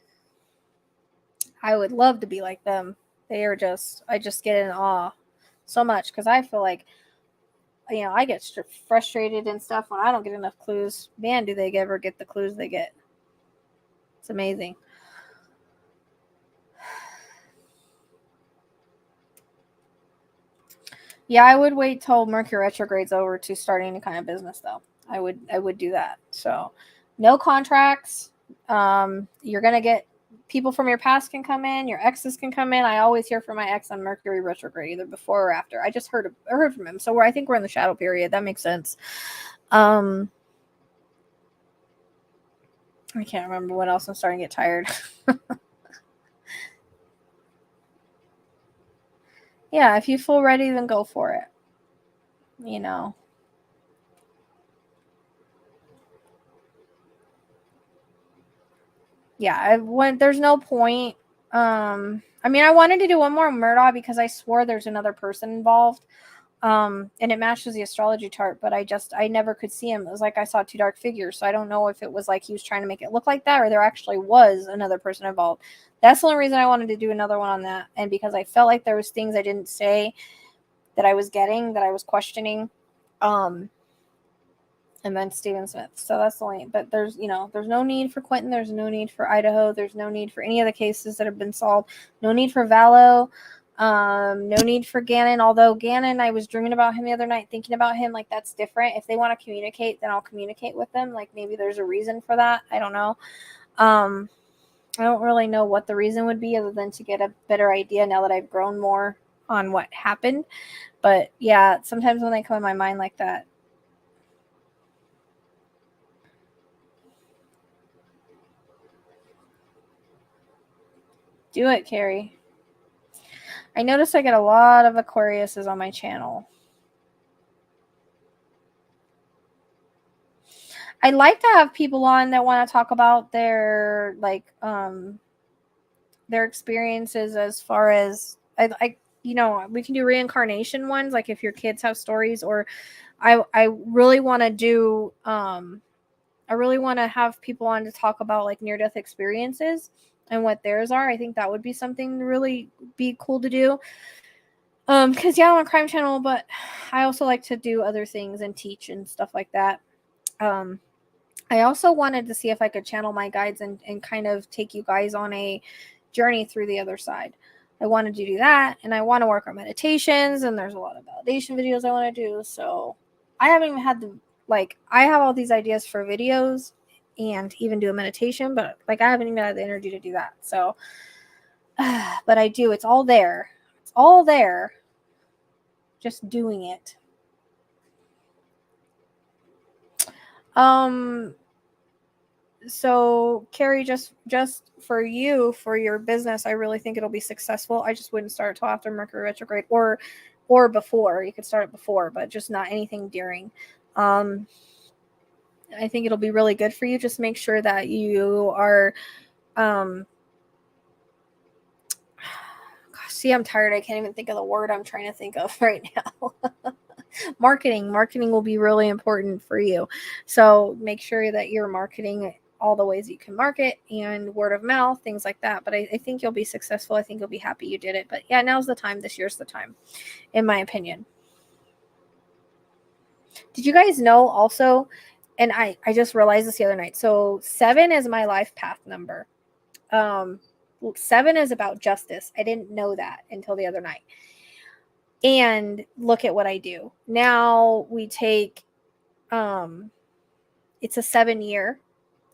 I would love to be like them. I just get in awe so much, because I feel like, I get frustrated and stuff when I don't get enough clues. Man, do they ever get the clues they get. It's amazing. Yeah, I would wait till Mercury retrograde's over to start any kind of business, though. I would do that. So, no contracts. You're gonna get people from your past can come in. Your exes can come in. I always hear from my ex on Mercury retrograde, either before or after. I just heard from him. So I think we're in the shadow period. That makes sense. I can't remember what else. I'm starting to get tired. Yeah, if you feel ready, then go for it. Yeah, there's no point. I wanted to do one more Murdaugh because I swore there's another person involved. And it matches the astrology chart, but I never could see him. It was like I saw two dark figures, so I don't know if it was like he was trying to make it look like that, or there actually was another person involved. That's the only reason I wanted to do another one on that, and because I felt like there was things I didn't say that I was getting, that I was questioning. And then Stephen Smith. So that's the only, but there's no need for Quentin. There's no need for Idaho. There's no need for any of the cases that have been solved. No need for Vallow. No need for Gannon. Although Gannon, I was dreaming about him the other night, thinking about him. Like, that's different. If they want to communicate, then I'll communicate with them. Like, maybe there's a reason for that. I don't know. I don't really know what the reason would be, other than to get a better idea now that I've grown more on what happened. But yeah, sometimes when they come in my mind like that. Do it, Carrie. I notice I get a lot of Aquariuses on my channel. I'd like to have people on that want to talk about their their experiences, as far as we can do reincarnation ones, like if your kids have stories, or I really want to do I really want to have people on to talk about like near-death experiences and what theirs are. I think that would be something really be cool to do. Because I'm on Crime Channel, but I also like to do other things and teach and stuff like that. I also wanted to see if I could channel my guides and kind of take you guys on a journey through the other side. I wanted to do that, and I want to work on meditations, and there's a lot of validation videos I want to do. So I haven't even had I have all these ideas for videos and even do a meditation, but I haven't even had the energy to do that. So, but I do. It's all there. It's all there. Just doing it. So Carrie, just for you, for your business, I really think it'll be successful. I just wouldn't start till after Mercury retrograde or before. You could start it before, but just not anything during. I think it'll be really good for you. Just make sure that you are see, I'm tired. I can't even think of the word I'm trying to think of right now. Marketing will be really important for you. So make sure that you're marketing all the ways you can market and word of mouth, things like that. But I think you'll be successful. I think you'll be happy you did it. But yeah, now's the time. This year's the time, in my opinion. Did you guys know also, and I just realized this the other night. So 7 is my life path number. 7 is about justice. I didn't know that until the other night. And look at what I do. Now we take, it's a 7-year.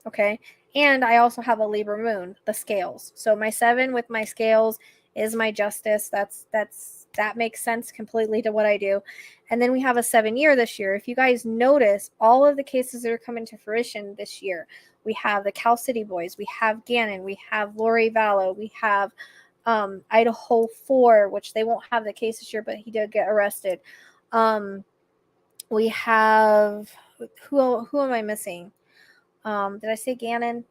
Okay. And I also have a Libra moon, the scales. So my 7 with my scales is my justice. That makes sense completely to what I do. And then we have a 7-year this year. If you guys notice, all of the cases that are coming to fruition this year, we have the Cal City Boys, we have Gannon, we have Lori Vallow, we have Idaho 4, which they won't have the case this year, but he did get arrested. We have who am I missing? Did I say Gannon?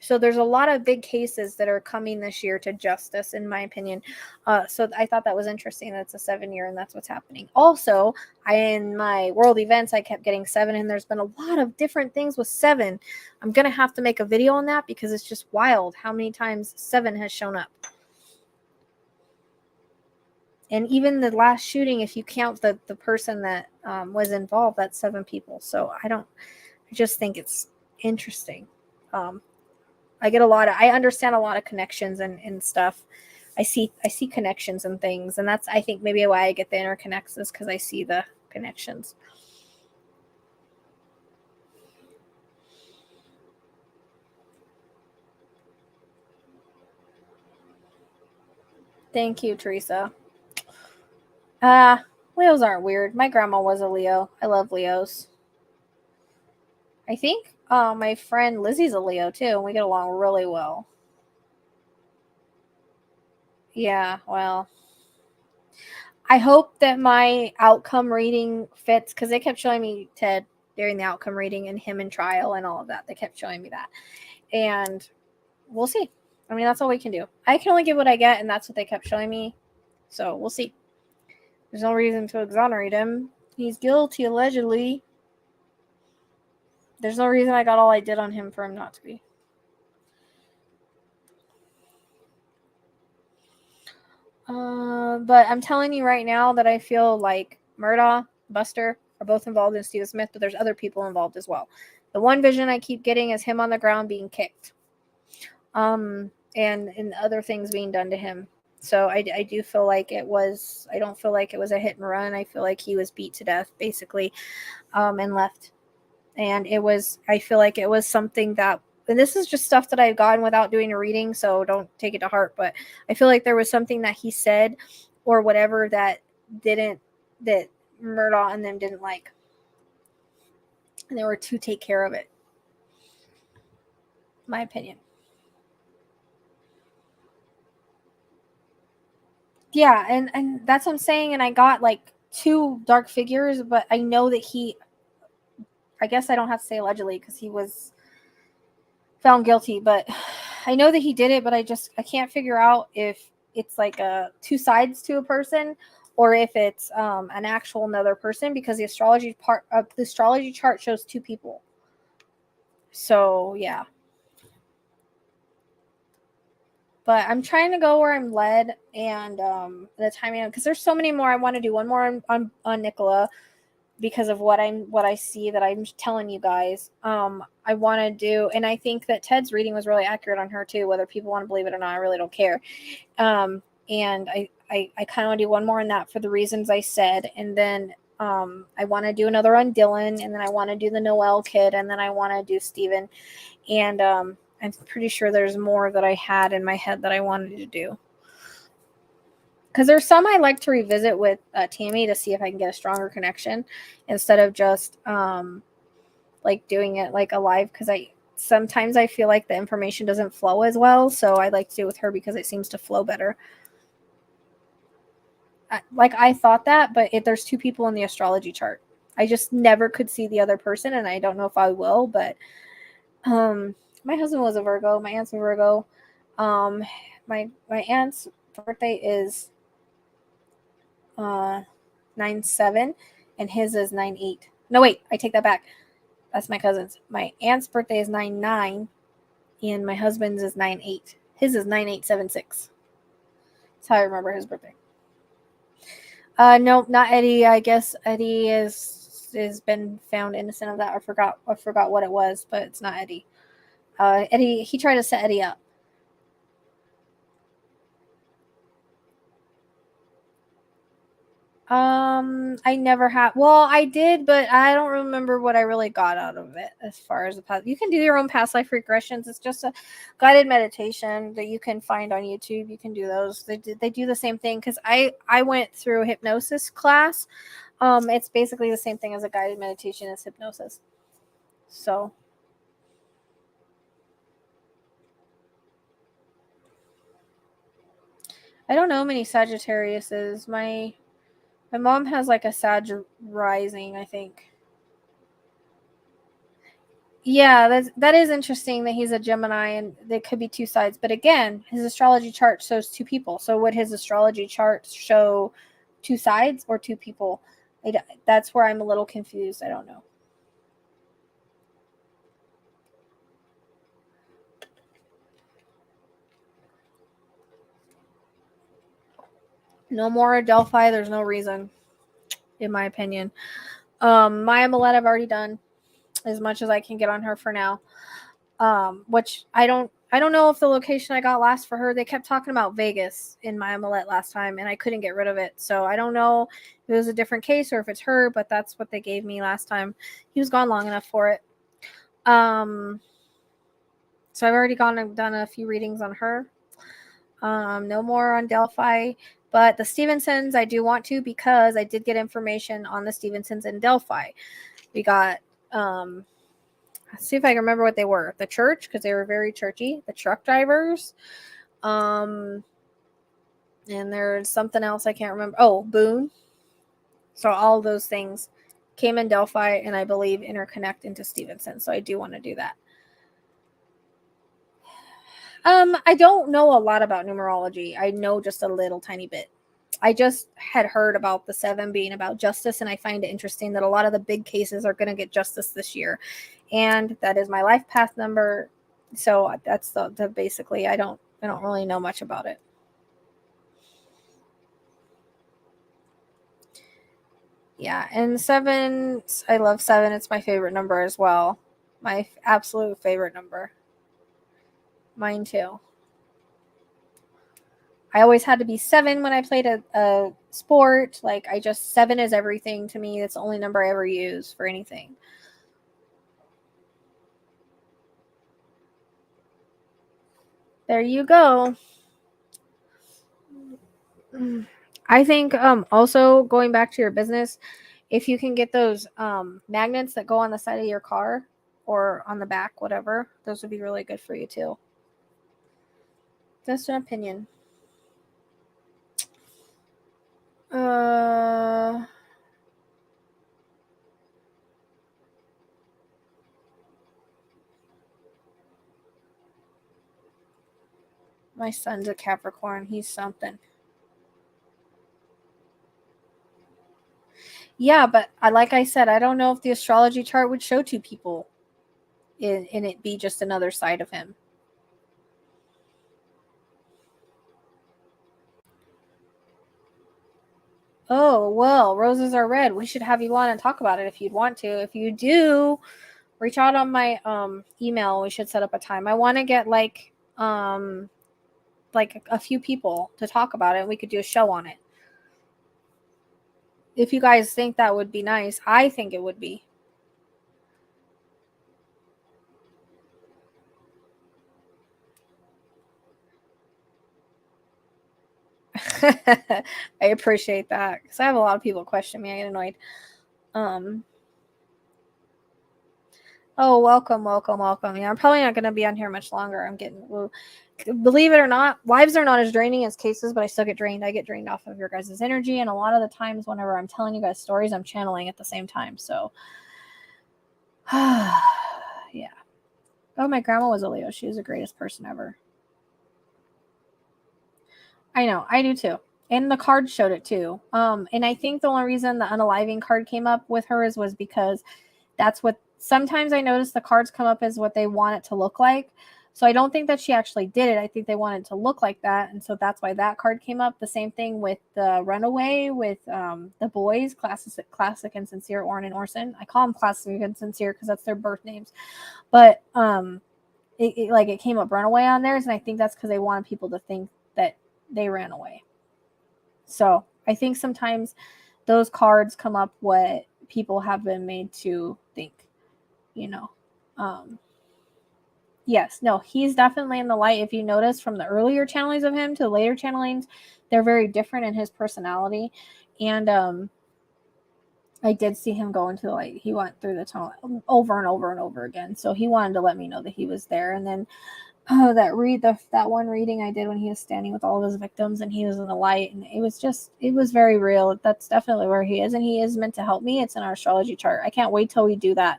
So there's a lot of big cases that are coming this year to justice, in my opinion. So I thought that was interesting. That's a 7-year, and that's what's happening. Also, in my world events, I kept getting 7, and there's been a lot of different things with 7. I'm going to have to make a video on that because it's just wild how many times 7 has shown up. And even the last shooting, if you count the person that was involved, that's 7 people. So I just think it's interesting. I understand a lot of connections and stuff. I see connections and things, and that's, I think, maybe why I get the interconnects is because I see the connections. Thank you, Teresa. Leos aren't weird. My grandma was a Leo. I love Leos. I think my friend Lizzie's a Leo too, and we get along really well. Yeah, well, I hope that my outcome reading fits, because they kept showing me Ted during the outcome reading and him in trial and all of that. They kept showing me that. And we'll see. I mean, that's all we can do. I can only give what I get, and that's what they kept showing me. So we'll see. There's no reason to exonerate him. He's guilty, allegedly. There's no reason I got all I did on him for him not to be. But I'm telling you right now that I feel like Murdaugh, Buster are both involved in Stephen Smith, but there's other people involved as well. The one vision I keep getting is him on the ground being kicked. And other things being done to him. So I do feel like I don't feel like it was a hit and run. I feel like he was beat to death, basically, and left. And I feel like it was something that, and this is just stuff that I've gotten without doing a reading, so don't take it to heart, but I feel like there was something that he said or whatever that Murdaugh and them didn't like. And they were to take care of it. My opinion. Yeah, and that's what I'm saying, and I got like 2 dark figures, but I know that I guess I don't have to say allegedly because he was found guilty, but I know that he did it, but I can't figure out if it's like 2 sides to a person or if it's an actual another person, because the astrology chart shows 2 people. So yeah. But I'm trying to go where I'm led, and the timing, because there's so many more I want to do. One more on Nicola, because of what I see that I'm telling you guys. I want to do, and I think that Ted's reading was really accurate on her too, whether people want to believe it or not. I really don't care. And I kind of want to do one more on that for the reasons I said, and then I want to do another on Dylan, and then I want to do the Noel kid, and then I want to do Steven. And I'm pretty sure there's more that I had in my head that I wanted to do. Because there's some I like to revisit with Tammy to see if I can get a stronger connection instead of just like doing it like a live. Because sometimes I feel like the information doesn't flow as well. So I like to do it with her because it seems to flow better. I thought that, but there's two people in the astrology chart. I just never could see the other person, and I don't know if I will. But my husband was a Virgo. My aunt's a Virgo. My aunt's birthday is 9/7, and his is 9/8. No, wait, I take that back. That's my cousin's. My aunt's birthday is 9/9, and my husband's is 9/8. His is 9/8/76. That's how I remember his birthday. No, not Eddie. I guess Eddie is been found innocent of that. I forgot what it was, but it's not Eddie. Eddie, he tried to set Eddie up. I never have. Well, I did, but I don't remember what I really got out of it as far as the past. You can do your own past life regressions. It's just a guided meditation that you can find on YouTube. You can do those. They do the same thing because I went through a hypnosis class. It's basically the same thing as a guided meditation as hypnosis. So. I don't know how many Sagittariuses. My mom has like a Sag rising, I think. Yeah, that is interesting that he's a Gemini and there could be two sides. But again, his astrology chart shows two people. So would his astrology chart show two sides or two people? That's where I'm a little confused. I don't know. No more Delphi. There's no reason, in my opinion. My Amulet I've already done as much as I can get on her for now. Which I don't know if the location I got last for her, they kept talking about Vegas in my Amulet last time and I couldn't get rid of it. So I don't know if it was a different case or if it's her, but that's what they gave me last time. He was gone long enough for it. So I've already gone and done a few readings on her. No more on Delphi, but the Stevensons I do want to because I did get information on the Stevensons in Delphi. We got let's see if I can remember what they were. The church, because they were very churchy. The truck drivers. And there's something else I can't remember. Oh, Boone. So all those things came in Delphi and I believe interconnect into Stevenson. So I do want to do that. I don't know a lot about numerology. I know just a little tiny bit. I just had heard about the 7 being about justice, and I find it interesting that a lot of the big cases are going to get justice this year. And that is my life path number. So that's the basically I don't really know much about it. Yeah, and 7, I love 7. It's my favorite number as well. My absolute favorite number. Mine too. I always had to be 7 when I played a sport. Like 7 is everything to me. It's the only number I ever use for anything. There you go. I think also going back to your business, if you can get those magnets that go on the side of your car or on the back, whatever, those would be really good for you too. Just an opinion. My son's a Capricorn. He's something. Yeah, but like I said, I don't know if the astrology chart would show two people and it be just another side of him. Oh, well, roses are red. We should have you on and talk about it if you'd want to. If you do, reach out on my email. We should set up a time. I want to get like a few people to talk about it. We could do a show on it. If you guys think that would be nice, I think it would be. I appreciate that because I have a lot of people question me. I get annoyed. Oh, welcome. Yeah, I'm probably not going to be on here much longer. Believe it or not, lives are not as draining as cases, but I still get drained. I get drained off of your guys' energy, and a lot of the times whenever I'm telling you guys stories, I'm channeling at the same time. So, yeah. Oh, my grandma was a Leo. She was the greatest person ever. I know, I do too. And the card showed it too. And I think the only reason the unaliving card came up with hers was because that's what sometimes I notice the cards come up as what they want it to look like. So I don't think that she actually did it. I think they wanted it to look like that. And so that's why that card came up. The same thing with the runaway with the boys, classic and sincere, Orrin and Orson. I call them classic and sincere because that's their birth names. But it came up runaway on theirs. And I think that's because they wanted people to think that they ran away. So I think sometimes those cards come up what people have been made to think, you know. Yes, no, he's definitely in the light. If you notice from the earlier channelings of him to the later channelings, they're very different in his personality. And I did see him go into the light. He went through the tunnel over and over and over again. So he wanted to let me know that he was there. And then that one reading I did when he was standing with all of his victims and he was in the light, and it was very real. That's definitely where he is, and he is meant to help me. It's in our astrology chart. I can't wait till we do that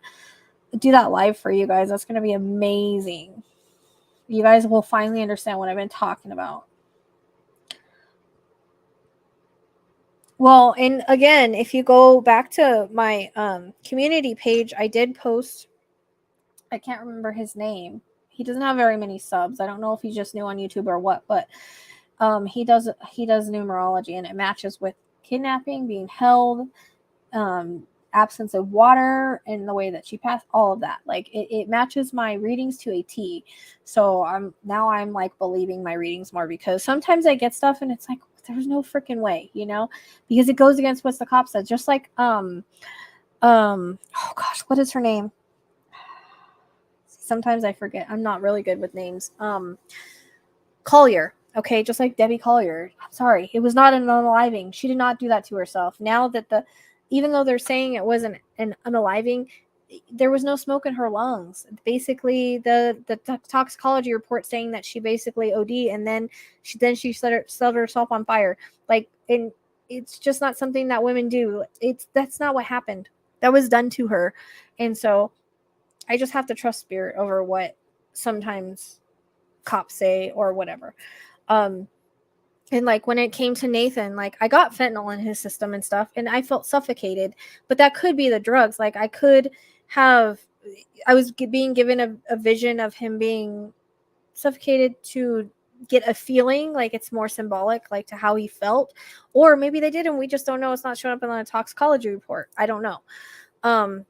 live for you guys. That's going to be amazing. You guys will finally understand what I've been talking about. Well, and again, if you go back to my community page, I did post, I can't remember his name. He doesn't have very many subs. I don't know if he's just new on YouTube or what, but he does numerology, and it matches with kidnapping, being held, absence of water, and the way that she passed, all of that. Like it matches my readings to a T. So I'm like believing my readings more, because sometimes I get stuff and it's like there's no freaking way, because it goes against what the cop said. Just like oh gosh, what is her name? Sometimes I forget. I'm not really good with names. Collier. Okay, just like Debbie Collier. I'm sorry. It was not an unaliving. She did not do that to herself. Now that even though they're saying it wasn't an unaliving, there was no smoke in her lungs. Basically, the toxicology report saying that she basically OD'd, and then she set herself on fire. Like, and it's just not something that women do. That's not what happened. That was done to her. And so I just have to trust spirit over what sometimes cops say or whatever. And like when it came to Nathan, like I got fentanyl in his system and stuff, and I felt suffocated, but that could be the drugs. Like I was being given a vision of him being suffocated to get a feeling, like it's more symbolic, like to how he felt, or maybe they did and we just don't know. It's not showing up in the toxicology report. I don't know.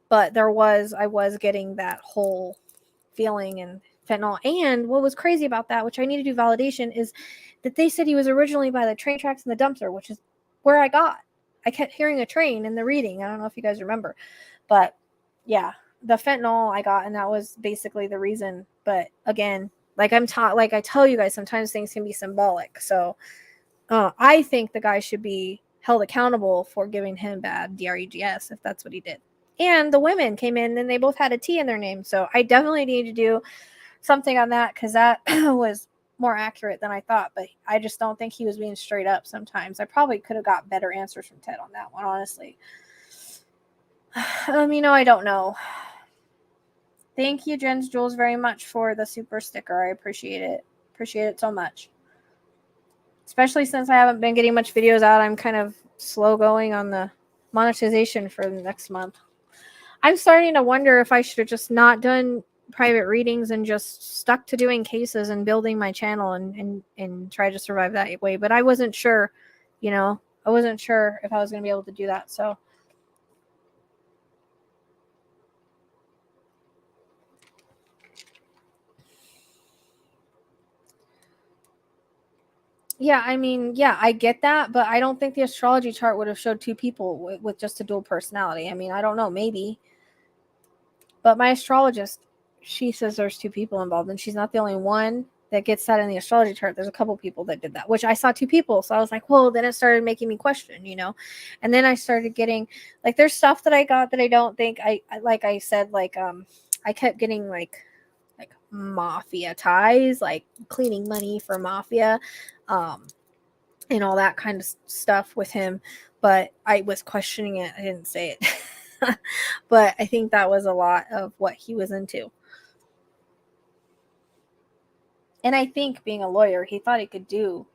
But I was getting that whole feeling and fentanyl. And what was crazy about that, which I need to do validation, is that they said he was originally by the train tracks and the dumpster, which is where I kept hearing a train in the reading. I don't know if you guys remember, but yeah, the fentanyl I got, and that was basically the reason. But again, like I tell you guys, sometimes things can be symbolic. So I think the guy should be held accountable for giving him bad DREGS if that's what he did. And the women came in and they both had a T in their name. So I definitely need to do something on that, because that was more accurate than I thought. But I just don't think he was being straight up sometimes. I probably could have got better answers from Ted on that one, honestly. I don't know. Thank you, Jen's Jules, very much for the super sticker. I appreciate it. Appreciate it so much. Especially since I haven't been getting much videos out. I'm kind of slow going on the monetization for the next month. I'm starting to wonder if I should have just not done private readings and just stuck to doing cases and building my channel and try to survive that way. But I wasn't sure, I wasn't sure if I was going to be able to do that. So yeah, I mean, yeah, I get that, but I don't think the astrology chart would have showed two people with just a dual personality. I mean, I don't know, maybe. But my astrologist, she says there's two people involved, and she's not the only one that gets that in the astrology chart. There's a couple people that did that, which I saw two people. So I was like, whoa, then it started making me question, you know? And then I started getting, like, there's stuff that I got that I don't think like I said, like, I kept getting like mafia ties, like cleaning money for mafia, and all that kind of stuff with him. But I was questioning it. I didn't say it. But I think that was a lot of what he was into. And I think being a lawyer, he thought he could do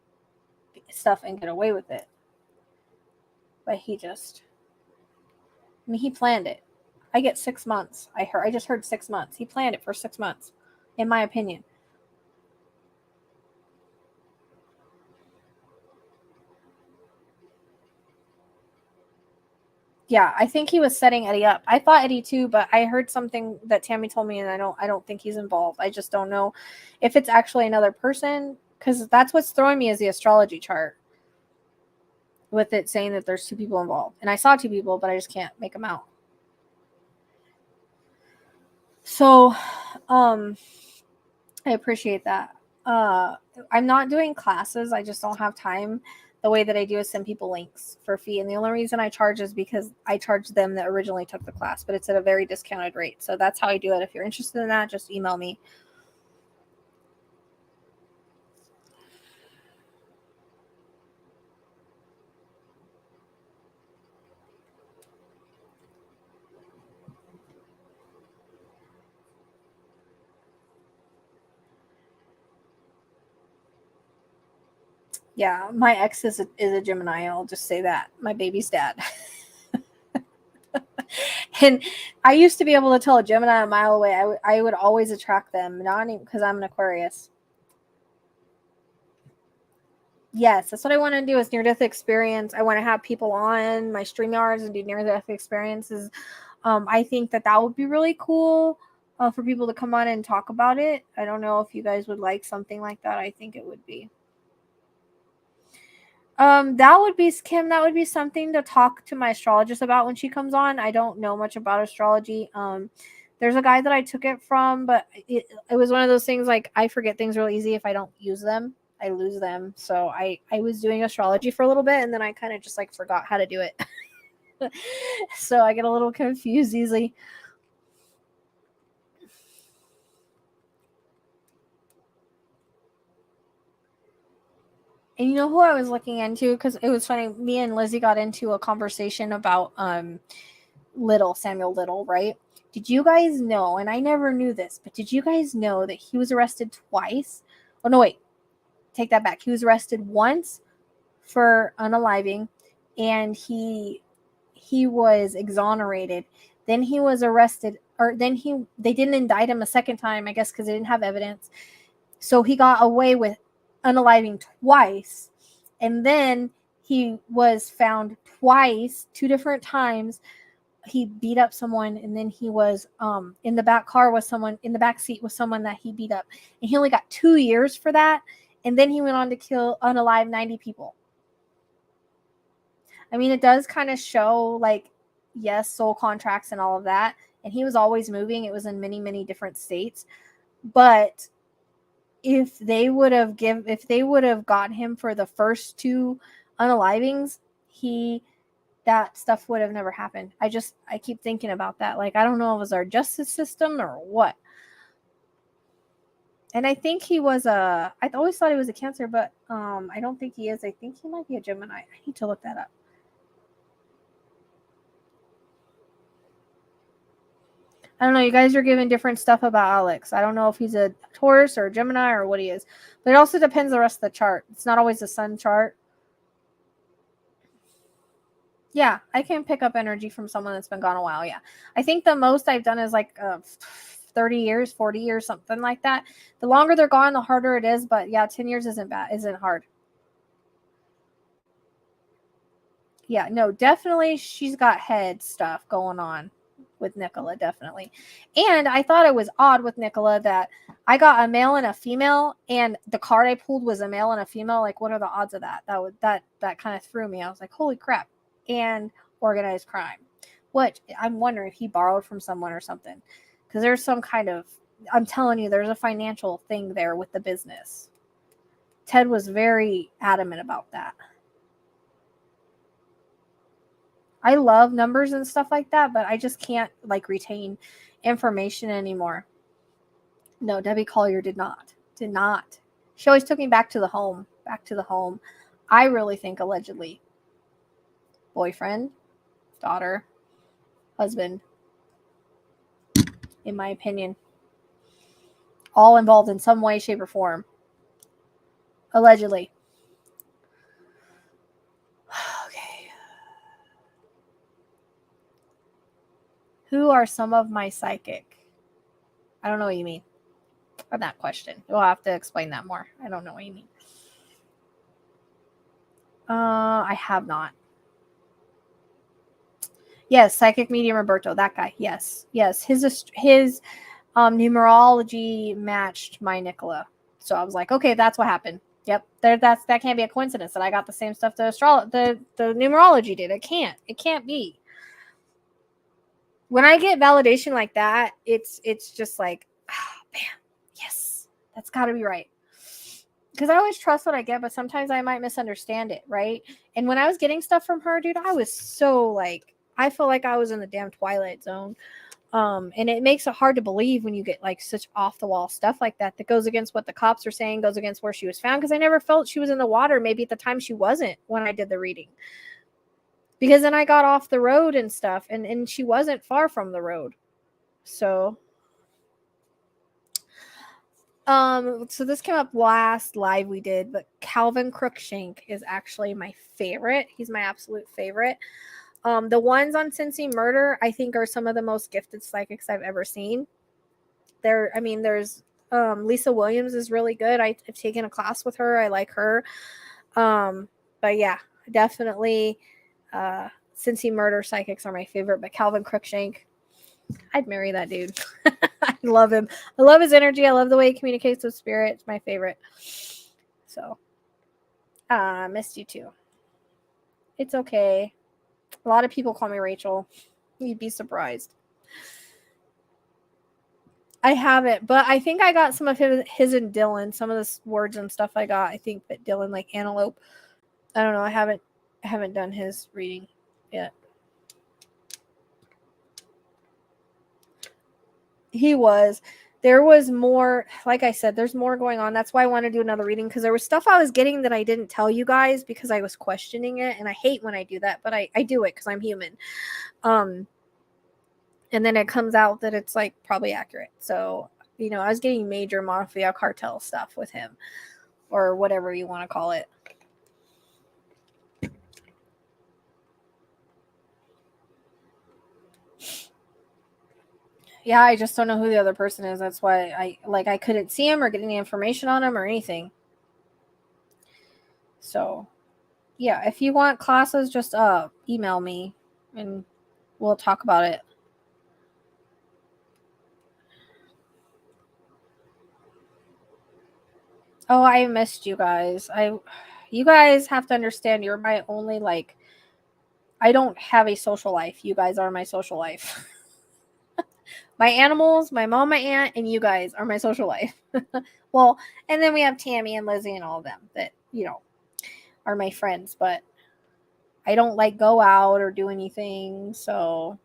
stuff and get away with it. But he planned it. I get 6 months. I just heard 6 months. He planned it for 6 months, in my opinion. Yeah, I think he was setting Eddie up. I thought Eddie too, but I heard something that Tammy told me, and I don't think he's involved. I just don't know if it's actually another person, because that's what's throwing me is the astrology chart with it saying that there's two people involved. And I saw two people, but I just can't make them out. So, I appreciate that. I'm not doing classes. I just don't have time. The way that I do is send people links for fee. And the only reason I charge is because I charge them that originally took the class, but it's at a very discounted rate. So that's how I do it. If you're interested in that, just email me. Yeah, my ex is a Gemini. I'll just say that. My baby's dad. And I used to be able to tell a Gemini a mile away. I would always attract them, not even because I'm an Aquarius. Yes, that's what I want to do is near-death experience. I want to have people on my StreamYards and do near-death experiences. I think that would be really cool for people to come on and talk about it. I don't know if you guys would like something like that. I think it would be. That would be, Kim, that would be something to talk to my astrologist about when she comes on. I don't know much about astrology. There's a guy that I took it from, but it was one of those things, like, I forget things real easy. If I don't use them, I lose them. So I was doing astrology for a little bit, and then I kind of just like forgot how to do it. So I get a little confused easily. And you know who I was looking into? Because it was funny. Me and Lizzie got into a conversation about Samuel Little, right? Did you guys know, and I never knew this, but did you guys know that he was arrested twice? Oh, no, wait. Take that back. He was arrested once for unaliving, and he was exonerated. Then he was arrested, or then they didn't indict him a second time, I guess, because they didn't have evidence. So he got away with unaliving twice, and then he was found twice, 2 different times. He beat up someone, and then he was in the back car with someone, in the back seat with someone that he beat up, and he only got 2 years for that. And then he went on to kill unalive 90 people. I mean, it does kind of show, like, yes, soul contracts and all of that, and he was always moving. It was in many, many different states. But if they would have got him for the first 2 unalivings, that stuff would have never happened. I keep thinking about that. Like, I don't know if it was our justice system or what. And I think I always thought he was a Cancer, but I don't think he is. I think he might be a Gemini. I need to look that up. I don't know. You guys are giving different stuff about Alex. I don't know if he's a Taurus or a Gemini or what he is. But it also depends the rest of the chart. It's not always the sun chart. Yeah, I can pick up energy from someone that's been gone a while. Yeah. I think the most I've done is like 30 years, 40 years, something like that. The longer they're gone, the harder it is. But yeah, 10 years isn't hard. Yeah, no, definitely she's got head stuff going on with Nicola, definitely. And I thought it was odd with Nicola that I got a male and a female, and the card I pulled was a male and a female. Like, what are the odds of that? That kind of threw me. I was like, holy crap. And organized crime. Which I'm wondering if he borrowed from someone or something. Because there's some kind of, I'm telling you, there's a financial thing there with the business. Ted was very adamant about that. I love numbers and stuff like that, but I just can't like retain information anymore. No, Debbie Collier did not. Did not. She always took me back to the home. Back to the home. I really think allegedly. Boyfriend, daughter, husband, in my opinion. All involved in some way, shape, or form. Allegedly. Okay. Who are some of my psychic? I don't know what you mean by that question. You'll have to explain that more. I don't know what you mean. I have not. Yes, psychic medium Roberto, that guy. Yes, yes. His numerology matched my Nicola, so I was like, okay, that's what happened. Yep, that can't be a coincidence that I got the same stuff the numerology did. It can't be. When I get validation like that, it's just like, oh, bam, yes, that's got to be right. Because I always trust what I get, but sometimes I might misunderstand it, right? And when I was getting stuff from her, dude, I was so like, I felt like I was in the damn Twilight Zone. And it makes it hard to believe when you get like such off the wall stuff like that goes against what the cops are saying, goes against where she was found. Because I never felt she was in the water. Maybe at the time she wasn't when I did the reading. Because then I got off the road and stuff, and she wasn't far from the road. So so this came up last live we did, but Calvin Cruikshank is actually my favorite. He's my absolute favorite. The ones on Cincy Murder, I think, are some of the most gifted psychics I've ever seen. There's Lisa Williams is really good. I've taken a class with her. I like her. But yeah, definitely Cincy Murder psychics are my favorite. But Calvin Cruikshank, I'd marry that dude. I love him. I love his energy. I love the way he communicates with spirit. It's my favorite. So, missed you too. It's okay. A lot of people call me Rachel. You'd be surprised. I haven't, but I think I got some of his and Dylan. Some of the words and stuff I got. I think that Dylan, like antelope. I don't know. I haven't done his reading yet. He was. There was more, like I said, there's more going on. That's why I want to do another reading, because there was stuff I was getting that I didn't tell you guys because I was questioning it, and I hate when I do that, but I do it because I'm human. And then it comes out that it's like probably accurate. So, I was getting major mafia cartel stuff with him, or whatever you want to call it. Yeah, I just don't know who the other person is. That's why I couldn't see him or get any information on him or anything. So, yeah, if you want classes, just email me and we'll talk about it. Oh, I missed you guys. You guys have to understand, you're my only, like, I don't have a social life. You guys are my social life. My animals, my mom, my aunt, and you guys are my social life. Well, and then we have Tammy and Lizzie and all of them that, are my friends, but I don't like go out or do anything. So,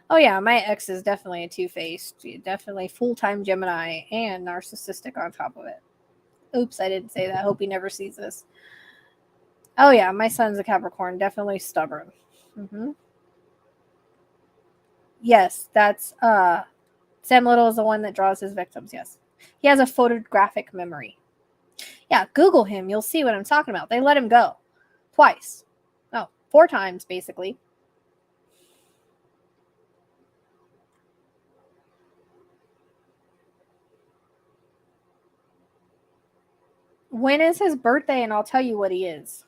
oh yeah, my ex is definitely a two-faced, definitely full-time Gemini and narcissistic on top of it. Oops, I didn't say that. Hope he never sees this. Oh yeah, my son's a Capricorn, definitely stubborn. Mm-hmm. Yes, that's Sam Little is the one that draws his victims. Yes, he has a photographic memory. Yeah, Google him. You'll see what I'm talking about. They let him go twice. No, 4 times basically. When is his birthday? And I'll tell you what he is.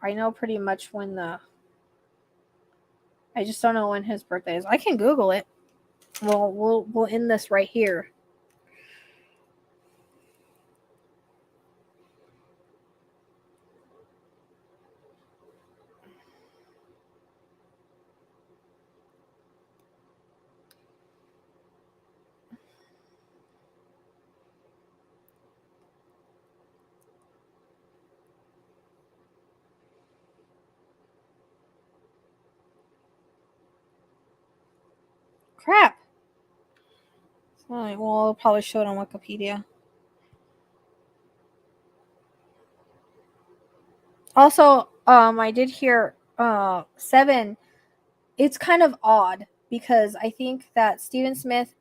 I know pretty much when I just don't know when his birthday is. I can Google it. Well, we'll end this right here. Crap. Well, I'll probably show it on Wikipedia. Also, I did hear 7. It's kind of odd because I think that Stephen Smith,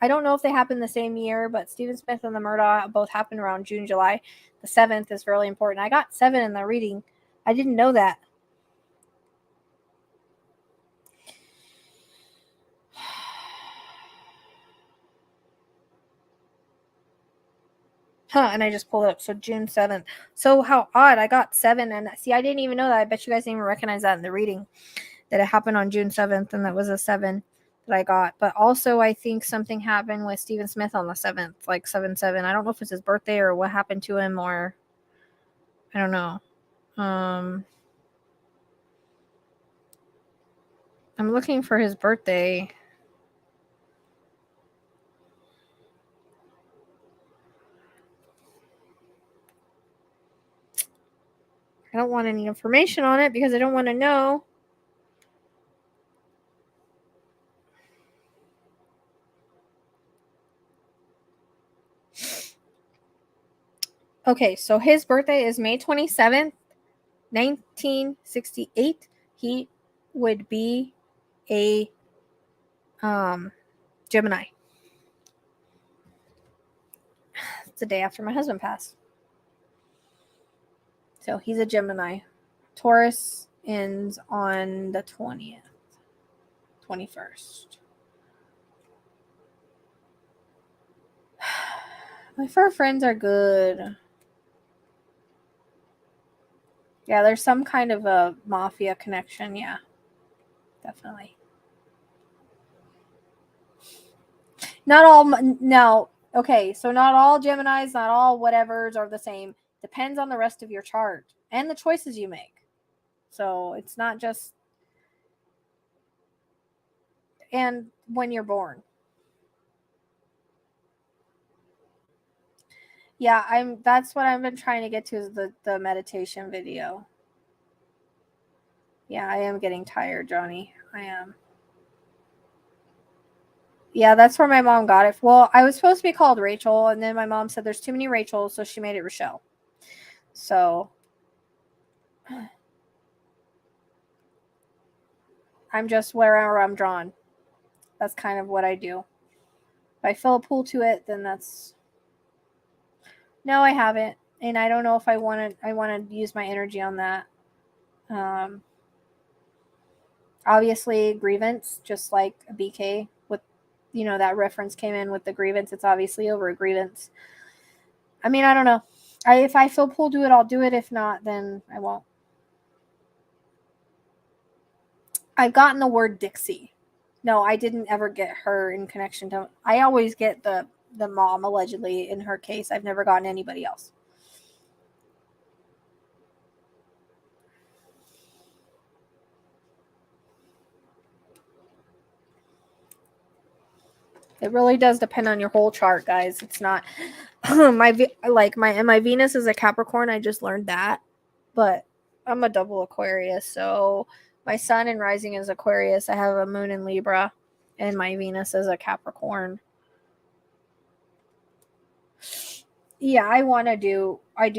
I don't know if they happened the same year, but Stephen Smith and the Murdaugh both happened around June, July. The 7th is really important. I got 7 in the reading. I didn't know that. And I just pulled it up. So June 7th. So how odd. I got 7. And see, I didn't even know that. I bet you guys didn't even recognize that in the reading. That it happened on June 7th. And that was a 7 that I got. But also, I think something happened with Stephen Smith on the 7th. Like 7/7. I don't know if it's his birthday or what happened to him. Or I don't know. I'm looking for his birthday. I don't want any information on it because I don't want to know. Okay, so his birthday is May 27th, 1968. He would be a Gemini. It's the day after my husband passed. So he's a Gemini. Taurus ends on the 20th, 21st. My fur friends are good. Yeah, there's some kind of a mafia connection. Yeah, definitely. Not all. No. Okay, so not all Geminis, not all whatevers are the same. Depends on the rest of your chart and the choices you make. So it's not just. And when you're born. Yeah, that's what I've been trying to get to is the meditation video. Yeah, I am getting tired, Johnny. I am. Yeah, that's where my mom got it. Well, I was supposed to be called Rachel, and then my mom said there's too many Rachels, so she made it Rochelle. So I'm just wherever I'm drawn. That's kind of what I do. If I feel a pull to it, then that's. No, I haven't, and I don't know if I want to use my energy on that. Obviously, grievance, just like a BK with, that reference came in with the grievance. It's obviously over a grievance. I mean, I don't know. If I feel pulled to it, I'll do it. If not, then I won't. I've gotten the word Dixie. No, I didn't ever get her in connection to. I always get the mom allegedly in her case. I've never gotten anybody else. It really does depend on your whole chart, guys. It's not my Venus is a Capricorn. I just learned that, but I'm a double Aquarius, so my sun and rising is Aquarius. I have a moon in Libra, and my Venus is a Capricorn. Yeah, I do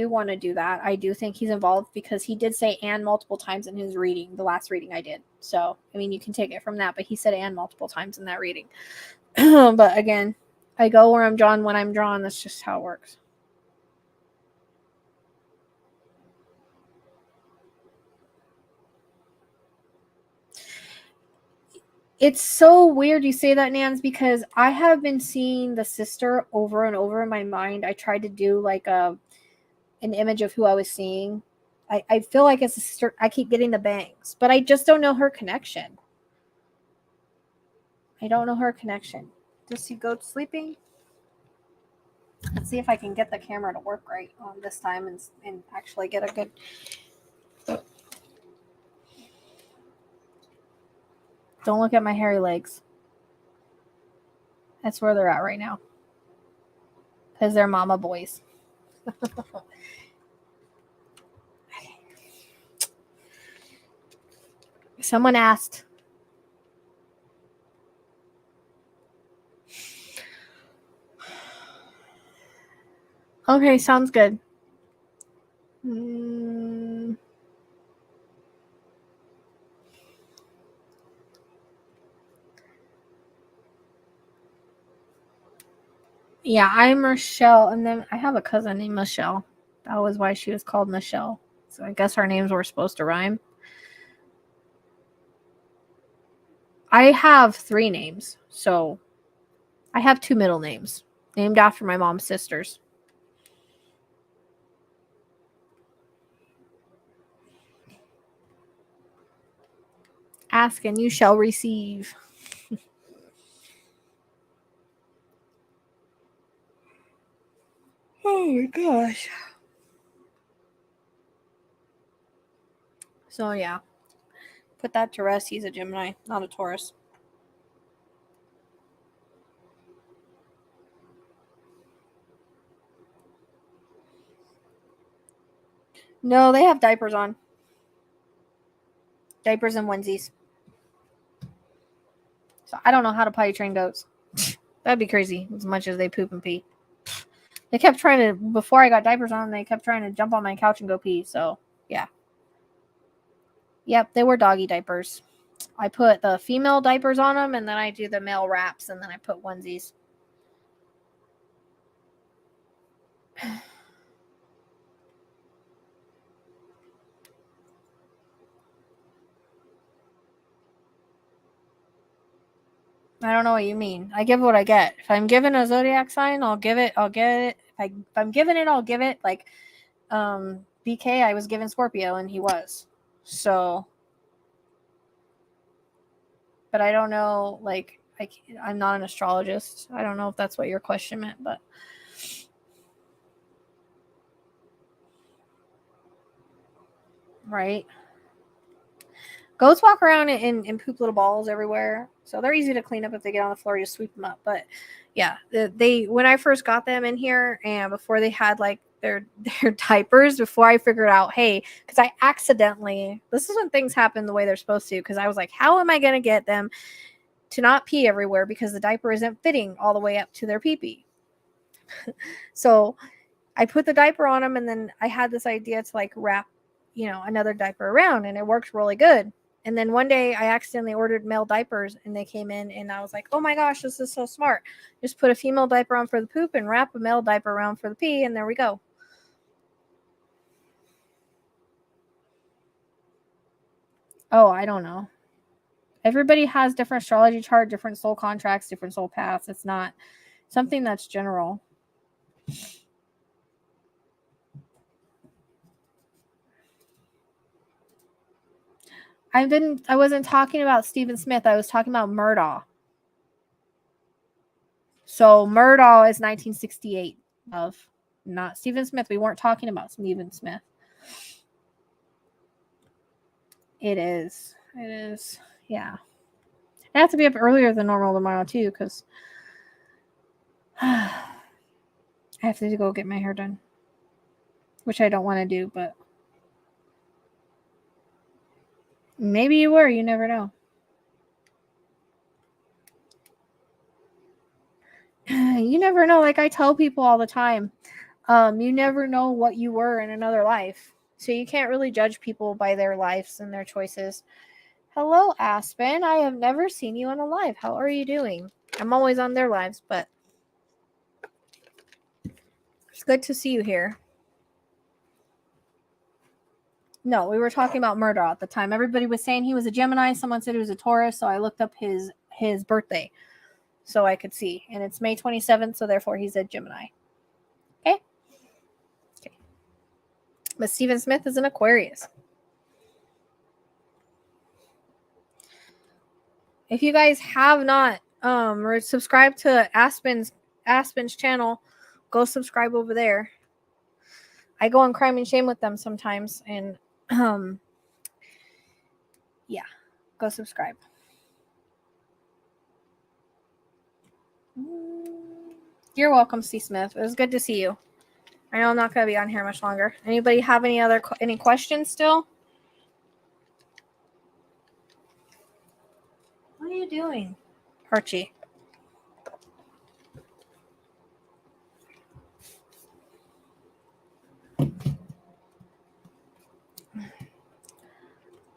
want to do that. I do think he's involved because he did say "and" multiple times in his reading, the last reading I did. So, I mean, you can take it from that, but he said "and" multiple times in that reading. But again, I go where I'm drawn when I'm drawn. That's just how it works. It's so weird you say that, Nans, because I have been seeing the sister over and over in my mind. I tried to do like an image of who I was seeing I feel like I keep getting the bangs, but I just don't know her connection. I don't know her connection. Does she go sleeping? Let's see if I can get the camera to work right on this time and actually get a good. Don't look at my hairy legs. That's where they're at right now. Because they're mama boys. Someone asked. Okay, sounds good. Yeah, I'm Rochelle, and then I have a cousin named Michelle. That was why she was called Michelle. So I guess our names were supposed to rhyme. I have 3 names, so I have 2 middle names named after my mom's sisters. Ask and you shall receive. Oh my gosh. So yeah. Put that to rest. He's a Gemini, not a Taurus. No, they have diapers on. Diapers and onesies. So I don't know how to potty train goats. That'd be crazy as much as they poop and pee. They kept trying to, before I got diapers on, they kept trying to jump on my couch and go pee. So yeah. Yep, they were doggy diapers. I put the female diapers on them, and then I do the male wraps, and then I put onesies. I don't know what you mean. I give what I get. If I'm given a zodiac sign, I'll get it. If I'm given it, I'll give it. Like BK, I was given Scorpio, and he was. So, but I don't know. Like I'm not an astrologist. I don't know if that's what your question meant, but right. Goats walk around and poop little balls everywhere, so they're easy to clean up if they get on the floor. You just sweep them up. But yeah, they when I first got them in here and before they had like their diapers, before I figured out, hey, because I accidentally, this is when things happen the way they're supposed to, because I was like, how am I going to get them to not pee everywhere because the diaper isn't fitting all the way up to their pee-pee? So I put the diaper on them, and then I had this idea to like wrap, another diaper around, and it worked really good. And then one day I accidentally ordered male diapers, and they came in, and I was like, oh my gosh, this is so smart. Just put a female diaper on for the poop and wrap a male diaper around for the pee, and there we go. Oh, I don't know. Everybody has different astrology chart, different soul contracts, different soul paths. It's not something that's general. I wasn't talking about Stephen Smith. I was talking about Murdaugh. So Murdaugh is 1968 of not Stephen Smith. We weren't talking about Stephen Smith. It is. It is. Yeah. I have to be up earlier than normal tomorrow too, because I have to go get my hair done, which I don't want to do, but maybe you were. You never know. You never know. Like I tell people all the time, you never know what you were in another life. So you can't really judge people by their lives and their choices. Hello, Aspen. I have never seen you on a live. How are you doing? I'm always on their lives, but it's good to see you here. No, we were talking about Murdaugh at the time. Everybody was saying he was a Gemini. Someone said he was a Taurus, so I looked up his birthday so I could see. And it's May 27th, so therefore he's a Gemini. Okay? Okay. But Stephen Smith is an Aquarius. If you guys have not or subscribed to Aspen's channel, go subscribe over there. I go on Crime and Shame with them sometimes, and yeah, go subscribe. You're welcome, C. Smith. It was good to see you. I know I'm not going to be on here much longer. Anybody have any questions still? What are you doing, Archie?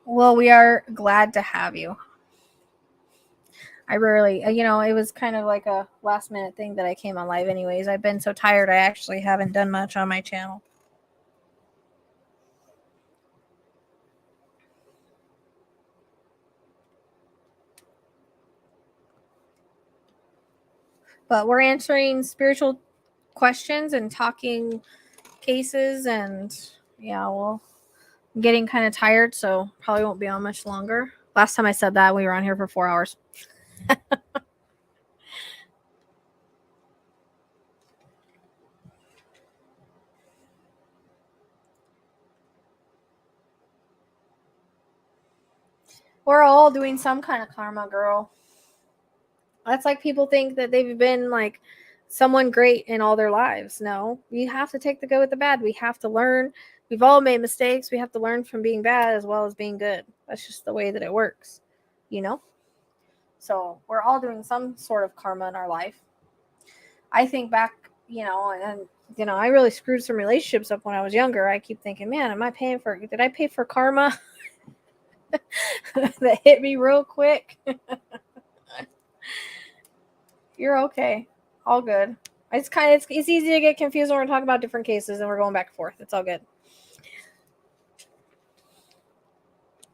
Well, we are glad to have you. I rarely, it was kind of like a last minute thing that I came on live anyways. I've been so tired, I actually haven't done much on my channel. But we're answering spiritual questions and talking cases, and yeah, well, I'm getting kind of tired, so probably won't be on much longer. Last time I said that, we were on here for 4 hours. We're all doing some kind of karma, girl. That's like people think that they've been like someone great in all their lives. No, you have to take the good with the bad. We have to learn. We've all made mistakes. We have to learn from being bad as well as being good. That's just the way that it works, So we're all doing some sort of karma in our life. I think back, and I really screwed some relationships up when I was younger. I keep thinking, man, did I pay for karma? That hit me real quick. You're okay. All good. It's easy to get confused when we're talking about different cases and we're going back and forth. It's all good.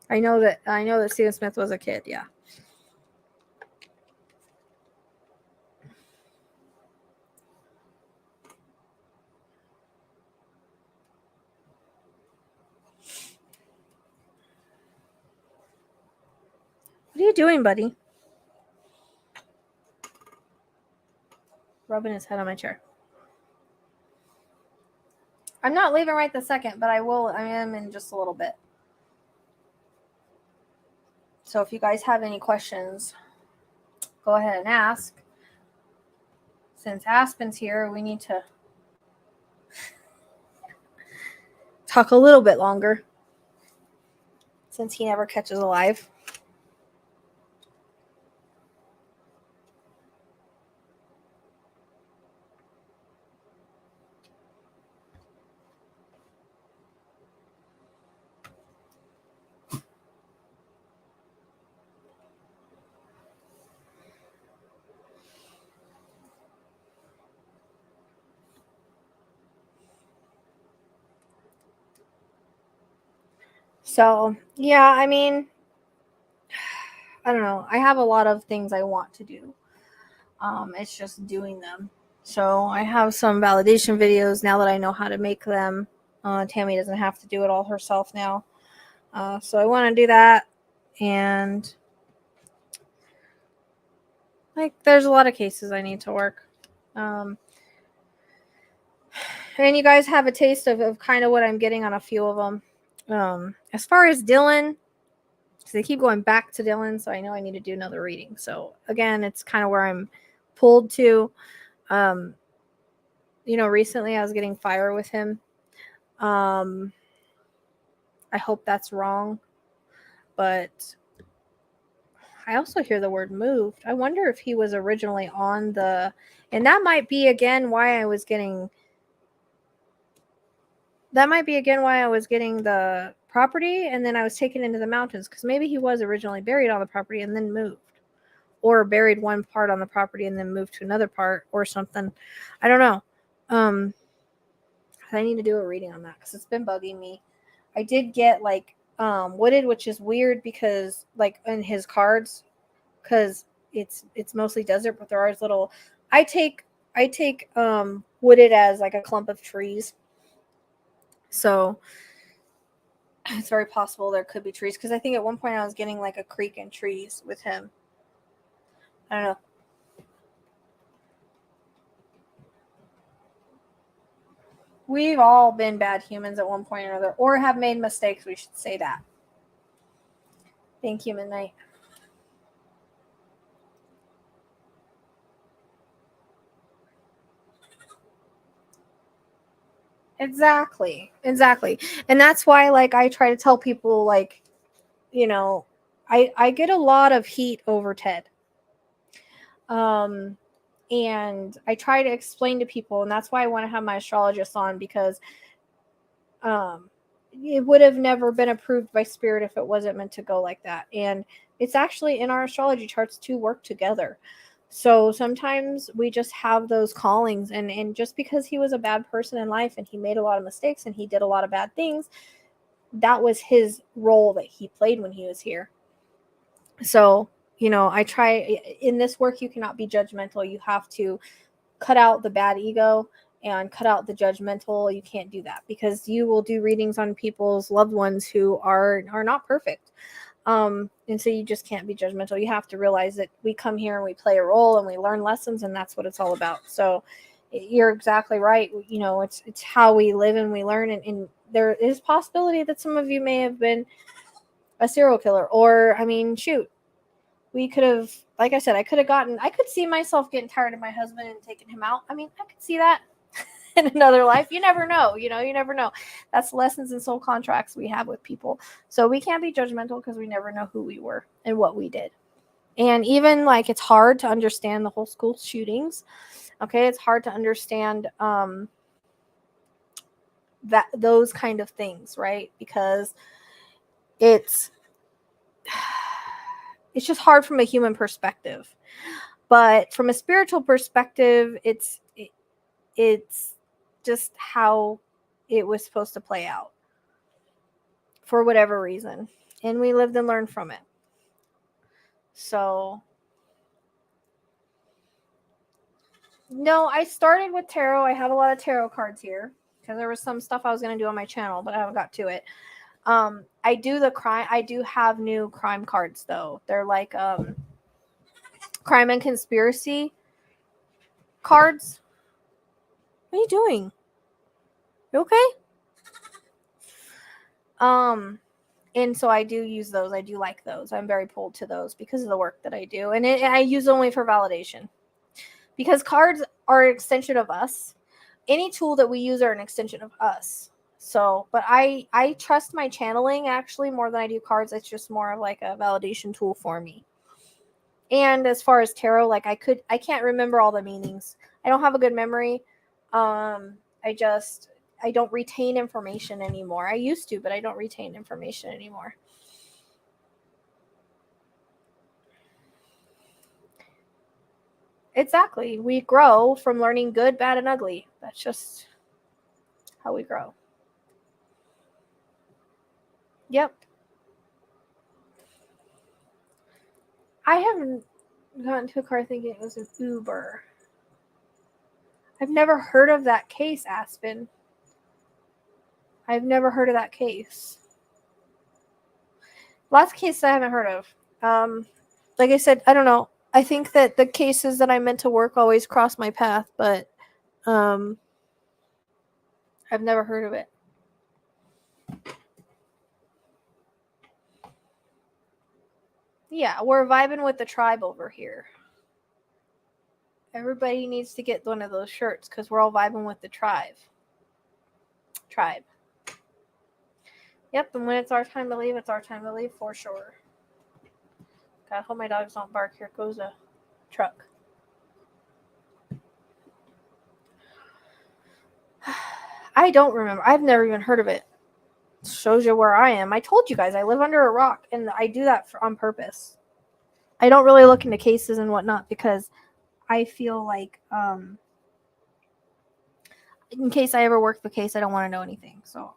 I know that Stephen Smith was a kid, yeah. What are you doing, buddy? Rubbing his head on my chair. I'm not leaving right this second, but I am in just a little bit. So if you guys have any questions, go ahead and ask. Since Aspen's here, we need to talk a little bit longer, since he never catches a live. So, yeah, I mean, I don't know. I have a lot of things I want to do. It's just doing them. So I have some validation videos now that I know how to make them. Tammy doesn't have to do it all herself now. So I want to do that. And there's a lot of cases I need to work. And you guys have a taste of kind of what I'm getting on a few of them. As far as Dylan, because they keep going back to Dylan, so I know I need to do another reading. So again, it's kind of where I'm pulled to. Recently I was getting fire with him. I hope that's wrong, but I also hear the word moved. I wonder if he was originally on and that might be again why I was getting the property, and then I was taken into the mountains, because maybe he was originally buried on the property and then moved, or buried one part on the property and then moved to another part or something. I don't know. I need to do a reading on that because it's been bugging me. I did get wooded, which is weird because in his cards, because it's mostly desert, but there are little. I take wooded as like a clump of trees. So it's very possible there could be trees, because I think at one point I was getting like a creek and trees with him. I don't know. We've all been bad humans at one point or another, or have made mistakes, we should say that. Thank you, Midnight. Exactly. And that's why, like, I try to tell people, like, you know, I get a lot of heat over Ted. And I try to explain to people, and that's why I want to have my astrologist on, because it would have never been approved by spirit if it wasn't meant to go like that. And it's actually in our astrology charts to work together. So sometimes we just have those callings, and just because he was a bad person in life and he made a lot of mistakes and he did a lot of bad things, that was his role that he played when he was here. So, I try in this work, you cannot be judgmental. You have to cut out the bad ego and cut out the judgmental. You can't do that, because you will do readings on people's loved ones who are not perfect. And so you just can't be judgmental. You have to realize that we come here and we play a role and we learn lessons, and that's what it's all about. So you're exactly right. It's how we live and we learn. And there is possibility that some of you may have been a serial killer, or, I mean, shoot, we could have, like I said, I could see myself getting tired of my husband and taking him out. I mean, I could see that in another life. You never know. You never know. That's lessons and soul contracts we have with people. So we can't be judgmental, because we never know who we were and what we did. And even, like, it's hard to understand the whole school shootings. Okay. It's hard to understand, that those kind of things, right? Because it's just hard from a human perspective. But from a spiritual perspective, it's just how it was supposed to play out for whatever reason. And we lived and learned from it. So, no, I started with tarot. I have a lot of tarot cards here, because there was some stuff I was going to do on my channel, but I haven't got to it. I do have new crime cards, though. They're like crime and conspiracy cards. What are you doing? You okay? And so I do use those. I do like those. I'm very pulled to those because of the work that I do. And I use only for validation, because cards are an extension of us. Any tool that we use are an extension of us. So, but I trust my channeling actually more than I do cards. It's just more of like a validation tool for me. And as far as tarot, like, I can't remember all the meanings. I don't have a good memory. I don't retain information anymore. I used to, but I don't retain information anymore. Exactly. We grow from learning good, bad, and ugly. That's just how we grow. Yep. I haven't gotten to a car thinking it was an Uber. I've never heard of that case, Aspen. I've never heard of that case. Lots of cases I haven't heard of. Like I said, I don't know. I think that the cases that I meant to work always cross my path, but I've never heard of it. Yeah, we're vibing with the tribe over here. Everybody needs to get one of those shirts, because we're all vibing with the tribe. Yep, and when it's our time to leave, it's our time to leave for sure. God, I hope my dogs don't bark. Here goes a truck. I don't remember. I've never even heard of it. Shows you where I am. I told you guys I live under a rock, and I do that on purpose. I don't really look into cases and whatnot, because I feel like in case I ever work the case, I don't want to know anything. So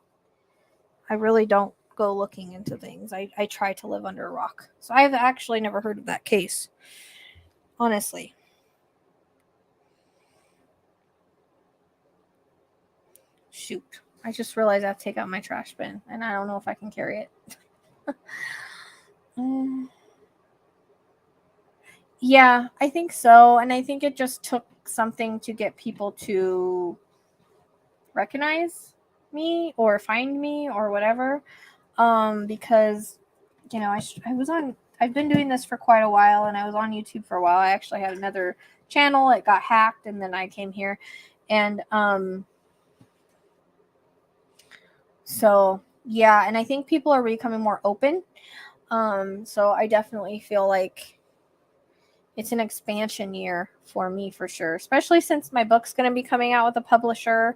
I really don't go looking into things. I try to live under a rock. So I've actually never heard of that case. Honestly. Shoot. I just realized I have to take out my trash bin, and I don't know if I can carry it. Yeah, I think so. And I think it just took something to get people to recognize me or find me or whatever. Because, you know, I've been doing this for quite a while, and I was on YouTube for a while. I actually had another channel. It got hacked, and then I came here. And, so yeah, and I think people are becoming more open. So I definitely feel like it's an expansion year for me for sure, especially since my book's going to be coming out with a publisher.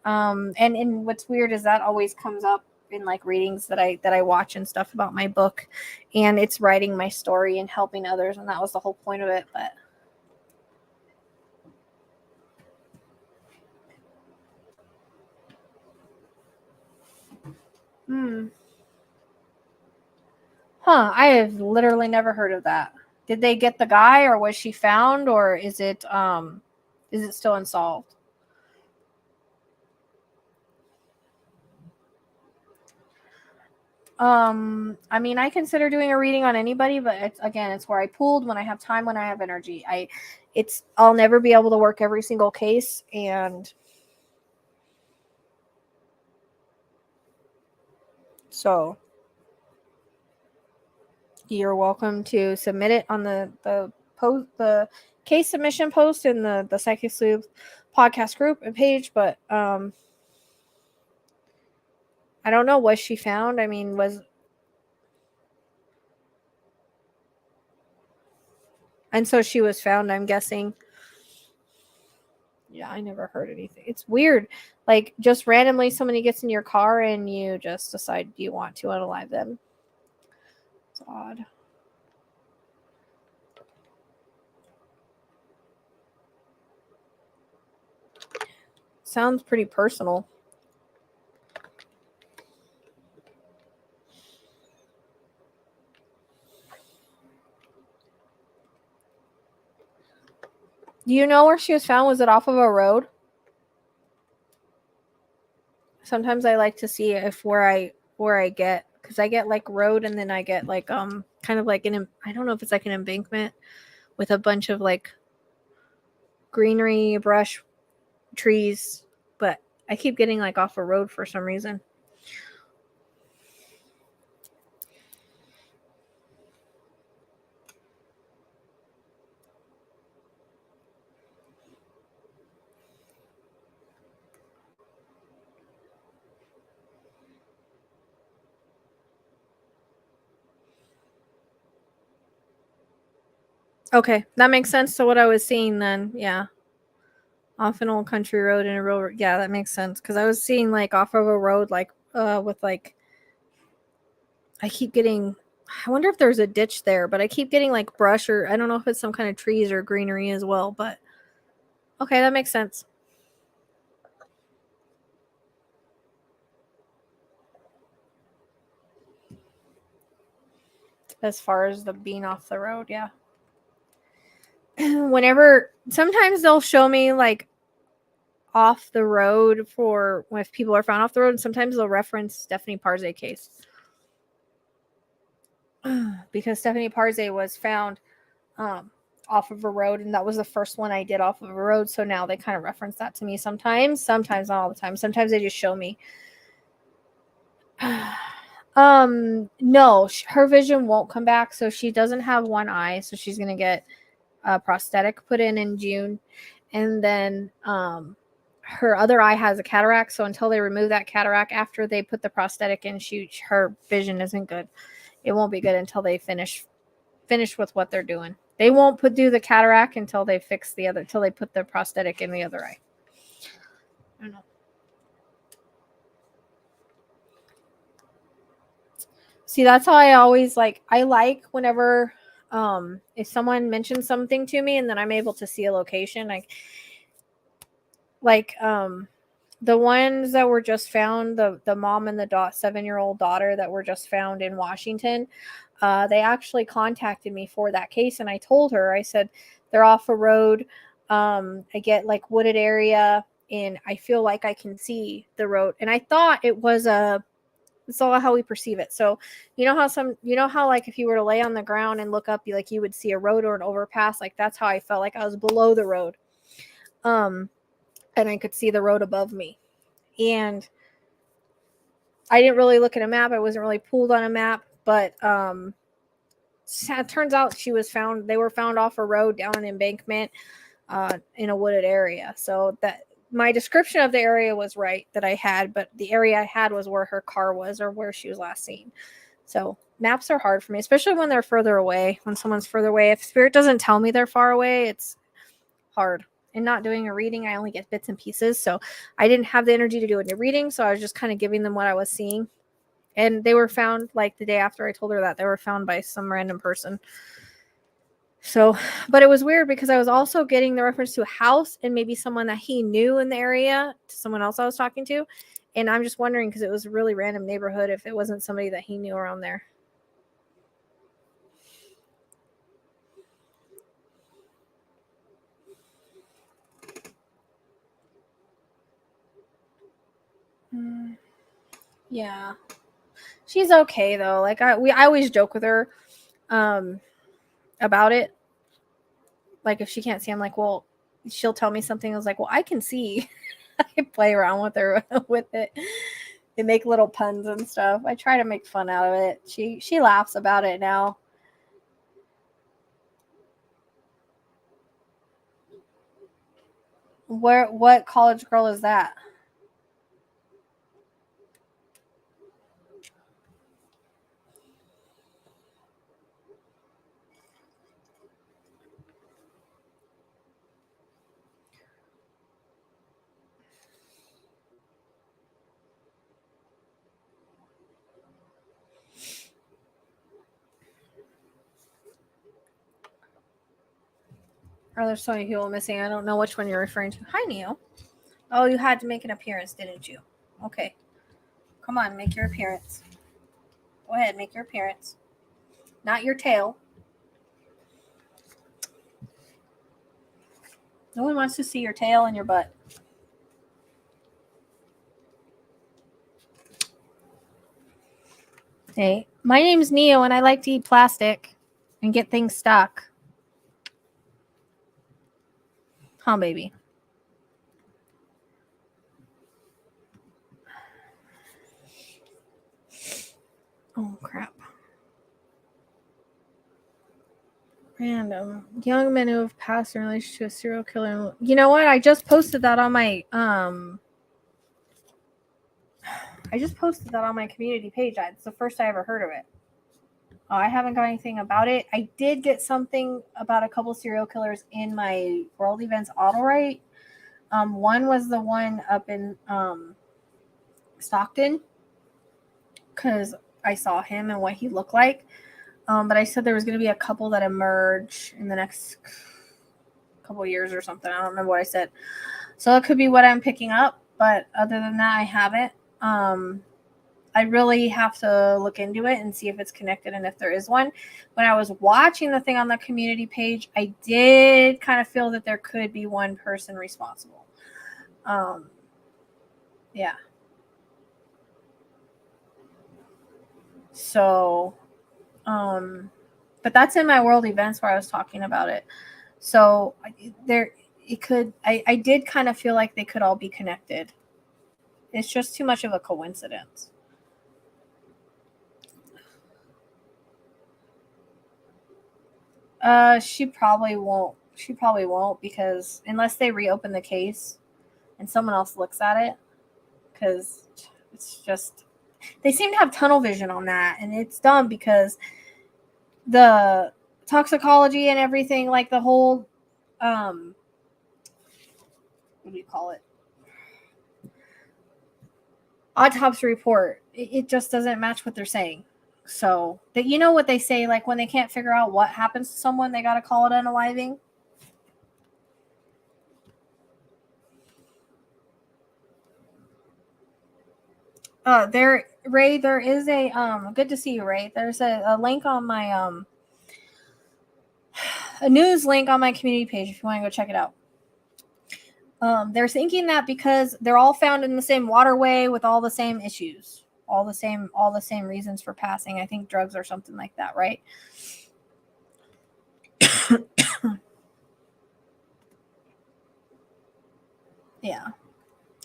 And what's weird is that always comes up in like readings that I watch and stuff about my book, and it's writing my story and helping others, and that was the whole point of it. But I have literally never heard of that. Did they get the guy, or was she found, or is it still unsolved? I mean, I consider doing a reading on anybody, but it's where I pulled, when I have time, when I have energy. I'll never be able to work every single case, and so you're welcome to submit it on the post, the case submission post in the Psychic Sleuth podcast group and page. But I don't know, was she found? I mean, and so she was found, I'm guessing. Yeah, I never heard anything. It's weird. Like, just randomly somebody gets in your car and you just decide you want to unalive them. It's odd. Sounds pretty personal. Do you know where she was found? Was it off of a road? Sometimes I like to see if where I get, because I get like road, and then I get like kind of like I don't know if it's like an embankment with a bunch of like greenery, brush, trees, but I keep getting like off a road for some reason. Okay, that makes sense to what I was seeing then. Yeah. Off an old country road and a real, yeah, that makes sense, because I was seeing like off of a road, like with like, I keep getting, I wonder if there's a ditch there, but I keep getting like brush, or I don't know if it's some kind of trees or greenery as well. But okay, that makes sense. As far as the being off the road, yeah. Whenever, sometimes they'll show me like off the road for if people are found off the road, and sometimes they'll reference Stephanie Parze case. Because Stephanie Parze was found off of a road, and that was the first one I did off of a road. So now they kind of reference that to me sometimes not all the time. Sometimes they just show me. No, her vision won't come back, so she doesn't have one eye, so she's gonna get a prosthetic put in June, and then her other eye has a cataract, so until they remove that cataract, after they put the prosthetic in, her vision isn't good. It won't be good until they finish with what they're doing. They won't do the cataract until they till they put the prosthetic in the other eye. I don't know. See, that's how I always I like whenever if someone mentions something to me and then I'm able to see a location, the ones that were just found, the mom and the 7-year-old daughter that were just found in Washington, they actually contacted me for that case, and I told her, I said, they're off a road. I get like wooded area, and I feel like I can see the road. And I thought it was it's all how we perceive it. So you know how like if you were to lay on the ground and look up, you would see a road or an overpass. Like that's how I felt, like I was below the road. And I could see the road above me. And I didn't really look at a map. I wasn't really pulled on a map, but it turns out they were found off a road down an embankment in a wooded area. So that my description of the area was right that I had, but the area I had was where her car was or where she was last seen. So maps are hard for me, especially when they're further away. When someone's further away, if spirit doesn't tell me they're far away, it's hard. And not doing a reading, I only get bits and pieces. So I didn't have the energy to do a reading. So I was just kind of giving them what I was seeing. And they were found like the day after I told her that. They were found by some random person. So, but it was weird because I was also getting the reference to a house and maybe someone that he knew in the area, to someone else I was talking to. And I'm just wondering, because it was a really random neighborhood, if it wasn't somebody that he knew around there. Yeah. She's okay though. Like I always joke with her about it. Like if she can't see, I'm like, well, she'll tell me something. I was like, well, I can see. I play around with her with it and make little puns and stuff. I try to make fun out of it. She laughs about it now. What college girl is that? Oh, there's so many people missing. I don't know which one you're referring to. Hi, Neo. Oh, you had to make an appearance, didn't you? Okay. Come on, make your appearance. Go ahead, make your appearance. Not your tail. No one wants to see your tail and your butt. Hey, my name's Neo, and I like to eat plastic and get things stuck. Huh, baby? Oh, crap. Random. Young men who have passed in relation to a serial killer. You know what? I just posted that on my community page. It's the first I ever heard of it. I haven't got anything about it. I did get something about a couple serial killers in my World Events auto write. One was the one up in Stockton, because I saw him and what he looked like. But I said there was going to be a couple that emerge in the next couple of years or something. I don't remember what I said. So it could be what I'm picking up. But other than that, I haven't. I really have to look into it and see if it's connected and if there is one. When I was watching the thing on the community page, I did kind of feel that there could be one person responsible. Yeah. So, but that's in my world events where I was talking about it. So I did kind of feel like they could all be connected. It's just too much of a coincidence. She probably won't. She probably won't, because unless they reopen the case and someone else looks at it, because it's just, they seem to have tunnel vision on that, and it's dumb because the toxicology and everything, like the whole what do you call it, autopsy report, it just doesn't match what they're saying. So that, you know what they say, like when they can't figure out what happens to someone, they got to call it unaliving. Ray, there is a good to see you, Ray. There's a link on my a news link on my community page if you want to go check it out. They're thinking that because they're all found in the same waterway with all the same issues, all the same reasons for passing. I think drugs or something like that, right? Yeah.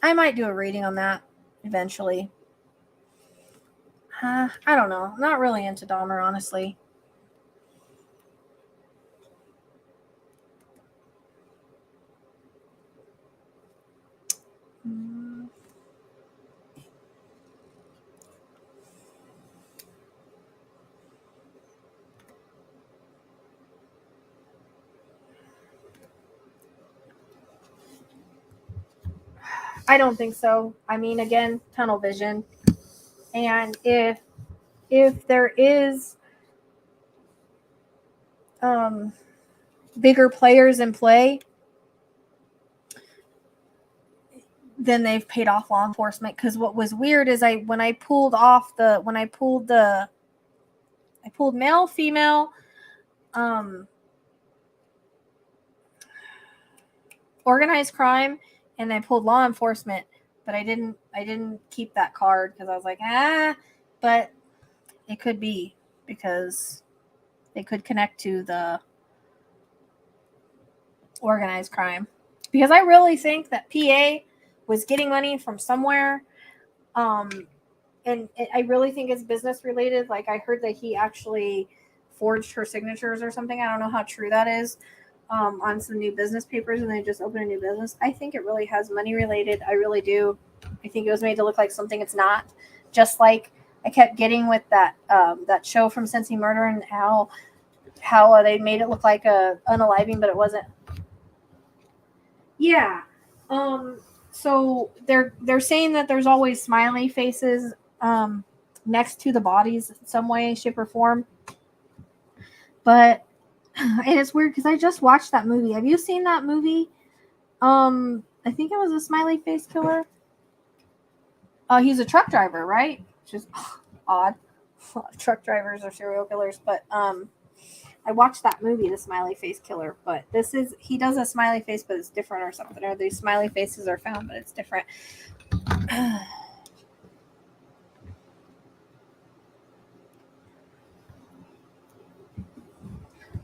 I might do a reading on that eventually. I don't know. I'm not really into Dahmer, honestly. I don't think so. I mean, again, tunnel vision. And if there is bigger players in play, then they've paid off law enforcement. Because what was weird is I pulled male, female, organized crime, and I pulled law enforcement, but I didn't keep that card because I was like, but it could be because they could connect to the organized crime. Because I really think that PA was getting money from somewhere. And I really think it's business related. Like, I heard that he actually forged her signatures or something. I don't know how true that is, on some new business papers, and they just opened a new business. I think it really has money related. I really do. I think it was made to look like something it's not. Just like I kept getting with that show from Cincy Murder, and how they made it look like a unaliving, but it wasn't. Yeah. So they're saying that there's always smiley faces next to the bodies in some way, shape, or form. But and it's weird because I just watched that movie. Have you seen that movie? I think it was a smiley face killer. He's a truck driver, right? Just odd. Truck drivers are serial killers, but I watched that movie, The Smiley Face Killer, but he does a smiley face, but it's different or something. Or these smiley faces are found, but it's different.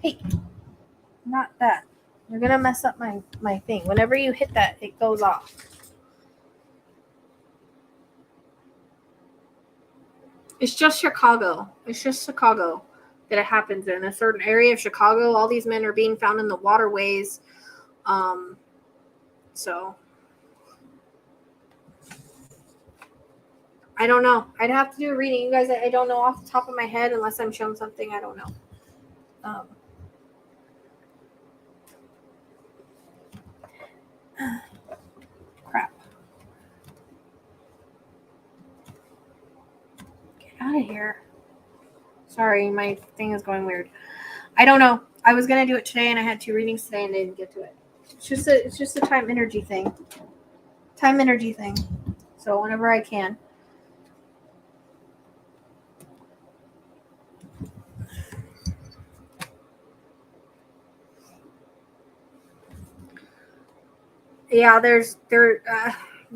Hey, not that. You're going to mess up my thing. Whenever you hit that, it goes off. It's just Chicago. It's just Chicago that it happens in a certain area of Chicago. All these men are being found in the waterways. So I don't know. I'd have to do a reading. You guys, I don't know off the top of my head unless I'm shown something. I don't know. Crap. Get out of here. Sorry, my thing is going weird. I don't know. I was going to do it today, and I had 2 readings today, and I didn't get to it. It's just a time energy thing. So whenever I can. Yeah,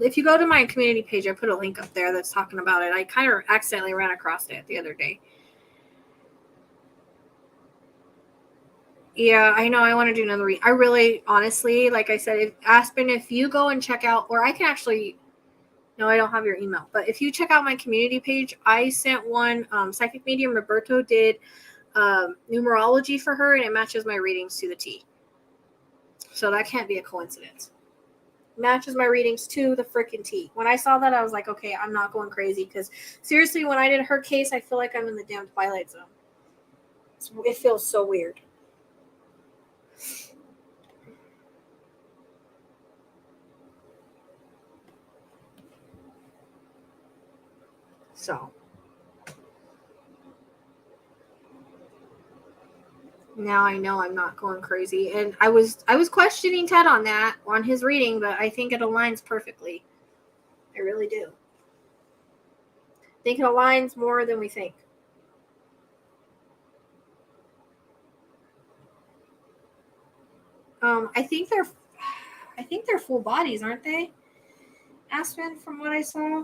if you go to my community page, I put a link up there that's talking about it. I kind of accidentally ran across it the other day. Yeah, I know. I want to do another read. I really, honestly, like I said, Aspen, if you go and check out, or I can actually, no, I don't have your email, but if you check out my community page, I sent one, Psychic Medium Roberto did numerology for her, and it matches my readings to the T. So that can't be a coincidence. Matches my readings to the freaking T. When I saw that, I was like, okay, I'm not going crazy, because seriously, when I did her case, I feel like I'm in the damn Twilight Zone. It feels so weird. So now I know I'm not going crazy. And I was questioning Ted on his reading, but I think it aligns perfectly. I really do. I think it aligns more than we think. I I think they're full bodies, aren't they? Aspen, from what I saw.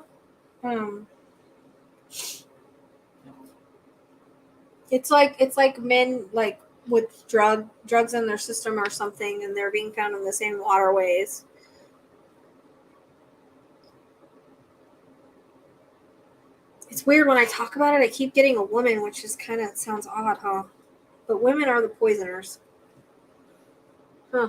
It's like men like with drugs in their system or something, and they're being found in the same waterways. It's weird when I talk about it. I keep getting a woman, which is kind of sounds odd, huh? But women are the poisoners. Huh.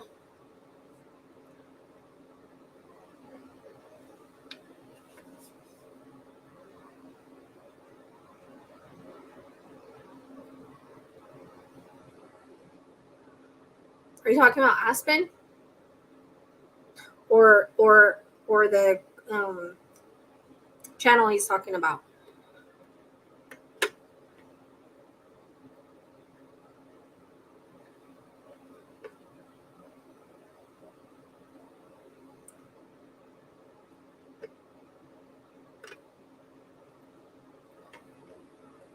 Are you talking about Aspen? Or the channel he's talking about?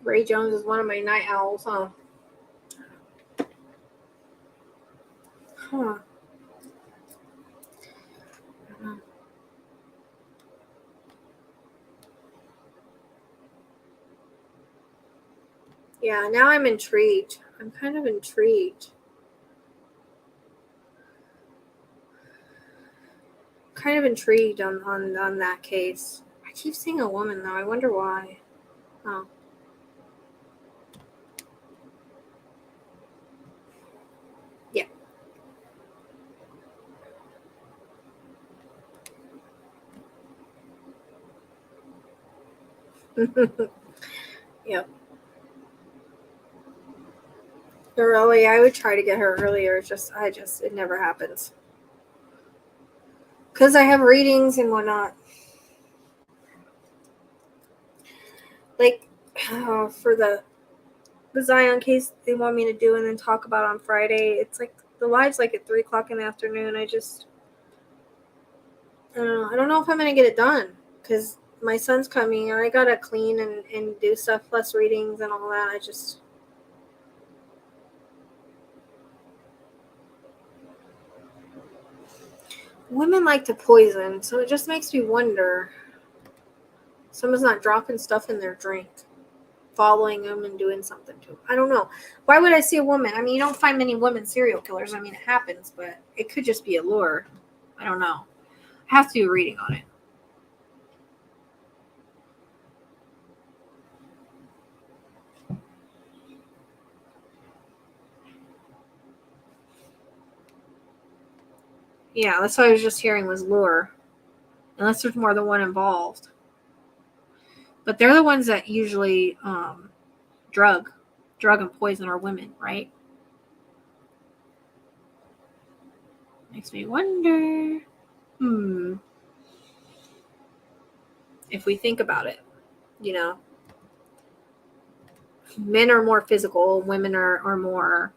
Ray Jones is one of my night owls, huh? Huh. Yeah, now I'm intrigued. I'm kind of intrigued. Kind of intrigued on that case. I keep seeing a woman though. I wonder why. Oh. Yeah. Yep. Really, I would try to get her earlier. It never happens. Because I have readings and whatnot. Like, for the Zion case they want me to do and then talk about on Friday, it's like the live's like at 3 o'clock in the afternoon. I don't know if I'm going to get it done. Because my son's coming and I got to clean and do stuff, plus readings and all that. Women like to poison, so it just makes me wonder. Someone's not dropping stuff in their drink, following them and doing something to them. I don't know. Why would I see a woman? I mean, you don't find many women serial killers. I mean, it happens, but it could just be a lure. I don't know. I have to do a reading on it. Yeah, that's what I was just hearing was lure. Unless there's more than one involved. But they're the ones that usually drug and poison are women, right? Makes me wonder. If we think about it, you know, men are more physical, women are more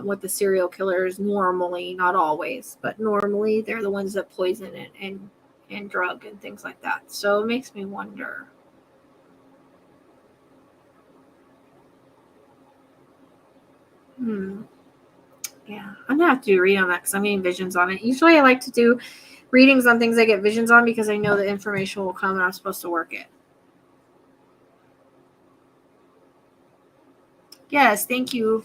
with the serial killers normally, not always, but normally they're the ones that poison and drug and things like that. So it makes me wonder. Yeah, I'm gonna have to do a read on that because I'm getting visions on it. Usually I like to do readings on things I get visions on because I know the information will come and I'm supposed to work it. Yes, thank you.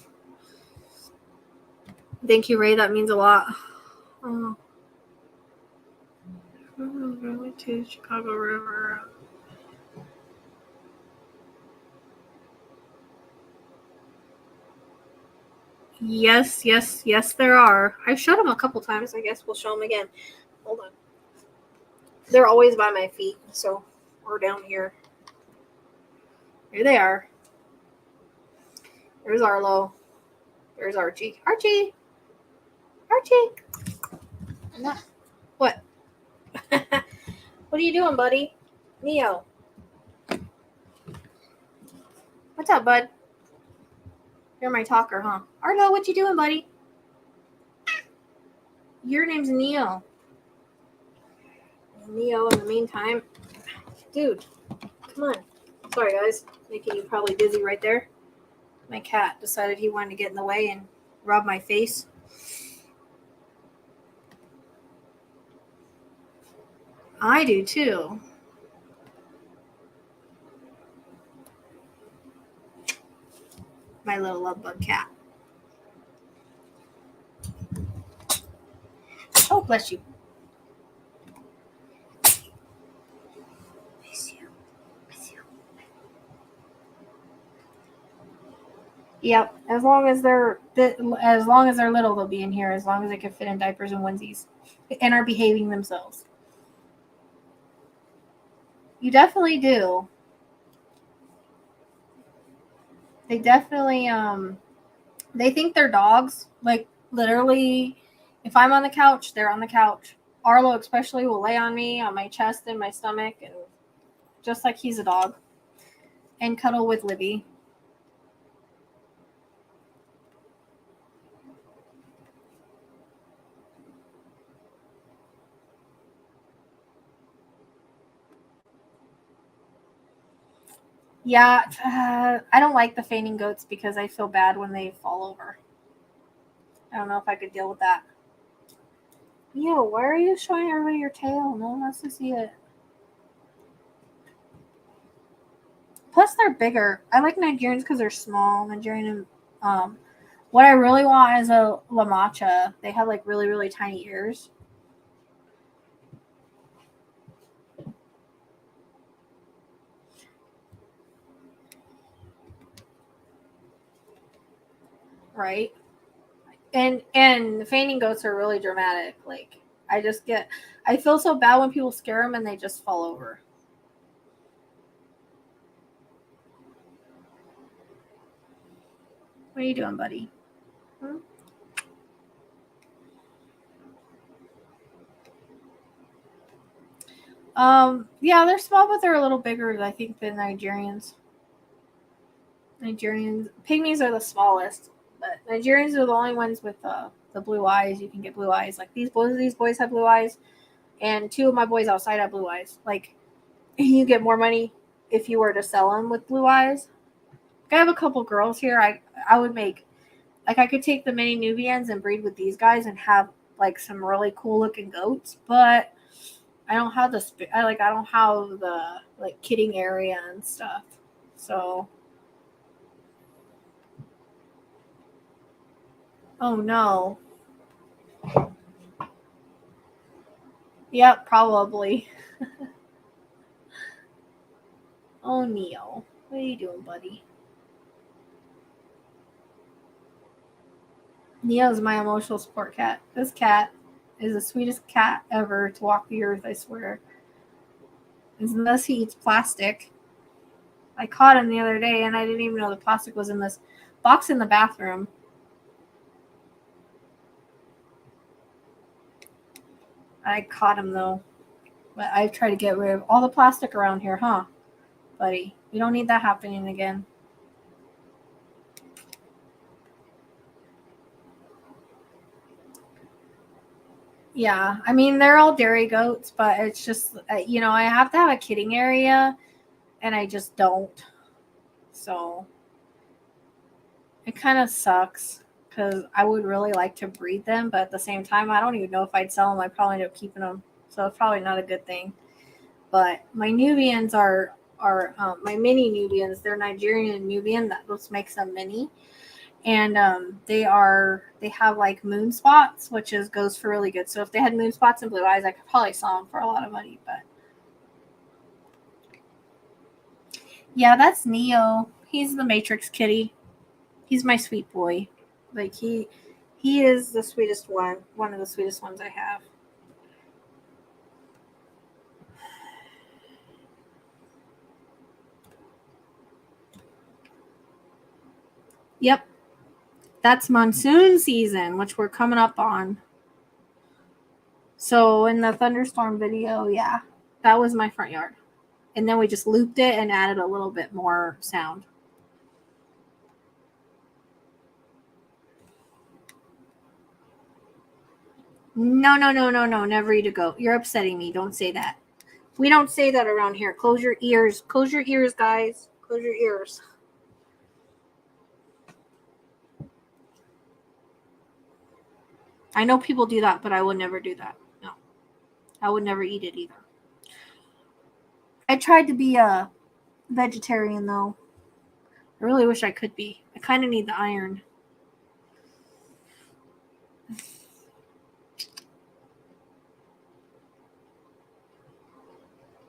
Thank you, Ray. That means a lot. Oh. Going to Chicago River. Yes, there are. I've showed them a couple times. I guess we'll show them again. Hold on. They're always by my feet, so we're down here. Here they are. There's Arlo. There's Archie. Archie! What? What are you doing, buddy? Neo. What's up, bud? You're my talker, huh? Arlo, what you doing, buddy? Your name's Neo. Neo, in the meantime. Dude, come on. Sorry, guys. Making you probably dizzy right there. My cat decided he wanted to get in the way and rub my face. I do too. My little love bug cat. Oh, bless you. Bless you. Bless you. Yep. As long as they're little, they'll be in here. As long as they can fit in diapers and onesies, and are behaving themselves. You definitely do. They definitely they think they're dogs. Like literally, if I'm on the couch, they're on the couch. Arlo especially will lay on me, on my chest and my stomach, and just like he's a dog, and cuddle with Libby. Yeah, I don't like the fainting goats because I feel bad when they fall over. I don't know if I could deal with that. Yo, why are you showing everybody your tail? No one wants to see it. Plus, they're bigger. I like Nigerians because they're small. Nigerian, what I really want is a Lamacha. They have like really, really tiny ears. Right? And the fainting goats are really dramatic. Like, I feel so bad when people scare them and they just fall over. What are you doing, buddy? Yeah, they're small, but they're a little bigger, I think, than Nigerians. Pygmies are the smallest, but Nigerians are the only ones with the blue eyes. You can get blue eyes. Like these boys have blue eyes, and two of my boys outside have blue eyes. Like you get more money if you were to sell them with blue eyes. Like, I have a couple girls here. I would make, like, I could take the mini Nubians and breed with these guys and have like some really cool looking goats, but I don't have I don't have the like kidding area and stuff. So, oh no. Yep, probably. Oh, Neo. What are you doing, buddy? Neo's my emotional support cat. This cat is the sweetest cat ever to walk the earth, I swear. Unless he eats plastic. I caught him the other day and I didn't even know the plastic was in this box in the bathroom. I caught him though. But I've tried to get rid of all the plastic around here, huh? Buddy, you don't need that happening again. Yeah, I mean, they're all dairy goats, but it's just, I have to have a kidding area, and I just don't. So it kind of sucks because I would really like to breed them, but at the same time, I don't even know if I'd sell them. I'd probably end up keeping them. So it's probably not a good thing. But my Nubians are my mini Nubians. They're Nigerian Nubian. That just makes them mini. And they have like moon spots, which goes for really good. So if they had moon spots and blue eyes, I could probably sell them for a lot of money. But yeah, that's Neo. He's the Matrix kitty. He's my sweet boy. Like he is the sweetest one of the sweetest ones I have. Yep. That's monsoon season, which we're coming up on. So in the thunderstorm video, yeah, that was my front yard. And then we just looped it and added a little bit more sound. No, never eat a goat. You're upsetting me. Don't say that. We don't say that around here. Close your ears. Close your ears, guys. Close your ears. I know people do that, but I would never do that. No. I would never eat it either. I tried to be a vegetarian, though. I really wish I could be. I kind of need the iron.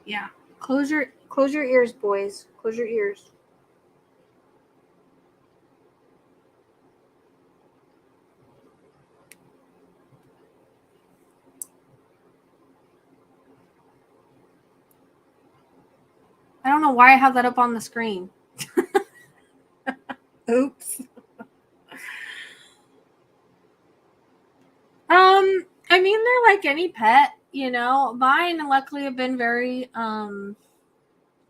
Yeah. Close your ears, boys. Close your ears. I don't know why I have that up on the screen. Oops. I mean, they're like any pet, you know. Mine, luckily, have been very,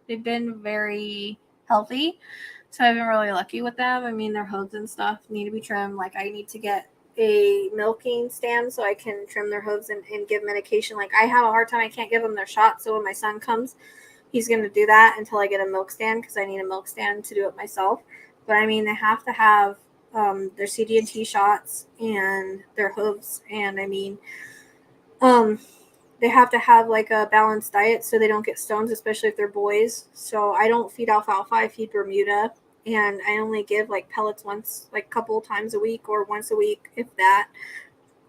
they've been very healthy, so I've been really lucky with them. I mean, their hooves and stuff need to be trimmed. Like, I need to get a milking stand so I can trim their hooves and give medication. Like, I have a hard time. I can't give them their shot, so when my son comes, he's going to do that until I get a milk stand because I need a milk stand to do it myself. But, I mean, they have to have their CD&T shots and their hooves, and I mean, they have to have like a balanced diet so they don't get stones, especially if they're boys. So I don't feed alfalfa, I feed Bermuda, and I only give like pellets once, like a couple times a week or once a week, if that.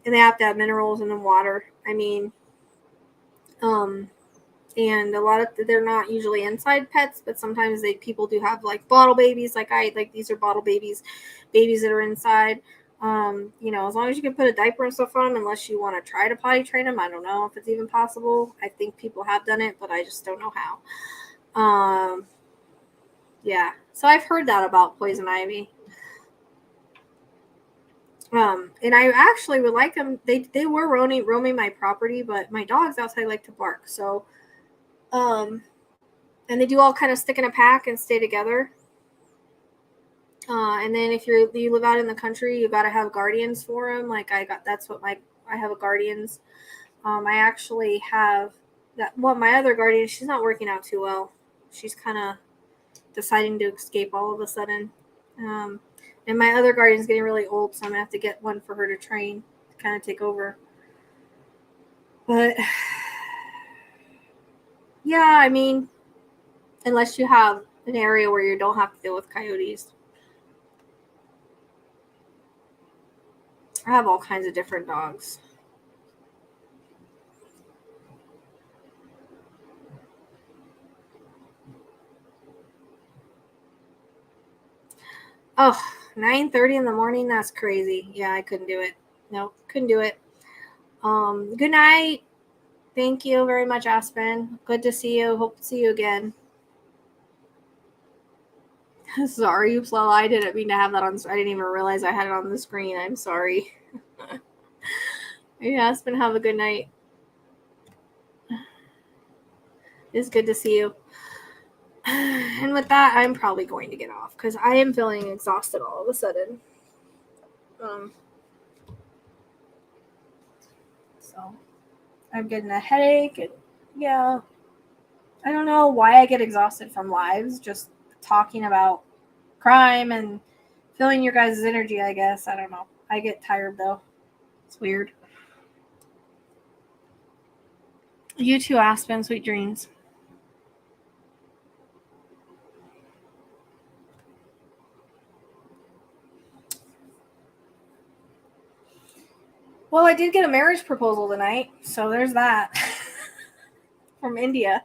And they have to have minerals in the water. I mean, and a lot of they're not usually inside pets, but sometimes people do have like bottle babies. Like these are bottle babies that are inside. You know, as long as you can put a diaper and stuff on them, unless you want to try to potty train them. I don't know if it's even possible. I think people have done it, but I just don't know how. Yeah. So I've heard that about poison ivy. And I actually would like them. They were roaming my property, but my dogs outside like to bark. So, and they do all kind of stick in a pack and stay together. And then if you live out in the country, you got to have guardians for them. Like I have a guardians. I actually have that. Well, my other guardian, she's not working out too well. She's kind of deciding to escape all of a sudden. And my other guardian's getting really old, so I'm gonna have to get one for her to train, to kind of take over. But yeah, I mean, unless you have an area where you don't have to deal with coyotes. I have all kinds of different dogs. Oh, 9:30 in the morning? That's crazy. Yeah, I couldn't do it. Nope, couldn't do it. Good night. Thank you very much, Aspen. Good to see you. Hope to see you again. Sorry, Upsala. I didn't mean to have that on. I didn't even realize I had it on the screen. I'm sorry. Hey, Aspen, have a good night. It's good to see you. And with that, I'm probably going to get off because I am feeling exhausted all of a sudden. So I'm getting a headache. And yeah, I don't know why I get exhausted from lives, just talking about crime and feeling your guys' energy, I guess. I don't know. I get tired though. It's weird. You too, Aspen. Sweet dreams. Well, I did get a marriage proposal tonight, so there's that. From India.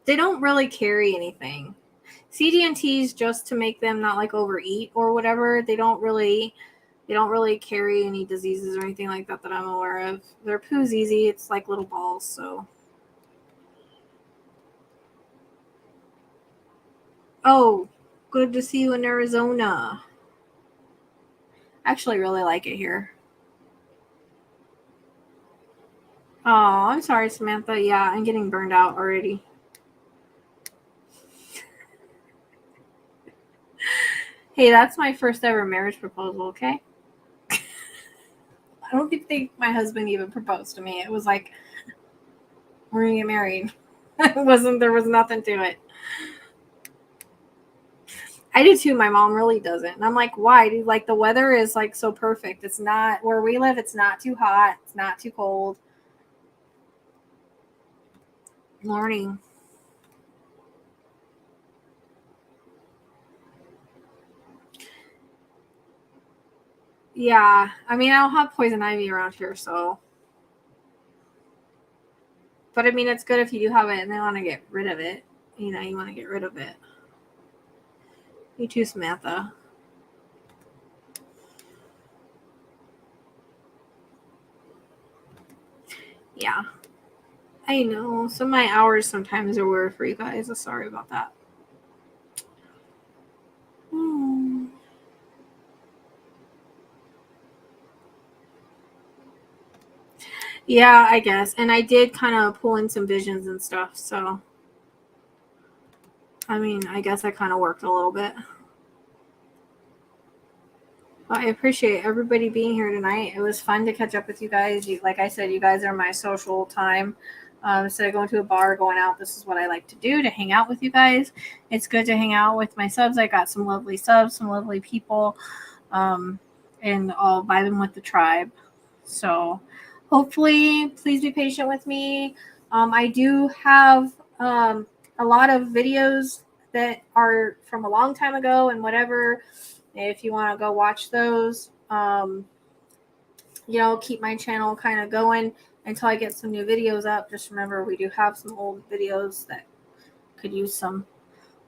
They don't really carry anything. CD&T's just to make them not like overeat or whatever. They don't really carry any diseases or anything like that I'm aware of. Their poo's easy. It's like little balls, so. Oh, good to see you in Arizona. I actually really like it here. Oh, I'm sorry, Samantha. Yeah, I'm getting burned out already. Hey, that's my first ever marriage proposal, okay? I don't think my husband even proposed to me. It was like, we're gonna get married. There was nothing to it. I do too. My mom really doesn't. And I'm like, why? Dude, like the weather is like so perfect. It's not where we live. It's not too hot. It's not too cold. Morning. Yeah. I mean, I don't have poison ivy around here, so. But I mean, it's good if you do have it and they want to get rid of it. You know, you want to get rid of it. You too, Samantha. Yeah. I know. So my hours sometimes are weird for you guys. I'm sorry about that. Yeah, I guess. And I did kind of pull in some visions and stuff. So, I mean, I guess I kind of worked a little bit. Well, I appreciate everybody being here tonight. It was fun to catch up with you guys. Like I said, you guys are my social time. Instead of going to a bar, going out, this is what I like to do, to hang out with you guys. It's good to hang out with my subs. I got some lovely subs, some lovely people, and all vibing with the tribe. So hopefully, please be patient with me. I do have a lot of videos that are from a long time ago and whatever. If you want to go watch those, keep my channel kind of going until I get some new videos up. Just remember, we do have some old videos that could use some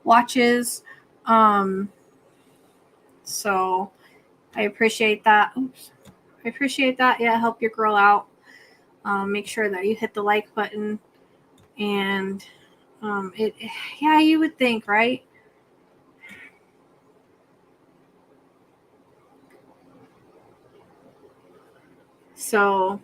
watches. So I appreciate that. Oops. I appreciate that. Yeah, help your girl out. Make sure that you hit the like button. And you would think, right? So,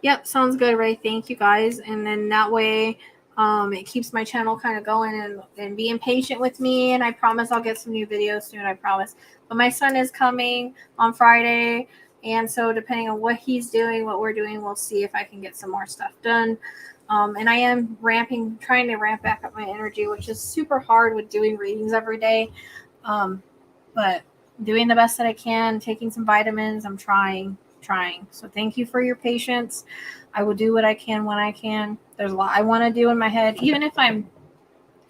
yep, sounds good, Ray. Thank you, guys. And then that way, it keeps my channel kind of going and being patient with me. And I promise I'll get some new videos soon. I promise. But my son is coming on Friday. And so depending on what he's doing, what we're doing, we'll see if I can get some more stuff done. And I am trying to ramp back up my energy, which is super hard with doing readings every day. But doing the best that I can, taking some vitamins, I'm trying. So thank you for your patience. I will do what I can when I can. There's a lot I want to do in my head, even if I'm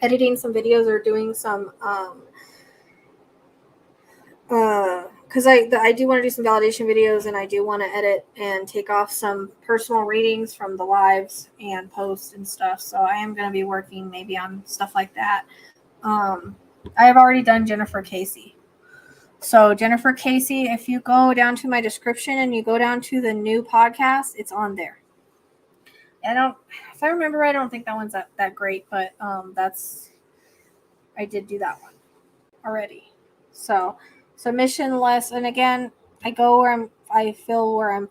editing some videos or doing some because I do want to do some validation videos, and I do want to edit and take off some personal readings from the lives and posts and stuff. So I am going to be working maybe on stuff like that. I have already done Jennifer Casey. So Jennifer Casey, if you go down to my description and you go down to the new podcast, it's on there. If I remember right, I don't think that one's that great, but I did do that one already. So submissionless, and again, I go where I go where I'm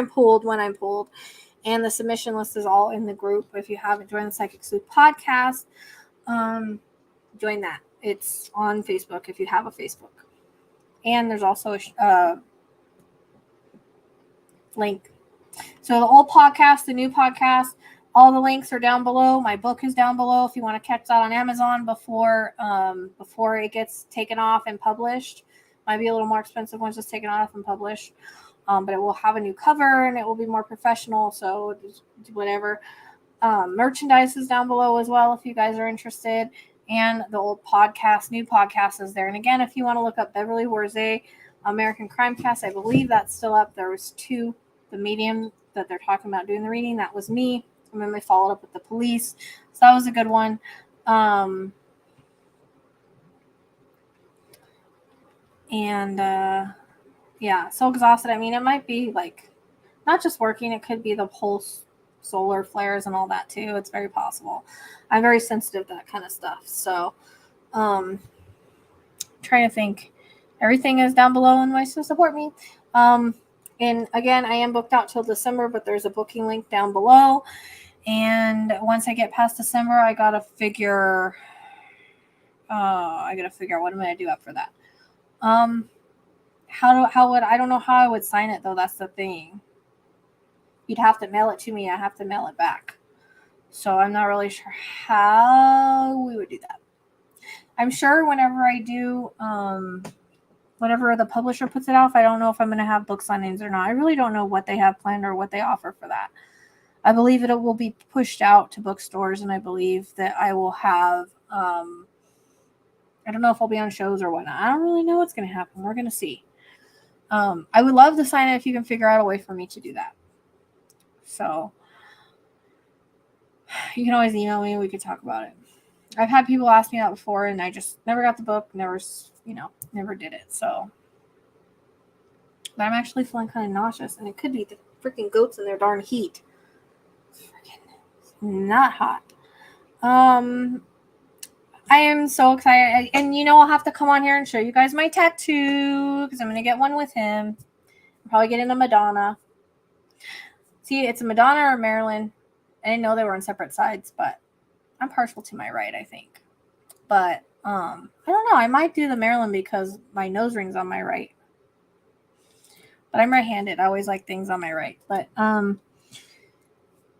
pulled when I'm pulled, and the submission list is all in the group. If you haven't joined the Psychic Sleuth podcast, join that. It's on Facebook if you have a Facebook. And there's also a link. So the old podcast, the new podcast, all the links are down below. My book is down below if you want to catch that on Amazon before it gets taken off and published. Might be a little more expensive once it's taken off and published. But it will have a new cover and it will be more professional. So whatever. Merchandise is down below as well if you guys are interested. And the old podcast, new podcast is there. And again, if you want to look up Beverly Warzay, American Crime Cast, I believe that's still up. There was 2, the medium that they're talking about doing the reading. That was me. And then they followed up with the police. So that was a good one. So exhausted. I mean, it might be like not just working. It could be the pulse solar flares and all that too. It's very possible. I'm very sensitive to that kind of stuff. So trying to think. Everything is down below and ways to support me. And again, I am booked out till December, but there's a booking link down below. And once I get past December, I gotta figure out what I'm gonna do after that. I don't know how I would sign it though. That's the thing. You'd have to mail it to me. I have to mail it back. So I'm not really sure how we would do that. I'm sure whenever I do, whenever the publisher puts it out, I don't know if I'm going to have book signings or not. I really don't know what they have planned or what they offer for that. I believe it will be pushed out to bookstores, and I believe that I will have, I don't know if I'll be on shows or whatnot. I don't really know what's going to happen. We're going to see. I would love to sign it if you can figure out a way for me to do that. So you can always email me and we could talk about it. I've had people ask me that before, and I just never got the book, never did it. So, but I'm actually feeling kind of nauseous, and it could be the freaking goats in their darn heat. It's freaking not hot. I am so excited, and I'll have to come on here and show you guys my tattoo because I'm gonna get one with him. I'll probably get in a Madonna. See, it's a Madonna or a Marilyn. I didn't know they were on separate sides, but I'm partial to my right, I think. But I don't know. I might do the Marilyn because my nose ring's on my right. But I'm right-handed. I always like things on my right. But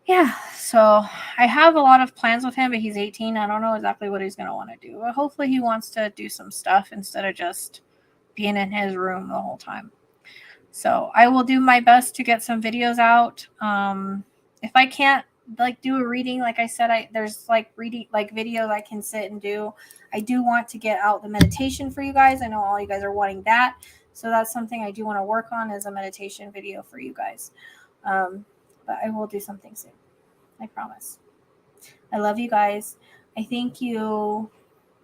yeah. So I have a lot of plans with him, but he's 18. I don't know exactly what he's gonna want to do. But hopefully he wants to do some stuff instead of just being in his room the whole time. So I will do my best to get some videos out. If I can't do a reading, like I said, there's reading videos I can sit and do. I do want to get out the meditation for you guys. I know all you guys are wanting that, so that's something I do want to work on, is a meditation video for you guys. But I will do something soon, I promise. I love you guys. I thank you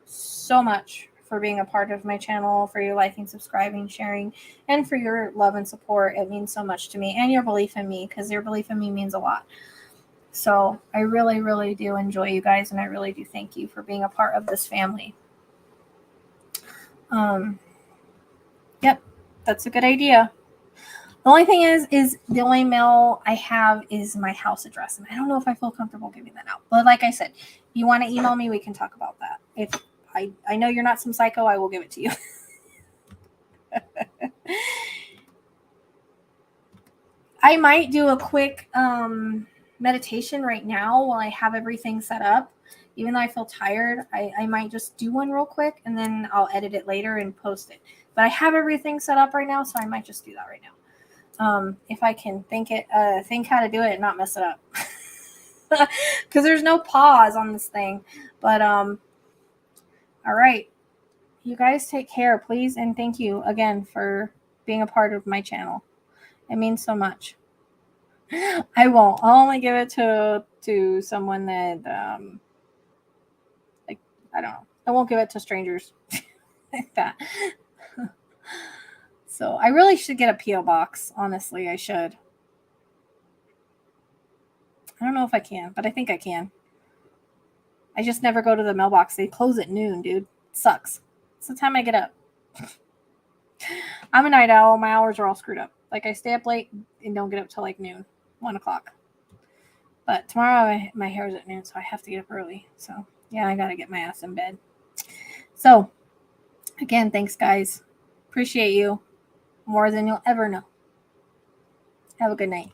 so much for being a part of my channel, for your liking, subscribing, sharing, and for your love and support. It means so much to me, and your belief in me, because your belief in me means a lot. So I really, really do enjoy you guys, and I really do thank you for being a part of this family. Yep, that's a good idea. The only thing is the only mail I have is my house address, and I don't know if I feel comfortable giving that out. But like I said, if you want to email me, we can talk about that. If I know you're not some psycho, I will give it to you. I might do a quick meditation right now while I have everything set up. Even though I feel tired, I might just do one real quick, and then I'll edit it later and post it. But I have everything set up right now, so I might just do that right now. If I can think how to do it and not mess it up. Because there's no pause on this thing. But all right. You guys take care, please, and thank you again for being a part of my channel. It means so much. I won't. I'll only give it to someone that I don't know. I won't give it to strangers like that. So I really should get a P.O. box. Honestly, I should. I don't know if I can, but I think I can. I just never go to the mailbox. They close at noon, dude. It sucks. It's the time I get up. I'm a night owl. My hours are all screwed up. I stay up late and don't get up till noon, 1 o'clock. But tomorrow my hair's at noon, so I have to get up early. So yeah, I gotta get my ass in bed. So again, thanks guys. Appreciate you more than you'll ever know. Have a good night.